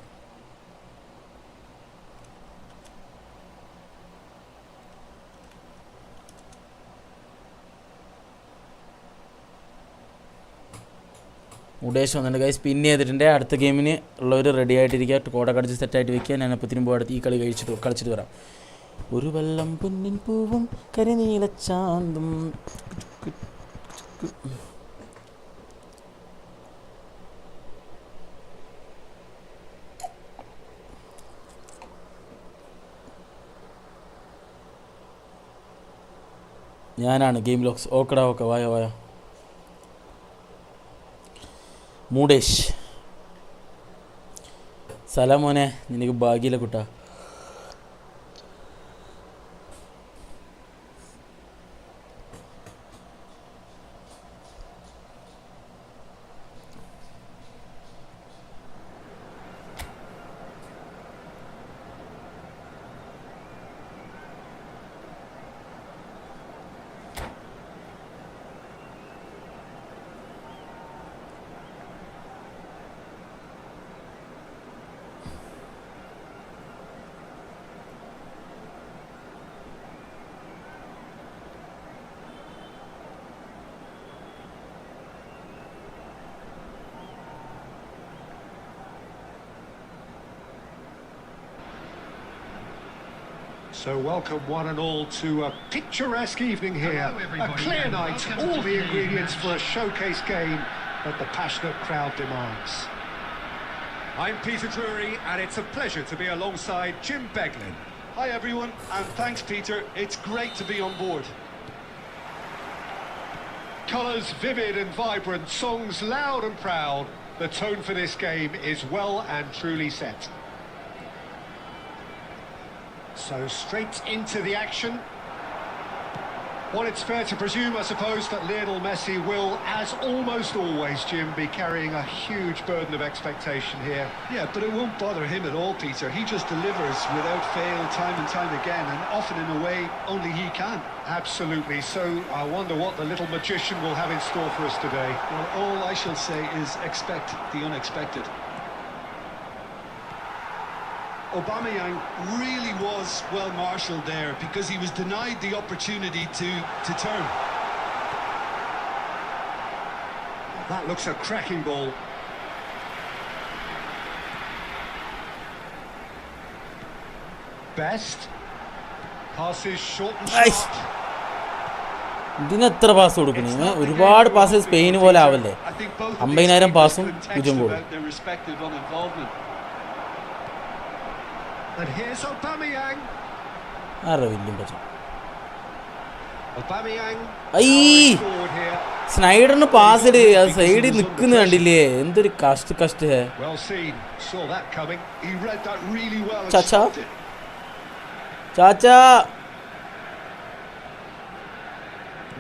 മൂടേഷ് വന്നിട്ടുണ്ട് guys. പിൻ ചെയ്തിട്ടുണ്ട്. അടുത്ത ഗെയിമിന് ഉള്ളവർ ready ആയിട്ടിരിക്കുക. കോടൊക്കെ അടിച്ച് സെറ്റായിട്ട് വെക്കുക. ഞാൻ അപ്പത്തിനും പോയി അടുത്ത് ഈ കളി കളിച്ചിട്ട് വരാം. ഒരു വെള്ളം പൊന്നിൻ പൂവും കരിനീലച്ചാന്തും. ഞാനാണ് ഗെയിം ലോക്സ്. ഓക്കെടാ ഓക്കെ, വായോ. മൂടേഷ് സലാം മോനെ, നിനക്ക് ഭാഗ്യമില്ല കുട്ടാ. So welcome one and all to a picturesque evening here. Hello, everybody, A clear and night, welcome all to the the ingredients match. for a showcase game that the passionate crowd demands. I'm Peter Drury, and it's a pleasure to be alongside Jim Beglin. Hi everyone, and thanks Peter. It's great to be on board. Colours vivid and vibrant, songs loud and proud. The tone for this game is well and truly set. So straight into the action. Well, it's fair to presume, I suppose, that Lionel Messi will, as almost always, Jim, be carrying a huge burden of expectation here. Yeah, but it won't bother him at all, Peter. He just delivers without fail time and time again, and often in a way only he can. Absolutely. So I wonder what the little magician will have in store for us today. Well, all I shall say is expect the unexpected. Aubameyang really was well marshalled there because he was denied the opportunity to turn. That looks a cracking ball. Best. Passes short and Nice. sharp. ഇതിന് എത്ര pass കൊടുക്കണേ? ഒരുപാട് pass Spain പോലെ ആവല്ലേ? I think both of these 50,000 keepers പാസും could text 0 ഗോളും. about their respective uninvolvement. And here's Aubameyang. ആരുടെ വലിയ പച്ച Aubameyang. ഐ Forward here. സ്നൈഡറിന് പാസ് ഇട്, അത് സൈഡിൽ നിൽക്കുന്ന കണ്ടില്ലേ? എന്തൊരു കഷ്ട Well seen. Saw that coming. He read that really well and Cha-cha. stopped it. ചാച്ചാ.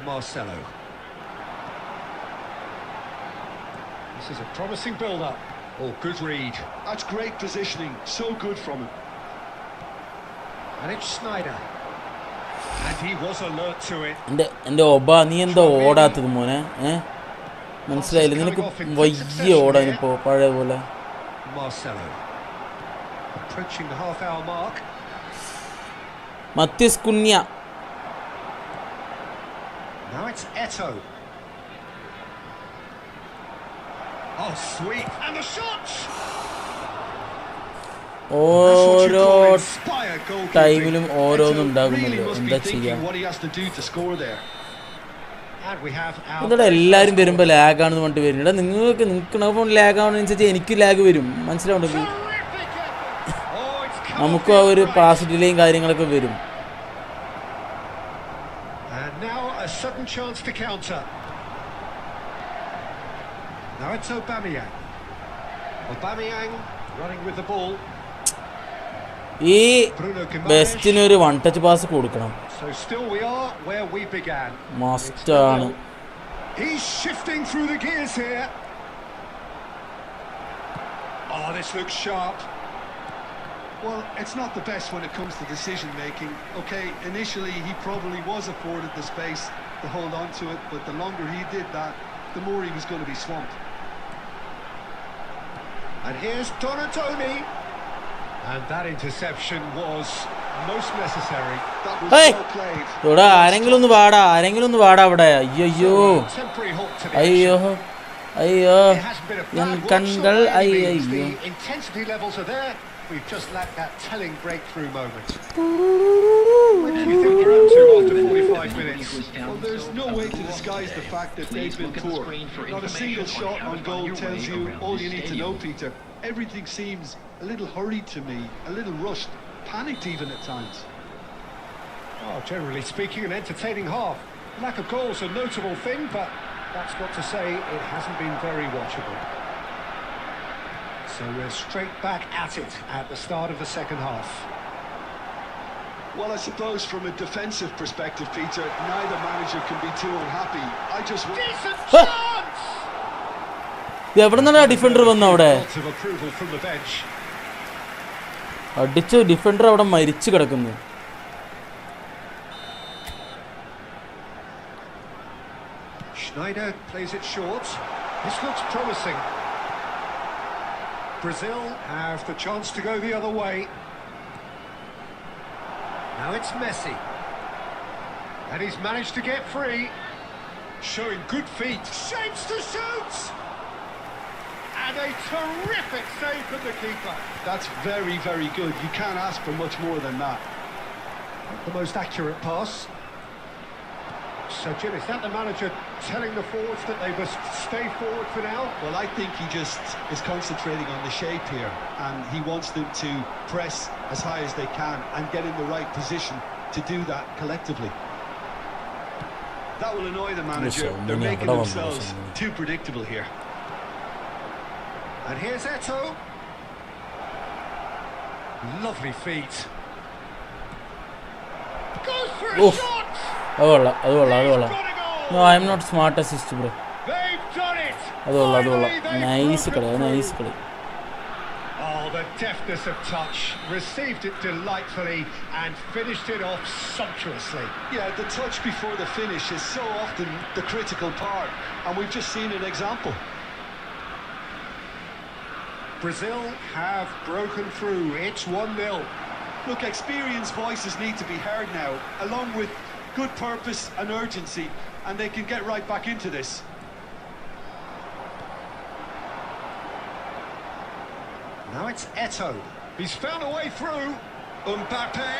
Marcelo. This is a promising build-up. Oh, good read. That's great positioning. So good from him. And it's Sneijder. And he was alert to it. എൻ്റെ ഒബ, നീ എന്താ ഓടാത്തത് മോനെ? മനസ്സിലായില്ല, നിനക്ക് വയ്യ ഓടാനിപ്പോ പഴയ പോലെ. Marcelo. Approaching the half-hour mark. മത്യസ് കുഞ്ഞ. Now it's Eto'o. Oh, sweet. And the shots! ഓരോ Inspired goalkeeping. ടൈമിലും ഓരോന്നും Eto'o ഉണ്ടാകുമല്ലോ, really must be എന്താ thinking ചെയ്യാ? what he has to do to score there. And we have our... എന്താ എല്ലാവരും വരുമ്പോൾ ലാഗാണെന്ന് പറഞ്ഞിട്ട് വരുന്നുണ്ട്. നിങ്ങൾക്ക് നിൽക്കണ ഫോൺ ലാഗാണെന്നനുസരിച്ച് എനിക്ക് ലാഗ് വരും, മനസ്സിലാവുണ്ടെങ്കിൽ Terrific effort! Oh, it's come നമുക്കും ആ off ഒരു the പാസ് ഡിലേയും കാര്യങ്ങളൊക്കെ വരും. And now a sudden chance to counter. Now it's Aubameyang. Aubameyang running with the ball. ഈ Bruno ബെസ്റ്റിന് Guimaraes. ഒരു 1 ടച്ച് പാസ് കൊടുക്കണം, So still we are where we began. മസ്റ്റാണ്. He's shifting through the gears here. Oh, this looks sharp. Well, it's not the best when it comes to decision making. Okay, initially he probably was afforded the space to hold on to it, but the longer he did that, the more he was going to be swamped. And here's Donatoni. And that interception was most necessary. That was Hey! well played. ഇവിടെ ആരെങ്കിലും ഒന്ന് പാടാ അവിടെ. അയ്യോ Temporary halt to the അയ്യോ action. അയ്യോ It hasn't been a ഞാൻ bad watch കണ്ണുകൾ by any means. അയ്യോ. The intensity levels are there. We've just lacked that telling breakthrough moment. What do you think we're up to after 45 minutes? Well, there's no way to disguise the fact that they've been poor. Not a single shot on goal tells you all you need to know, Peter. Everything seems a little hurried to me, a little rushed, panicked even at times. Oh, generally speaking, an entertaining half. Lack of goals a notable thing, but that's not to say it hasn't been very watchable. So we're straight back at it at the start of the second half. Well, I suppose from a defensive perspective, Peter, neither manager can be too unhappy. I just... Decent Huh. chance! എവിടെ നിന്നാണ് defender വന്ന അവിടെ? Lots of approval from the bench. അടിച്ച് defender അവിടെ മരിച്ചു കിടക്കുന്നു. Sneijder plays it short. This looks promising. Brazil have the chance to go the other way. Now it's Messi. And he's managed to get free. Showing good feet. Shapes to shoot! And a terrific save from the keeper. That's very, very good. You can't ask for much more than that. Not the most accurate pass. So, Jim, is that the manager telling the forwards that they must stay forward for now? Well, I think he just is concentrating on the shape here, and he wants them to press as high as they can and get in the right position to do that collectively. That will annoy the manager. They're making themselves too predictable here. And here's Eto'o. Lovely feet. Goes for a Oof. shot! അത് കൊള്ളാം അത് കൊള്ളാം അത് He's കൊള്ളാം. got a goal! No I'm not smart assist bro. They've done it! അത് കൊള്ളാം അത് കൊള്ളാം. Finally, they've നൈസ് കളി broken നൈസ് through. കളി. Oh, the deftness of touch. Received it delightfully and finished it off sumptuously. Yeah, the touch before the finish is so often the critical part, and we've just seen an example. Brazil have broken through. It's 1-0. Look, experienced voices need to be heard now, along with good purpose and urgency, and they can get right back into this. Now it's Eto'o. He's found a way through. Mbappe.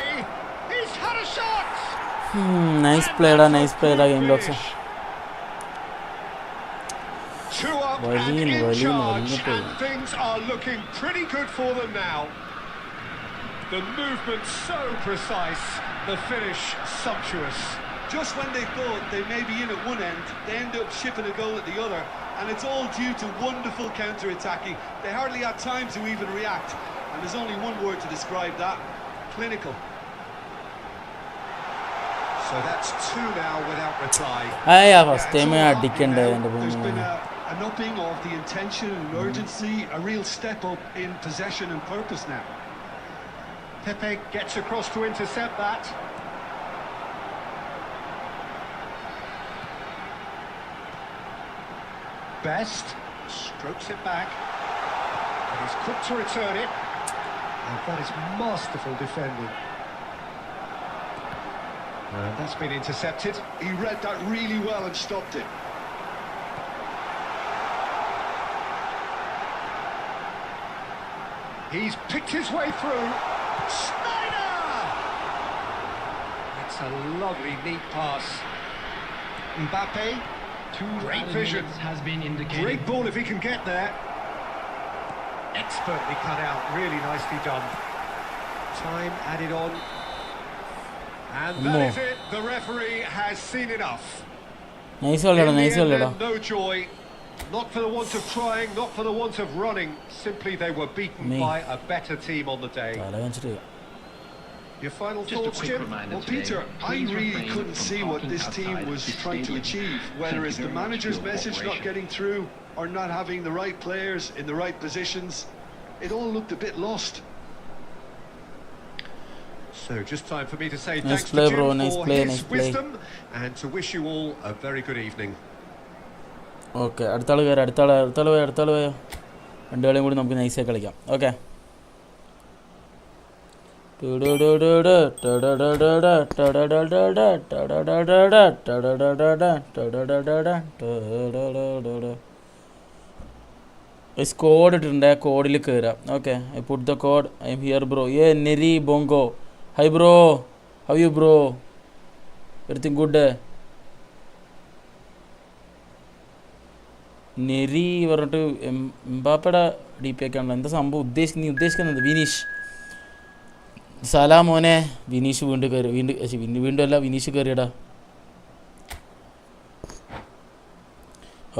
He's had a shot. Nice പ്ലേഡാ nice പ്ലേഡാ game box. Two up and Valino, in Valino, charge, Valino. and things are looking pretty good for them now. The movement so precise, the finish sumptuous. Just when they thought they may be in at one end, they end up shipping a goal at the other, and it's all due to wonderful counter-attacking. They hardly had time to even react, and there's only one word to describe that: clinical. So that's two now without reply. അയ്യാ Yeah, first it's time all happening അടിക്കണ്ടേ now. എൻ്റെ There's been പൊന്നു. an upping of the intention and urgency, a real step up in possession and purpose now. Pepe gets across to intercept that. Best strokes it back, and he's quick to return it, and that is masterful defending. And that's been intercepted. He read that really well and stopped it. He's picked his way through. Snyder! It's a lovely, neat pass. Mbappe, great vision. Has been indicated. Great ball if he can get there. Expertly cut out, really nicely done. Time added on. And that is it. The referee has seen enough. Nice കളിയടാ In the nice end, കളിയടാ. then, no joy. Not for the want of trying, not for the want of running. Simply they were beaten Me. by a better team on the day. തല വെച്ചിട്ട് Your final Just a thoughts, quick Jim? reminder Well, today, Peter, I please really refrain couldn't from see what parking this team outside was the trying to stadium. achieve, Thank whether you it's the very much for manager's your message not cooperation. getting through or not having the right players in the right positions. It all looked a bit lost. So just time for me to say Nice thanks play, to Jim bro, nice for play, his nice play. wisdom and to wish you all a very good evening. Okay അടുത്താൾ കയറി അടുത്താൾ പോയോ രണ്ടുകളെയും കൂടി നമുക്ക് നൈസായി കളിക്കാം. Okay code ഇട്ടിട്ടുണ്ട്. കോഡിൽ കയറാം. Okay I put the code. I'm here bro. നെരി ബോങ്കോ. Hi bro, how you bro? Everything good? നെരി പറഞ്ഞിട്ട് എംബാപ്പയുടെ ഡി പി ഒക്കെ ആണല്ലോ. എന്താ സംഭവം നീ ഉദ്ദേശിക്കുന്നത്? വിനീഷ് സലാം മോനെ. വിനീഷ് വീണ്ടും കയറി. വീണ്ടും അല്ല, വിനീഷ് കയറിയടാ.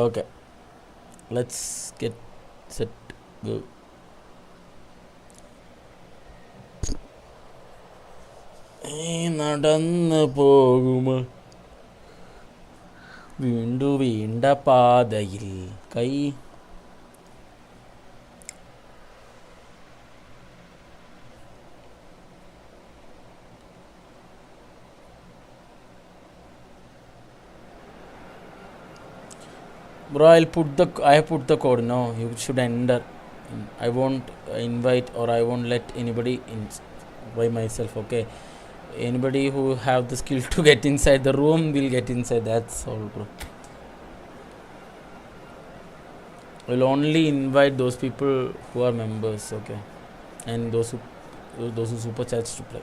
Okay let's get set go. നടന്ന് പോകുമോ വീണ്ട പാതയിൽ കൈ. Bro, I have put the code. No, you should enter. I won't invite or I won't let anybody in by myself. Okay, anybody who have the skill to get inside the room will get inside. That's all, bro. Will only invite those people who are members. Okay, and those who super chats to play.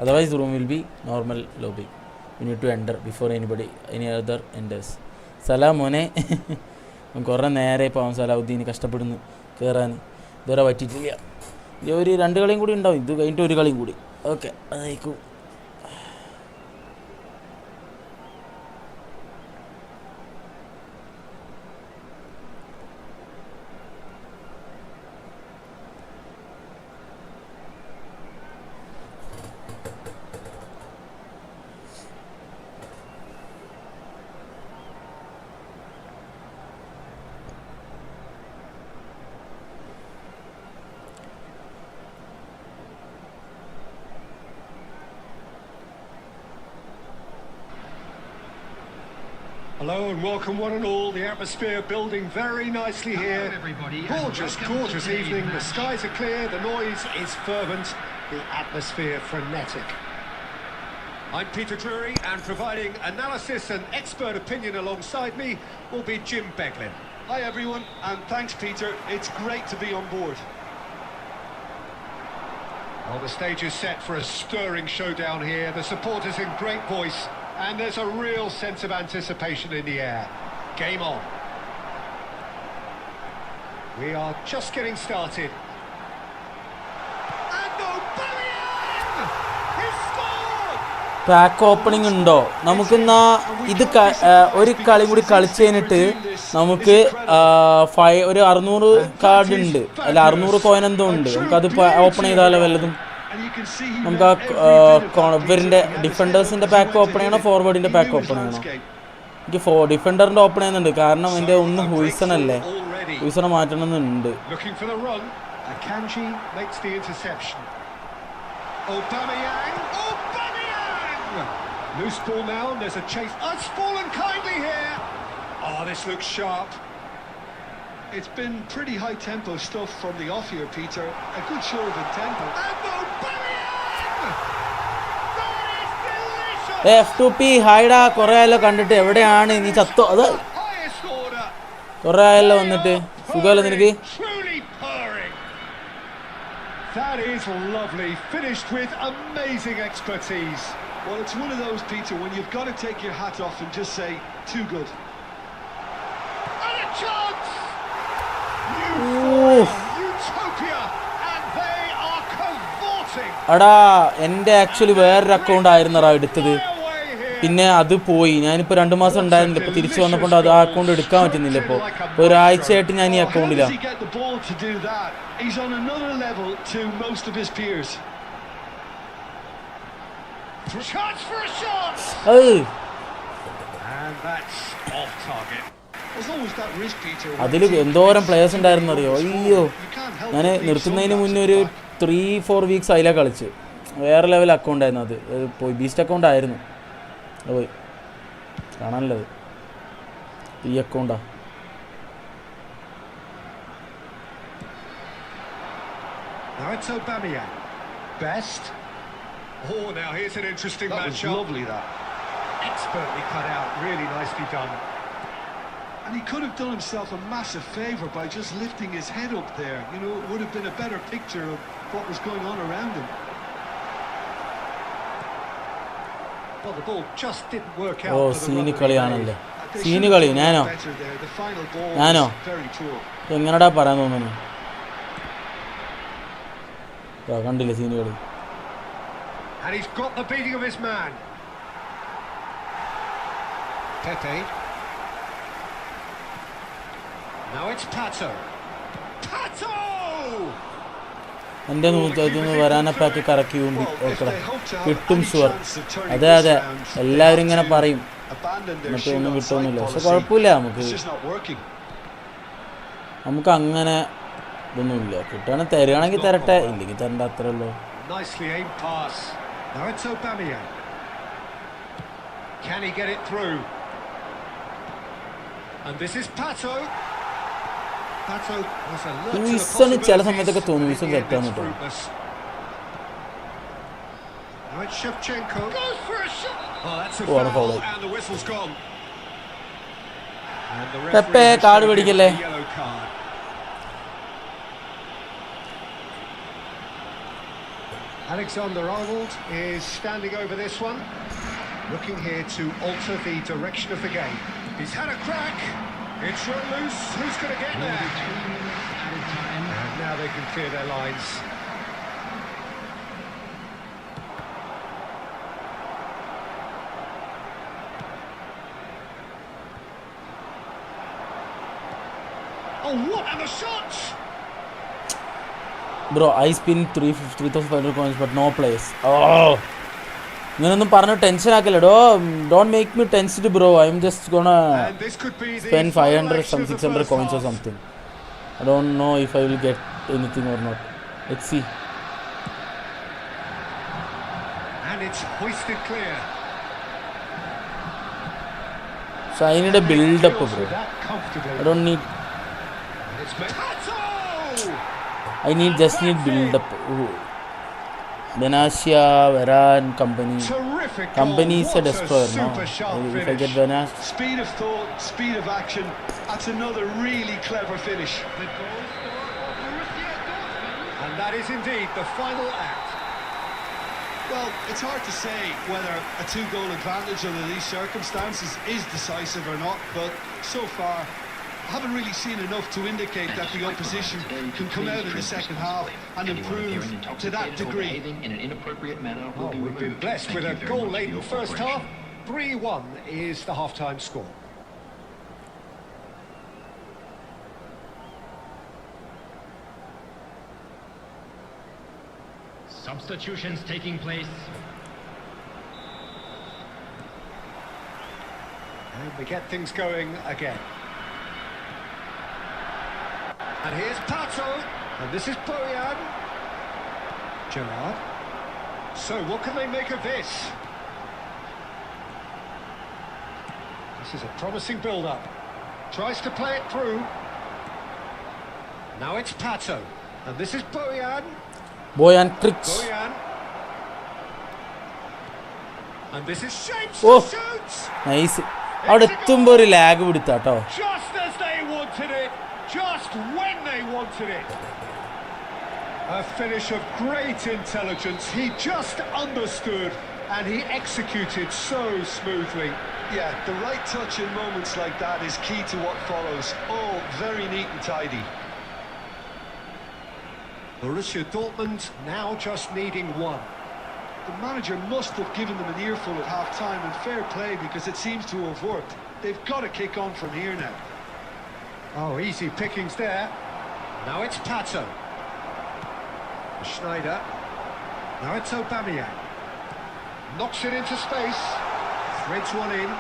Otherwise, the room will be normal lobby. You need to enter before any other enters. Salam മോനെ കുറേ നേരെ ഇപ്പോൾ സലാഹുദ്ദീന് കഷ്ടപ്പെടുന്നു കയറാൻ, ഇതുവരെ പറ്റിയിട്ടില്ല. ഒരു 2 കളിയും കൂടി ഉണ്ടാവും, ഇത് കഴിഞ്ഞിട്ട് 1 കളിയും കൂടി. ഓക്കെ, അതായിരിക്കും. Hello and welcome one and all. The atmosphere building very nicely here. Hello, everybody, and Gorgeous, welcome gorgeous to today's evening. The match. skies are clear, the noise is fervent, the atmosphere frenetic. I'm Peter Drury, and providing analysis and expert opinion alongside me will be Jim Beglin. Hi everyone, and thanks Peter. It's great to be on board. Well, the stage is set for a stirring showdown here. The supporters in great voice, and there's a real sense of anticipation in the air. Game on. We are just getting started. And Aubameyang! He scored! Pack opening ഉണ്ടോ? നമുക്കിന്നാ ഇത് ഒരു കളി കൂടി കളിച്ച് കഴിഞ്ഞിട്ട് നമുക്ക് ഒരു 600 കാർഡ് ഉണ്ട്, അല്ല 600 കോയിൻ എന്തോ ഉണ്ട്. നമുക്കത് ഓപ്പൺ ചെയ്താലോ വല്ലതും. നമുക്ക് ഇവരിൻ്റെ ഡിഫൻഡേഴ്സിൻ്റെ പാക്ക് ഓപ്പൺ ചെയ്യണോ ഫോർവേഡിൻ്റെ പാക്ക് ഓപ്പൺ ചെയ്യണോ? എനിക്ക് ഡിഫൻഡറിൻ്റെ ഓപ്പൺ ചെയ്യുന്നുണ്ട്, കാരണം എൻ്റെ ഒന്ന് ഹുയ്സണല്ലേ, ഹുയ്സണെ മാറ്റണമെന്നുണ്ട്. Looking for the run. Akanji makes the interception. Aubameyang! Loose ball now, and there's a chase. Oh, it's fallen kindly here. Oh, this looks sharp. It's been pretty high tempo stuff from the off here, Peter. A good show of intent. And Aubameyang! That is delicious! F2P ഹൈഡാ, കുറേ ആയല്ലോ കണ്ടിട്ട്. എവിടെയാണ് നീ ചത്തോ? അത് Highest order. കുറേ ആയല്ലോ വന്നിട്ട്. സുഖമല്ലോ നിനക്ക്? Truly purring. That is lovely. Finished with amazing expertise. Well, it's one of those, Peter, when you've got to take your hat off and just say, too good. And a chance! Utopia! And they are cavorting. എടാ, എൻ്റെ actually വേറൊരു account ആയിരുന്നടാ എടുത്തത്. Away here. പിന്നെ അത് പോയി. ഞാനിപ്പോൾ 2 മാസം ഉണ്ടായിരുന്നില്ല. ഇപ്പോൾ തിരിച്ചു വന്നപ്പോൾ അത് ആ അക്കൗണ്ട് എടുക്കാൻ പറ്റുന്നില്ല. ഇപ്പോൾ ഒരാഴ്ചയായിട്ട് ഞാൻ ഈ അക്കൗണ്ടിലാണ്. How does he get the ball to do that? He's on another level to most of his peers. Chance for a shot! അത് And that's off target. There's always that risk, Peter. അതിൽ എന്തോരം players ഉണ്ടായിരുന്നു അറിയോ? അയ്യോ, ഞാൻ നിർത്തുന്നതിന് മുന്നേ ഒരു 3-4 weeks അതിലാണ് കളിച്ച്. വേറെ ലെവൽ അക്കൗണ്ട് ആയിരുന്നു അത്. പോയി ബീസ്റ്റ് അക്കൗണ്ട് ആയിരുന്നു, അത് പോയി. കാണാനല്ലോ അത് ഈ അക്കൗണ്ടാ. Now it's Aubameyang. Best. Oh, now here's an interesting That was matchup. lovely, that. Expertly cut out, really nicely done. And he could have done himself a massive favour by just lifting his head up there. You know, it would have been a better picture of what was going on around him. Well, the ball just didn't work out. Oh, for the scene runner. കളിയാണല്ലേ. They scene should കളി have done ഞാനോ? better there. The final ball ഞാനോ? was very poor. എങ്ങനെടാ പറയാൻ തോന്നുന്നു? കണ്ടില്ലേ scene കളി? And he's got the beating of his man. Pepe. Now it's Pato. Pato! എൻ്റെ 100 വരാനപ്പാക്കി കറക്കി ഊമ്പി ഓക്കടാ, കിട്ടും ഷുവർ. അതെ അതെ, എല്ലാവരും ഇങ്ങനെ പറയും മറ്റേ ഒന്നും കിട്ടുമൊന്നുമില്ല. പക്ഷെ കുഴപ്പമില്ല, നമുക്ക് അങ്ങനെ ഇതൊന്നുമില്ല. കിട്ടുകയാണെങ്കിൽ തരികയാണെങ്കിൽ തരട്ടെ, ഇല്ലെങ്കിൽ തരണ്ട, അത്രേ ഉള്ളൂ. Nicely aimed pass. Now it's Aubameyang. Can he get it through? And this is Pato. Pato has a lot of ഹുയ്സണ് ചില സമയത്തൊക്കെ തോന്നും ഹുയ്സൺ തെറ്റാന്ന് കേട്ടോ. Now it's Shevchenko. Goes for a shot. Oh, that's a foul, foul, and the whistle's gone. And the Pepe referee has card shown him പിടിക്കല്ലേ? a yellow card. Alexander-Arnold is standing over this one, looking here to alter the direction of the game. He's had a crack. It's run loose. Who's going to get there? 2 minutes added time. And now they can clear their lines. Oh, what? And the shots! Bro, I spin 3,500 coins but no place. Oh! ഇങ്ങനൊന്നും പറഞ്ഞ് tension ആക്കല്ലോ. Don't make me tensed, bro. I'm just gonna And this could be the spend final 500, action some of the 600 first coins or half. something. I don't know if I will get anything or not. Let's see. And it's hoisted clear. So I need a build up, Deals bro. with that comfortably. I don't need. And it's Pato! I just need build up. Benatia, Varane, company. Terrific goal. Company is a What destroyer, no? super sharp If I finish. get Benatia. Speed of thought, speed of action. That's another really clever finish. The goal scorer for Borussia Dortmund. And that is indeed the final act. Well, it's hard to say whether a 2-goal advantage under these circumstances is decisive or not, but so far, I haven't really seen enough to indicate that the opposition can come out in the second half and improve to that degree. In an inappropriate manner Oh, will be we've been removed. blessed Thank with you a very goal-laden much for your first half. cooperation. 3-1 is the half-time score. Substitutions taking place. And we get things going again. And here's Pato. And this is Bojan. Gerrard. So what can they make of this? This is a promising build-up. Tries to play it through. Now it's Pato. And this is Bojan. Boyan tricks. Bojan. And this is Shapes. Oh. Shoots. Nice. അവിടെ എത്തുമ്പോൾ ഒരു lag പിടുത്താട്ടോ. Just as they wanted it, just when they wanted it. A finish of great intelligence. He just understood and he executed so smoothly. Yeah, the right touch in moments like that is key to what follows. Oh, very neat and tidy. Borussia Dortmund now just needing one. The manager must have given them an earful at half-time, and fair play because it seems to have worked. They've got to kick on from here now. Oh, easy pickings there. Now it's Pato. Schneider. Now it's Aubameyang. Knocks it into space. Threads one in.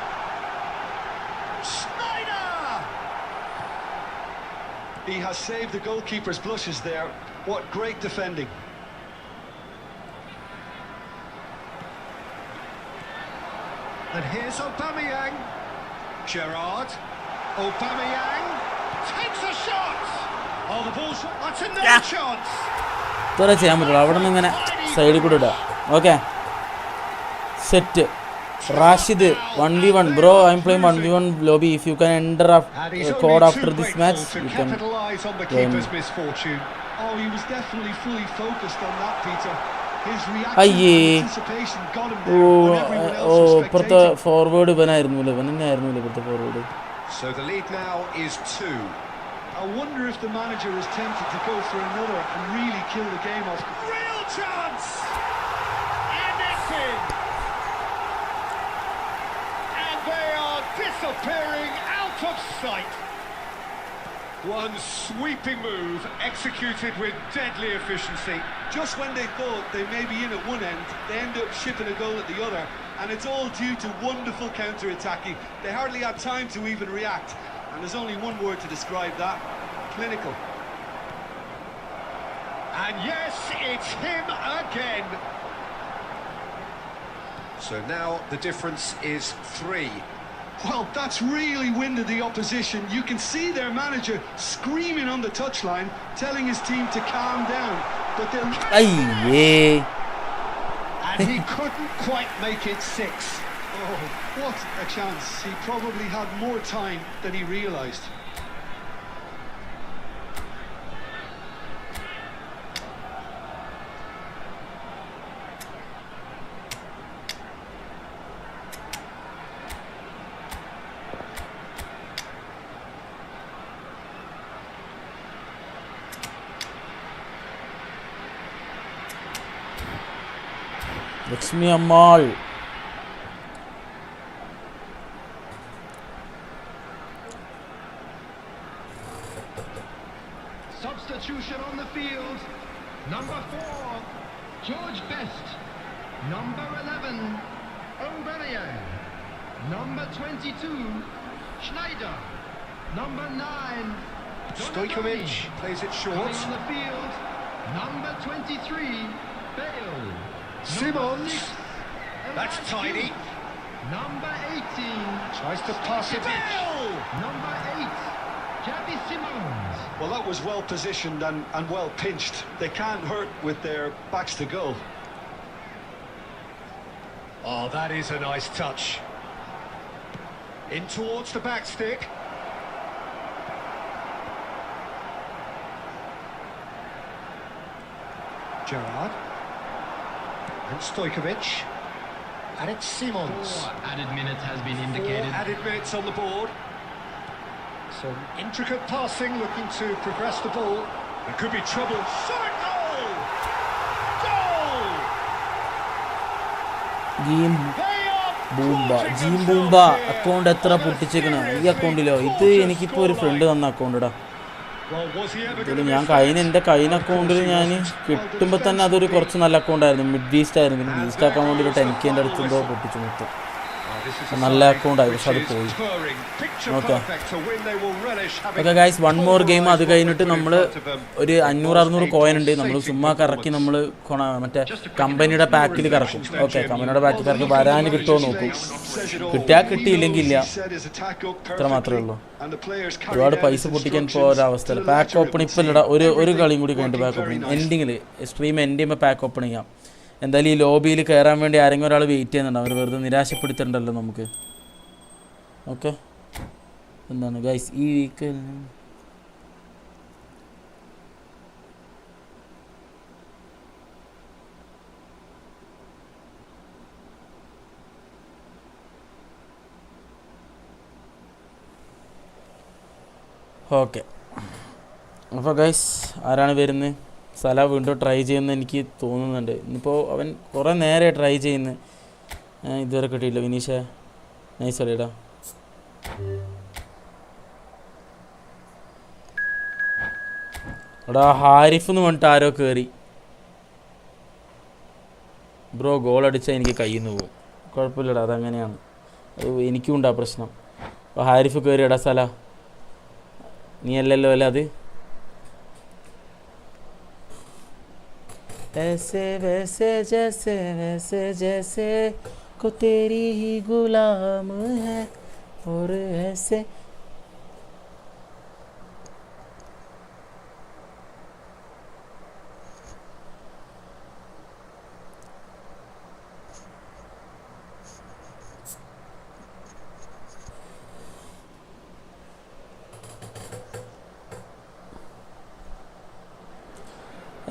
Schneider! He has saved the goalkeeper's blushes there. What great defending. And here's Aubameyang. Gerrard. Aubameyang takes a shot. Oh, the ball's... That's another chance. ഇത്ര ചെയ്യാൻ പറ്റുള്ളൂ. അവിടെ നിന്ന് ഇങ്ങനെ സൈഡിൽ കൂടെ ഇടുക. Okay set. Rashid 1v1. Bro I M playing 1v1 lobby. If you can enter a And he's code only after too this grateful match, to you can capitalise on the join. keeper's misfortune. Oh, he was definitely fully focused on that, Peter. His അയ്യേ. reaction and anticipation got him oh there when everyone oh else was ഇപ്പുറത്തെ spectating. Forward ഇവനായിരുന്നില്ല. ഇവൻ തന്നെ ആയിരുന്നില്ല ഇപ്പുറത്തെ forward. So the lead now is 2. I wonder if the manager is tempted to go for another and really kill the game off. Real chance! And it's in! And they are disappearing out of sight. One sweeping move executed with deadly efficiency. Just when they thought they may be in at one end, they end up shipping a goal at the other, and it's all due to wonderful counter-attacking. They hardly had time to even react, and there's only one word to describe that: clinical. And yes, it's him again. So now the difference is 3. Well, that's really winded the opposition. You can see their manager screaming on the touchline, telling his team to calm down, but they'll... അയ്യേ. And he couldn't quite make it 6. Oh, what a chance. He probably had more time than he realised. Lakshmi Ammal. Substitution on the field. Number 4, George Best. Number 11, Aubameyang. Number 22, Schneider. Number 9, Stojkovic plays it short. Coming on the field, number 23, Bale. Simmons. Number 6, That's Elias tidy. Diouf. Number 18, Tries to pass it. number 8, Xavi Simons. Well, that was well positioned and well pinched. They can't hurt with their backs to goal. Oh, that is a nice touch. In towards the back stick. Gerrard. And Stojkovic. And it's Simons. 4 added minutes has been 4 indicated. added minutes on the board. Some intricate passing, looking to progress the ball. There could be trouble. Shot! Goal! Goal! ജീം They are ബൂംബ. gorging ജീം themselves ബൂംബ here. Account എത്ര പൊട്ടിച്ചേക്കണ ഈ അക്കൗണ്ടിലോ? ഇത് എനിക്കിപ്പോൾ ഒരു front തന്ന അക്കൗണ്ടടാ. Well, was he ever ഇതിൽ going to ഞാൻ എൻ്റെ കൈന അക്കൗണ്ടിൽ ഞാൻ കിട്ടുമ്പോൾ തന്നെ അതൊരു കുറച്ച് നല്ല അക്കൗണ്ട് ആയിരുന്നു. മിഡ് ഈസ്റ്റ് ആയിരുന്നു. പിന്നെ ഈസ്റ്റ് ആക്കാൻ വേണ്ടി ഒരു 10K അടുത്ത് എന്തോ പൊട്ടിച്ചു മൊത്തം. നല്ല അക്കൗണ്ടായി, പക്ഷെ അത് പോയി. Okay okay guys, 1 more game. അത് കഴിഞ്ഞിട്ട് നമ്മൾ ഒരു 500-600 കോയിൻ ഉണ്ട്. നമ്മൾ ചുമ്മാ കറക്കി നമ്മൾ മറ്റേ കമ്പനിയുടെ പാക്കിൽ കറക്കും. ഓക്കെ, കമ്പനിയുടെ പാക്കിൽ കറക്കി വരാൻ കിട്ടുമോ നോക്കും. കിട്ടിയാൽ കിട്ടിയില്ലെങ്കിൽ ഇല്ല. ഇത്ര മാത്രമേ ഉള്ളൂ. ഒരുപാട് പൈസ പൊട്ടിക്കാൻ പോരവസ്ഥയില്ല. പാക്ക് ഓപ്പണിംഗ് ഇപ്പം ഇല്ലടാ. ഒരു കളിയും കൂടി കഴിഞ്ഞിട്ട് പാക്ക് ഓപ്പണിങ് എൻഡിങ്ങിൽ സ്ട്രീം എൻഡ് ചെയ്യുമ്പോൾ പാക്ക് ഓപ്പണിങ് ചെയ്യാം. എന്തായാലും ഈ ലോബിയിൽ കയറാൻ വേണ്ടി ആരെങ്കിലും ഒരാൾ വെയിറ്റ് ചെയ്യുന്നുണ്ട്. അവർ വെറുതെ നിരാശപ്പെടുത്തണ്ടല്ലോ നമുക്ക്. ഓക്കെ, എന്താണ് ഗൈസ് ഈ വീക്ക് ഓക്കെ. അപ്പോൾ ഗൈസ് ആരാണ് വരുന്നത്? സല വീണ്ടും ട്രൈ ചെയ്യുമെന്ന് എനിക്ക് തോന്നുന്നുണ്ട്. ഇന്നിപ്പോൾ അവൻ കുറേ നേരെ ട്രൈ ചെയ്യുന്നു. ഇതുവരെ കിട്ടിയില്ല. വിനീഷ നൈസ് അല്ലേടാ. എടാ ഹാരിഫ് എന്ന് പറഞ്ഞിട്ട് ആരോ കയറി. ബ്രോ ഗോൾ അടിച്ചാൽ എനിക്ക് കയ്യിൽ നിന്ന് പോകും. കുഴപ്പമില്ലടാ, അതങ്ങനെയാണ്. അത് എനിക്കും ഉണ്ടാ പ്രശ്നം. അപ്പോൾ ഹാരിഫ് കയറിയടാ. സല നീ അല്ലല്ലോ അല്ലേ അത്? ऐसे वैसे जैसे जैसे को तेरी ही गुलाम है और ऐसे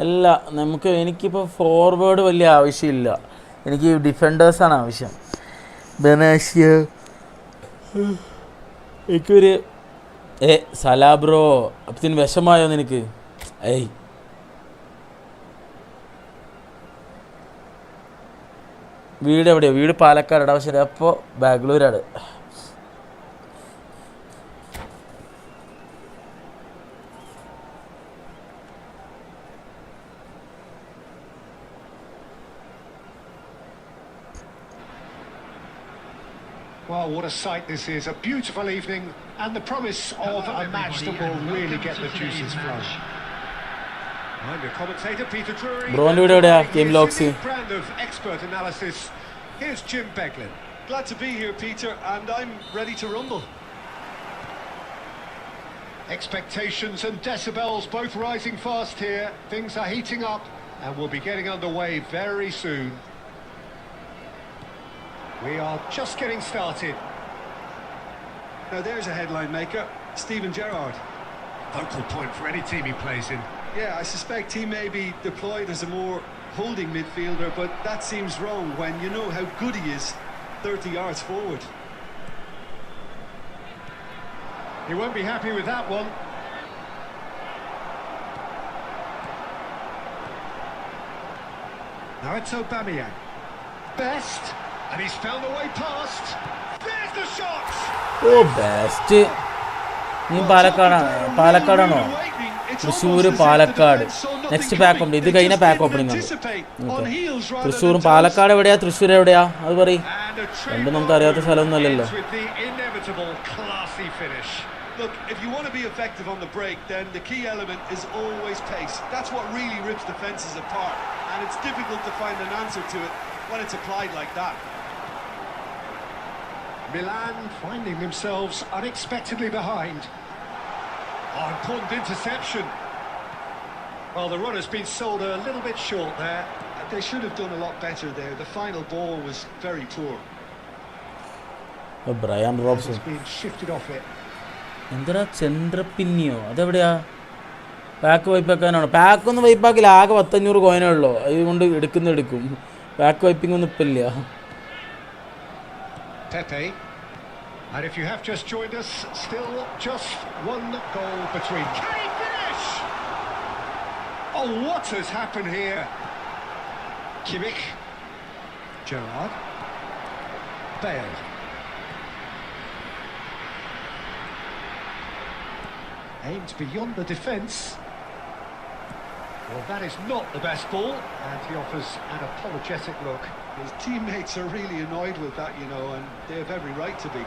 അല്ല, എനിക്കിപ്പോൾ ഫോർവേഡ് വലിയ ആവശ്യമില്ല. എനിക്ക് ഡിഫൻഡേഴ്സാണ് ആവശ്യം. ബനാഷ്യ എനിക്കൊരു സലാബ്രോ അപ്പത്തിന് വിഷമായോ നിനക്ക്? വീട് എവിടെയോ? വീട് പാലക്കാടാണ്, പക്ഷേ അപ്പോൾ ബാംഗ്ലൂരാണ്. Well, what a sight this is. A beautiful evening and the promise of a match that will really get the juices flowing. I'm your commentator, Peter Drury. Brown video there, game logs. Brand of expert analysis. Here's Jim Beglin. Glad to be here, Peter, and I'm ready to rumble. Expectations and decibels both rising fast here. Things are heating up and we'll be getting underway very soon. We are just getting started. Now there's a headline maker, Steven Gerrard. Focal point for any team he plays in. Yeah, I suspect he may be deployed as a more holding midfielder, but that seems wrong when you know how good he is 30 yards forward. He won't be happy with that one. Now it's Aubameyang. Best, and he's found a way past. There's the shot. Oh best. നീ പാലക്കാടാണോ? Thrissur Palakkad next pack ഉണ്ട്. ഇത് കഴിഞ്ഞ pack opening ആണ്. തൃശ്ശൂറും പാലക്കാട് എവിടെയാ തൃശ്ശൂർ എവിടെയാ അത് പറയും. രണ്ടും നമുക്ക് അറിയാത്ത സ്ഥലമൊന്നുമല്ലല്ലോ. Look, if you want to be effective on the break, then the key element is always pace. That's what really rips defences apart, and it's difficult to find an answer to it when it's applied like that. Milan finding themselves unexpectedly behind. Oh, important interception. Well, the run has been sold a little bit short there. They should have done a lot better there. The final ball was very poor. Bryan Robson It's been shifted off it. എന്താ ചെന്ത്രപ്പിന്നിയോ അതെവിടെയാ? Pack വൈപ്പാക്കാനാണോ? പാക്കൊന്നും വൈപ്പാക്കില്ല. ആകെ 1500 കോയിനേ ഉള്ളൂ. അതുകൊണ്ട് എടുക്കും. Pack wiping ഒന്നും ഇപ്പം ഇല്ല. Pepe. And if you have just joined us, still just one goal between. Can he finish? Oh, what has happened here? Kimmich. Gerrard. Bale. Aimed beyond the defence. Well, that is not the best ball, and he offers an apologetic look. His teammates are really annoyed with that, you know, and they have every right to be.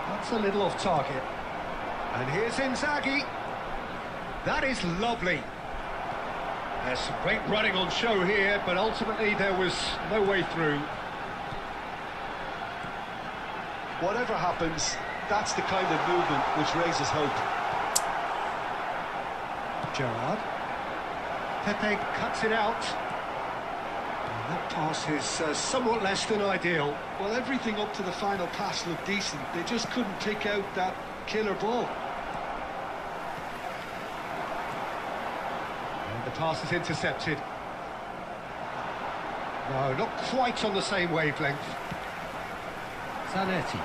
That's a little off target. And here's Inzaghi. That is lovely. There's some great running on show here, but ultimately there was no way through. Whatever happens, that's the kind of movement which raises hope. Gerrard. Pepe cuts it out. And that pass is somewhat less than ideal. Well, everything up to the final pass looked decent. They just couldn't pick out that killer ball. And the pass is intercepted. No, not quite on the same wavelength. Zanetti.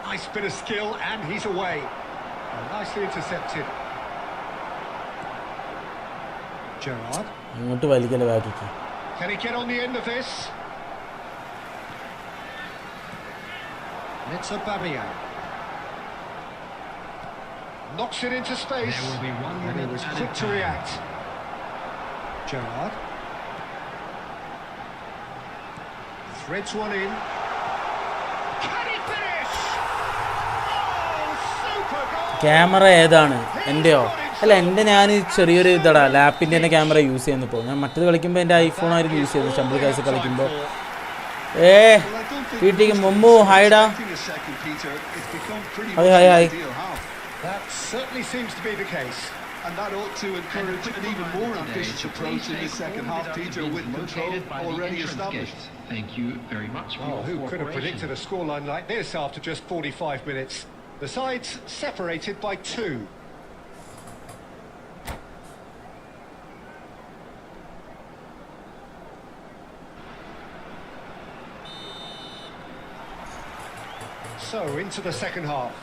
Nice bit of skill, and he's away. Oh, nicely intercepted. Gerrard. അങ്ങോട്ട് വലിക്കല്ലേ ബാക്കിക്ക്. Can he get on the end of this? It's a Babian. Knocks it into space. There will be 1 And he minute was added quick to time. react. Gerrard. Threads one in. Can he finish? Oh, super goal! Camera ഏതാണ്? എൻ്റെയോ? അല്ല എൻ്റെ ഞാൻ ചെറിയൊരു ഇതടാ ലാപ്പിൻ്റെ തന്നെ camera use ചെയ്യുന്നപ്പോൾ. ഞാൻ മറ്റേത് കളിക്കുമ്പോൾ എൻ്റെ ഐഫോൺ ആയിരുന്നു യൂസ് ചെയ്തത്. ഷംബിൾ കാഴ്ച കളിക്കുമ്പോൾ വീട്ടിലേക്ക് മുമ്പ് ഹൈഡാ. Hi. That certainly seems to be the case. And that ought to encourage an even more ambitious approach in the second half, Peter, with control already established. Thank you very much for Oh, your who could have cooperation. predicted a scoreline like this after just 45 minutes? The sides separated by 2. So, into the second half.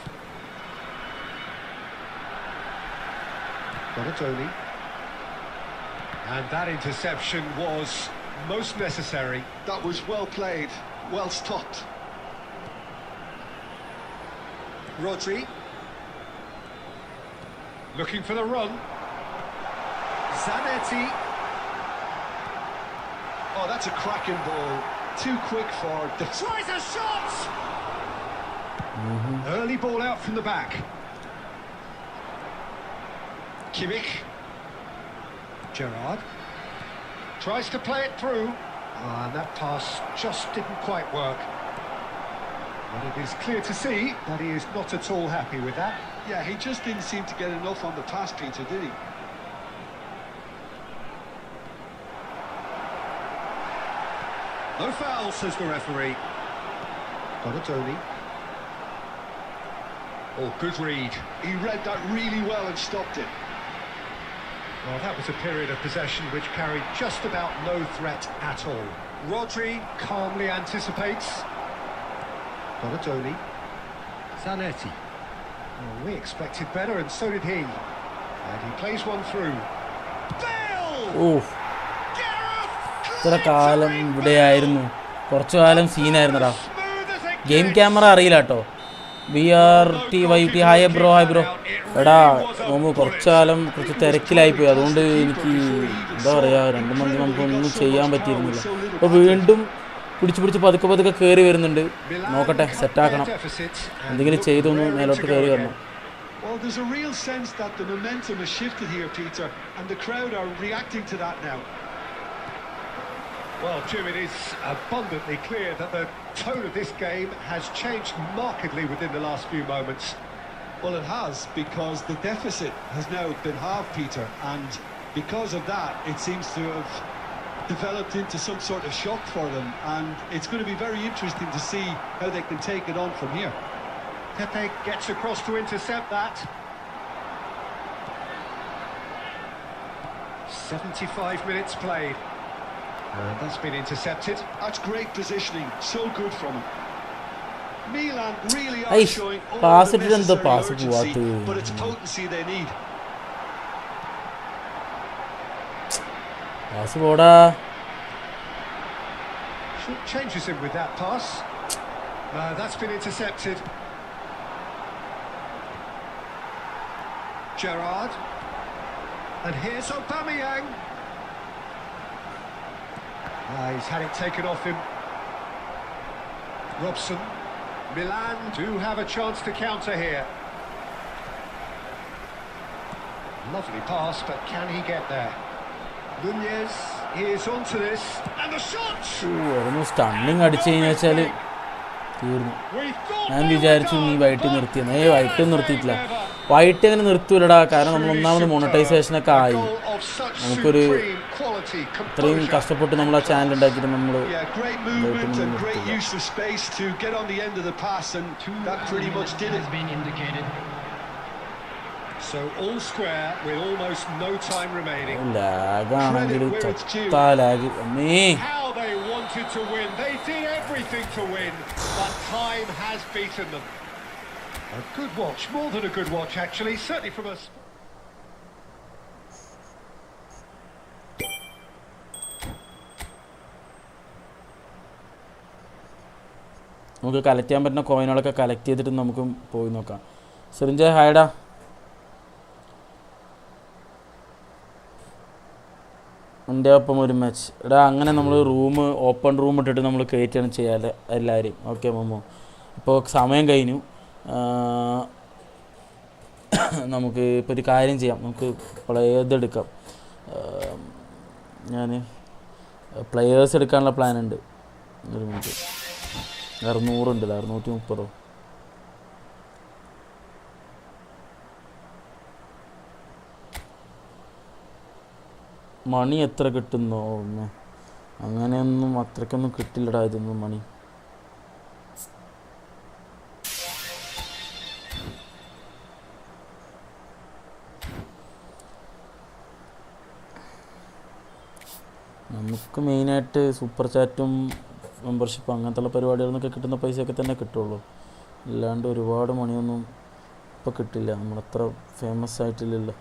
Donatoni. And that interception was most necessary. That was well played, well stopped. Rodri. Looking for the run. Zanetti. Oh, that's a cracking ball. Too quick for... Tries a shot! Early ball out from the back. Kimmich. Gerrard. Tries to play it through. And that pass just didn't quite work. But it is clear to see that he is not at all happy with that. Yeah, he just didn't seem to get enough on the pass, Peter, did he? No foul, says the referee. Donatoni. Oh, good read. He read that really well and stopped it. Well, that was a period of possession which carried just about no threat at all. Rodri calmly anticipates. Donatoni. Zanetti. Well, we expected better, and so did he. And he plays one through. Bale! Oof. Gareth ഇത്ര കാലം ഇവിടെ ആയിരുന്നു, കുറച്ചു കാലം സീനായിരുന്നടാ. Game camera അറിയില്ല കേട്ടോ. BRTYT hi bro എടാ കുറച്ചു കാലം കുറച്ച് തിരക്കിലായിപ്പോയി, അതുകൊണ്ട് എനിക്ക് എന്താ പറയുക 2 മന്ത് നമുക്കൊന്നും ചെയ്യാൻ പറ്റിയിരുന്നില്ല. അപ്പോൾ വീണ്ടും പിടിച്ച് പതുക്കെ കയറി വരുന്നുണ്ട്. നോക്കട്ടെ, സെറ്റാക്കണം, എന്തെങ്കിലും ചെയ്തൊന്ന് മേലോട്ട് കയറി വരണം. Well, there's a real sense that the momentum has shifted here, Peter, and the crowd are reacting to that now. Well, Jim, it is abundantly clear that the tone of this game has changed markedly within the last few moments. Well, it has, because the deficit has now been halved, Peter, and because of that, it seems to have developed into some sort of shock for them, and it's going to be very interesting to see how they can take it on from here. Pepe gets across to intercept that. 75 minutes played. And that's been intercepted. That's great positioning, so good from him. Milan really are Hey, showing all pass the it in the necessary pass it urgency, what but it's potency they need. Pass പോടാ. Changes him with that pass. That's been intercepted. Gerrard. And here's Aubameyang. He's had it taken off him. Robson. Milan do have a chance to counter here. Lovely pass, but can he get there? Nunez is onto this. And the shot! Stunning അടിച്ചു കഴിഞ്ഞാൽ തീർന്നു. ഞാൻ വിചാരിച്ചു നീ white നിർത്തിയെന്ന്. White നിർത്തിയിട്ടില്ല. White അങ്ങനെ നിർത്തൂലടാ, കാരണം നമ്മൾ ഒന്നാമത് മോണിറ്റൈസേഷനൊക്കെ ആയി. നമുക്കൊരു ഇത്രയും കഷ്ടപ്പെട്ട് നമ്മൾ ആ ചാനൽ ഉണ്ടാക്കിയിട്ട് നമ്മൾ ലാഗാണെങ്കിൽ ലാഗ് അമ്മേ. They wanted to win. They did everything to win, but time has beaten them. A good watch, more than a good watch actually, certainly from us. നമുക്ക് കളക്ട് ചെയ്യാൻ പറ്റുന്ന കോയിനുകളൊക്കെ കളക്ട് ചെയ്തിട്ട് നമുക്ക് പോയി നോക്കാം. സിറിഞ്ച ഹായടാ. എൻ്റെ ഒപ്പം ഒരു മാച്ച് എടാ. അങ്ങനെ നമ്മൾ ഓപ്പൺ റൂം ഇട്ടിട്ട് നമ്മൾ കയറ്റാണ് ചെയ്യാറ് എല്ലാവരെയും. ഓക്കെ മമ്മോ, ഇപ്പോൾ സമയം കഴിഞ്ഞു. നമുക്ക് ഇപ്പോൾ ഒരു കാര്യം ചെയ്യാം, നമുക്ക് പ്ലെയേഴ്സ് എടുക്കാം. ഞാൻ പ്ലെയേഴ്സ് എടുക്കാനുള്ള പ്ലാൻ ഉണ്ട്. ഒരു മിനിറ്റ്, 600 ഉണ്ട്, 630. മണി എത്ര കിട്ടുന്നോ? അങ്ങനെയൊന്നും അത്രയ്ക്കൊന്നും കിട്ടില്ലടാ ഇതൊന്നും മണി. നമുക്ക് മെയിനായിട്ട് സൂപ്പർ ചാറ്റും മെമ്പർഷിപ്പ് അങ്ങനത്തെ പരിപാടികളിൽ നിന്നൊക്കെ കിട്ടുന്ന പൈസയൊക്കെ തന്നെ കിട്ടുള്ളൂ. അല്ലാണ്ട് ഒരുപാട് മണിയൊന്നും ഇപ്പോൾ കിട്ടില്ല. നമ്മളത്ര ഫേമസ് ആയിട്ടില്ലല്ലോ.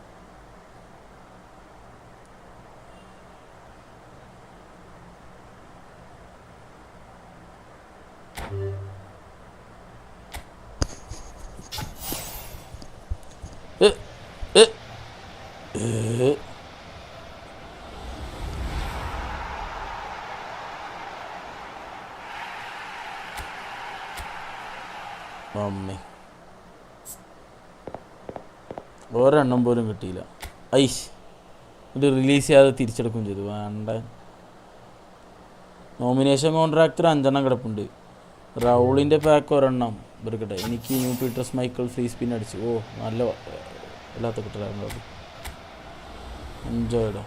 അമ്മേ, ഒരെണ്ണം പോലും കിട്ടിയില്ല. ഐഷ്, ഇത് റിലീസ് ചെയ്യാതെ തിരിച്ചെടുക്കുകയും ചെയ്തു. വേണ്ട. നോമിനേഷൻ കോൺട്രാക്ടർ 5 എണ്ണം കിടപ്പുണ്ട്. റൗളിൻ്റെ പാക്ക് ഒരെണ്ണം എടുക്കട്ടെ. എനിക്ക് new Peters Michael free spin അടിച്ചു. ഓ നല്ല അല്ലാത്ത കിട്ടലായിരുന്നു അത്. എൻജോയ്ഡോ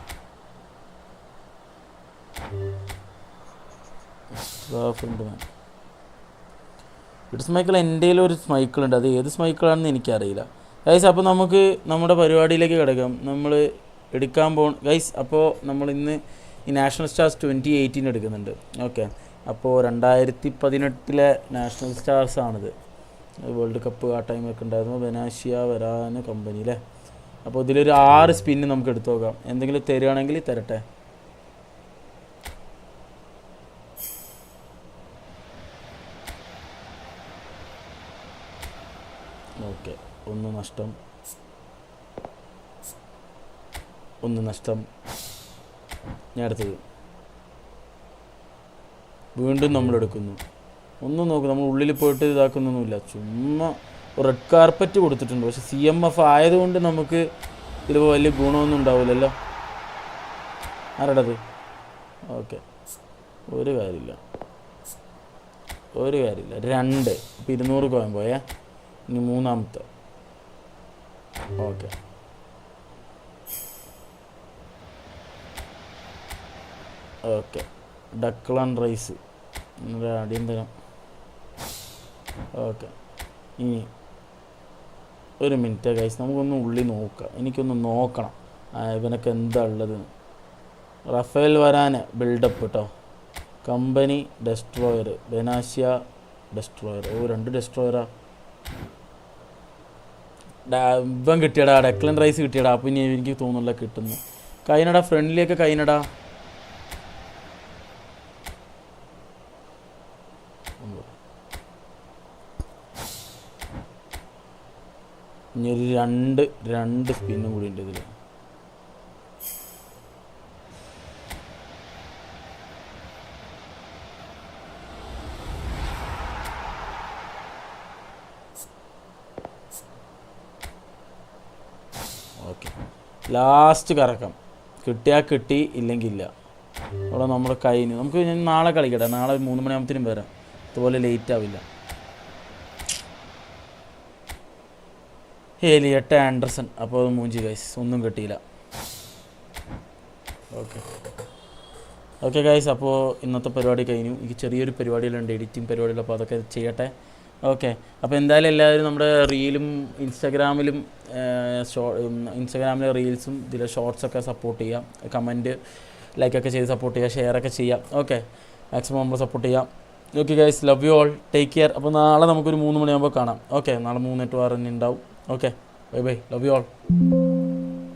ഉണ്ട് മാൻ. പീറ്റേഴ്സ് മൈക്കിൾ എൻ്റെ ഒരു സ്മൈക്കിളുണ്ട്, അത് ഏത് സ്മൈക്കിളാണെന്ന് എനിക്കറിയില്ല ഗൈസ്. അപ്പോൾ നമുക്ക് നമ്മുടെ പരിപാടിയിലേക്ക് കിടക്കാം. നമ്മൾ എടുക്കാൻ ഗൈസ്. അപ്പോൾ നമ്മൾ ഇന്ന് ഈ നാഷണൽ സ്റ്റാർസ് 2018 എടുക്കുന്നുണ്ട്. ഓക്കെ, അപ്പോൾ 2018 നാഷണൽ സ്റ്റാർസാണിത്. വേൾഡ് കപ്പ് ആ ടൈമൊക്കെ ഉണ്ടായിരുന്നു. ബെനാഷ്യ വരാൻ കമ്പനിയിലെ. അപ്പോൾ ഇതിലൊരു 6 സ്പിന്ന് നമുക്ക് എടുത്തു നോക്കാം. എന്തെങ്കിലും തരികയാണെങ്കിൽ തരട്ടെ. 1 നഷ്ടം, 1 നഷ്ടം. ഞാൻ അടുത്തത് വീണ്ടും നമ്മളെടുക്കുന്നു. ഒന്നും നോക്കും, നമ്മൾ ഉള്ളിൽ പോയിട്ട് ഇതാക്കുന്നൊന്നുമില്ല, ചുമ്മാ റെഡ് കാർപ്പറ്റ് കൊടുത്തിട്ടുണ്ട്. പക്ഷെ CMF ആയതുകൊണ്ട് നമുക്ക് ഇതിലിപ്പോൾ വലിയ ഗുണമൊന്നും ഉണ്ടാവില്ലല്ലോ. ആരുടേത്? ഓക്കെ, ഒരു കാര്യമില്ല. 2. ഇപ്പോൾ 200 കോയിൻ പോയേ. ഇനി 3-ാമത്തെ. ഓക്കെ, ഡക്ലൺ റൈസ് അടിയന്തരം. ഓക്കെ, ഇനി 1 മിനിറ്റ് ഗൈസ്, നമുക്കൊന്ന് ഉള്ളിൽ നോക്കാം. എനിക്കൊന്ന് നോക്കണം ഇവനൊക്കെ എന്താ ഉള്ളത്. റഫേൽ വരാന് ബിൽഡപ്പ് കേട്ടോ. കമ്പനി ഡെസ്ട്രോയർ, ബെനാഷ്യ ഡെസ്ട്രോയർ. 2 ഡെസ്ട്രോയറാ. ഇവൻ കിട്ടിയടാ, ഡെക്ലൻ റൈസ് കിട്ടിയടാ. അപ്പം ഇനി എനിക്ക് തോന്നുന്നില്ല കിട്ടുന്നു. കൈനടാ, ഫ്രണ്ട്ലിയൊക്കെ കൈനടാ. ഇനി ഒരു 2 സ്പിന്നും കൂടി ഉണ്ട് ഇതിൽ. ഓക്കെ, ലാസ്റ്റ് കറക്കം. കിട്ടിയാൽ കിട്ടി, ഇല്ലെങ്കിൽ ഇല്ല. അവിടെ നമ്മുടെ കയ്യിൽ നമുക്ക് ഞാൻ നാളെ കളിക്കട്ടെ. നാളെ 3 മണിയാകുമ്പത്തേനും വരാം. അതുപോലെ ലേറ്റ് ആവില്ല. Elliott Anderson. അപ്പോൾ അത് മൂഞ്ചി ഗൈസ്, ഒന്നും കിട്ടിയില്ല. ഓക്കെ ഗൈസ്, അപ്പോൾ ഇന്നത്തെ പരിപാടി കഴിഞ്ഞു. എനിക്ക് ചെറിയൊരു പരിപാടികളുണ്ട്, എഡിറ്റിംഗ് പരിപാടികൾ. അപ്പോൾ അതൊക്കെ ചെയ്യട്ടെ. ഓക്കെ, അപ്പോൾ എന്തായാലും എല്ലാവരും നമ്മുടെ റീലും ഇൻസ്റ്റാഗ്രാമിലെ റീൽസും ഇതിലെ ഷോർട്സൊക്കെ സപ്പോർട്ട് ചെയ്യാം. കമൻറ്റ് ലൈക്കൊക്കെ ചെയ്ത് സപ്പോർട്ട് ചെയ്യുക, ഷെയറൊക്കെ ചെയ്യാം. ഓക്കെ, മാക്സിമം നമ്മൾ സപ്പോർട്ട് ചെയ്യാം. Okay guys, love you all, take care. അപ്പോൾ നാളെ നമുക്കൊരു 3 മണിയാകുമ്പോൾ കാണാം. ഓക്കെ, നാളെ 3 to 6 ഉണ്ടാവും. Okay, bye bye, love you all.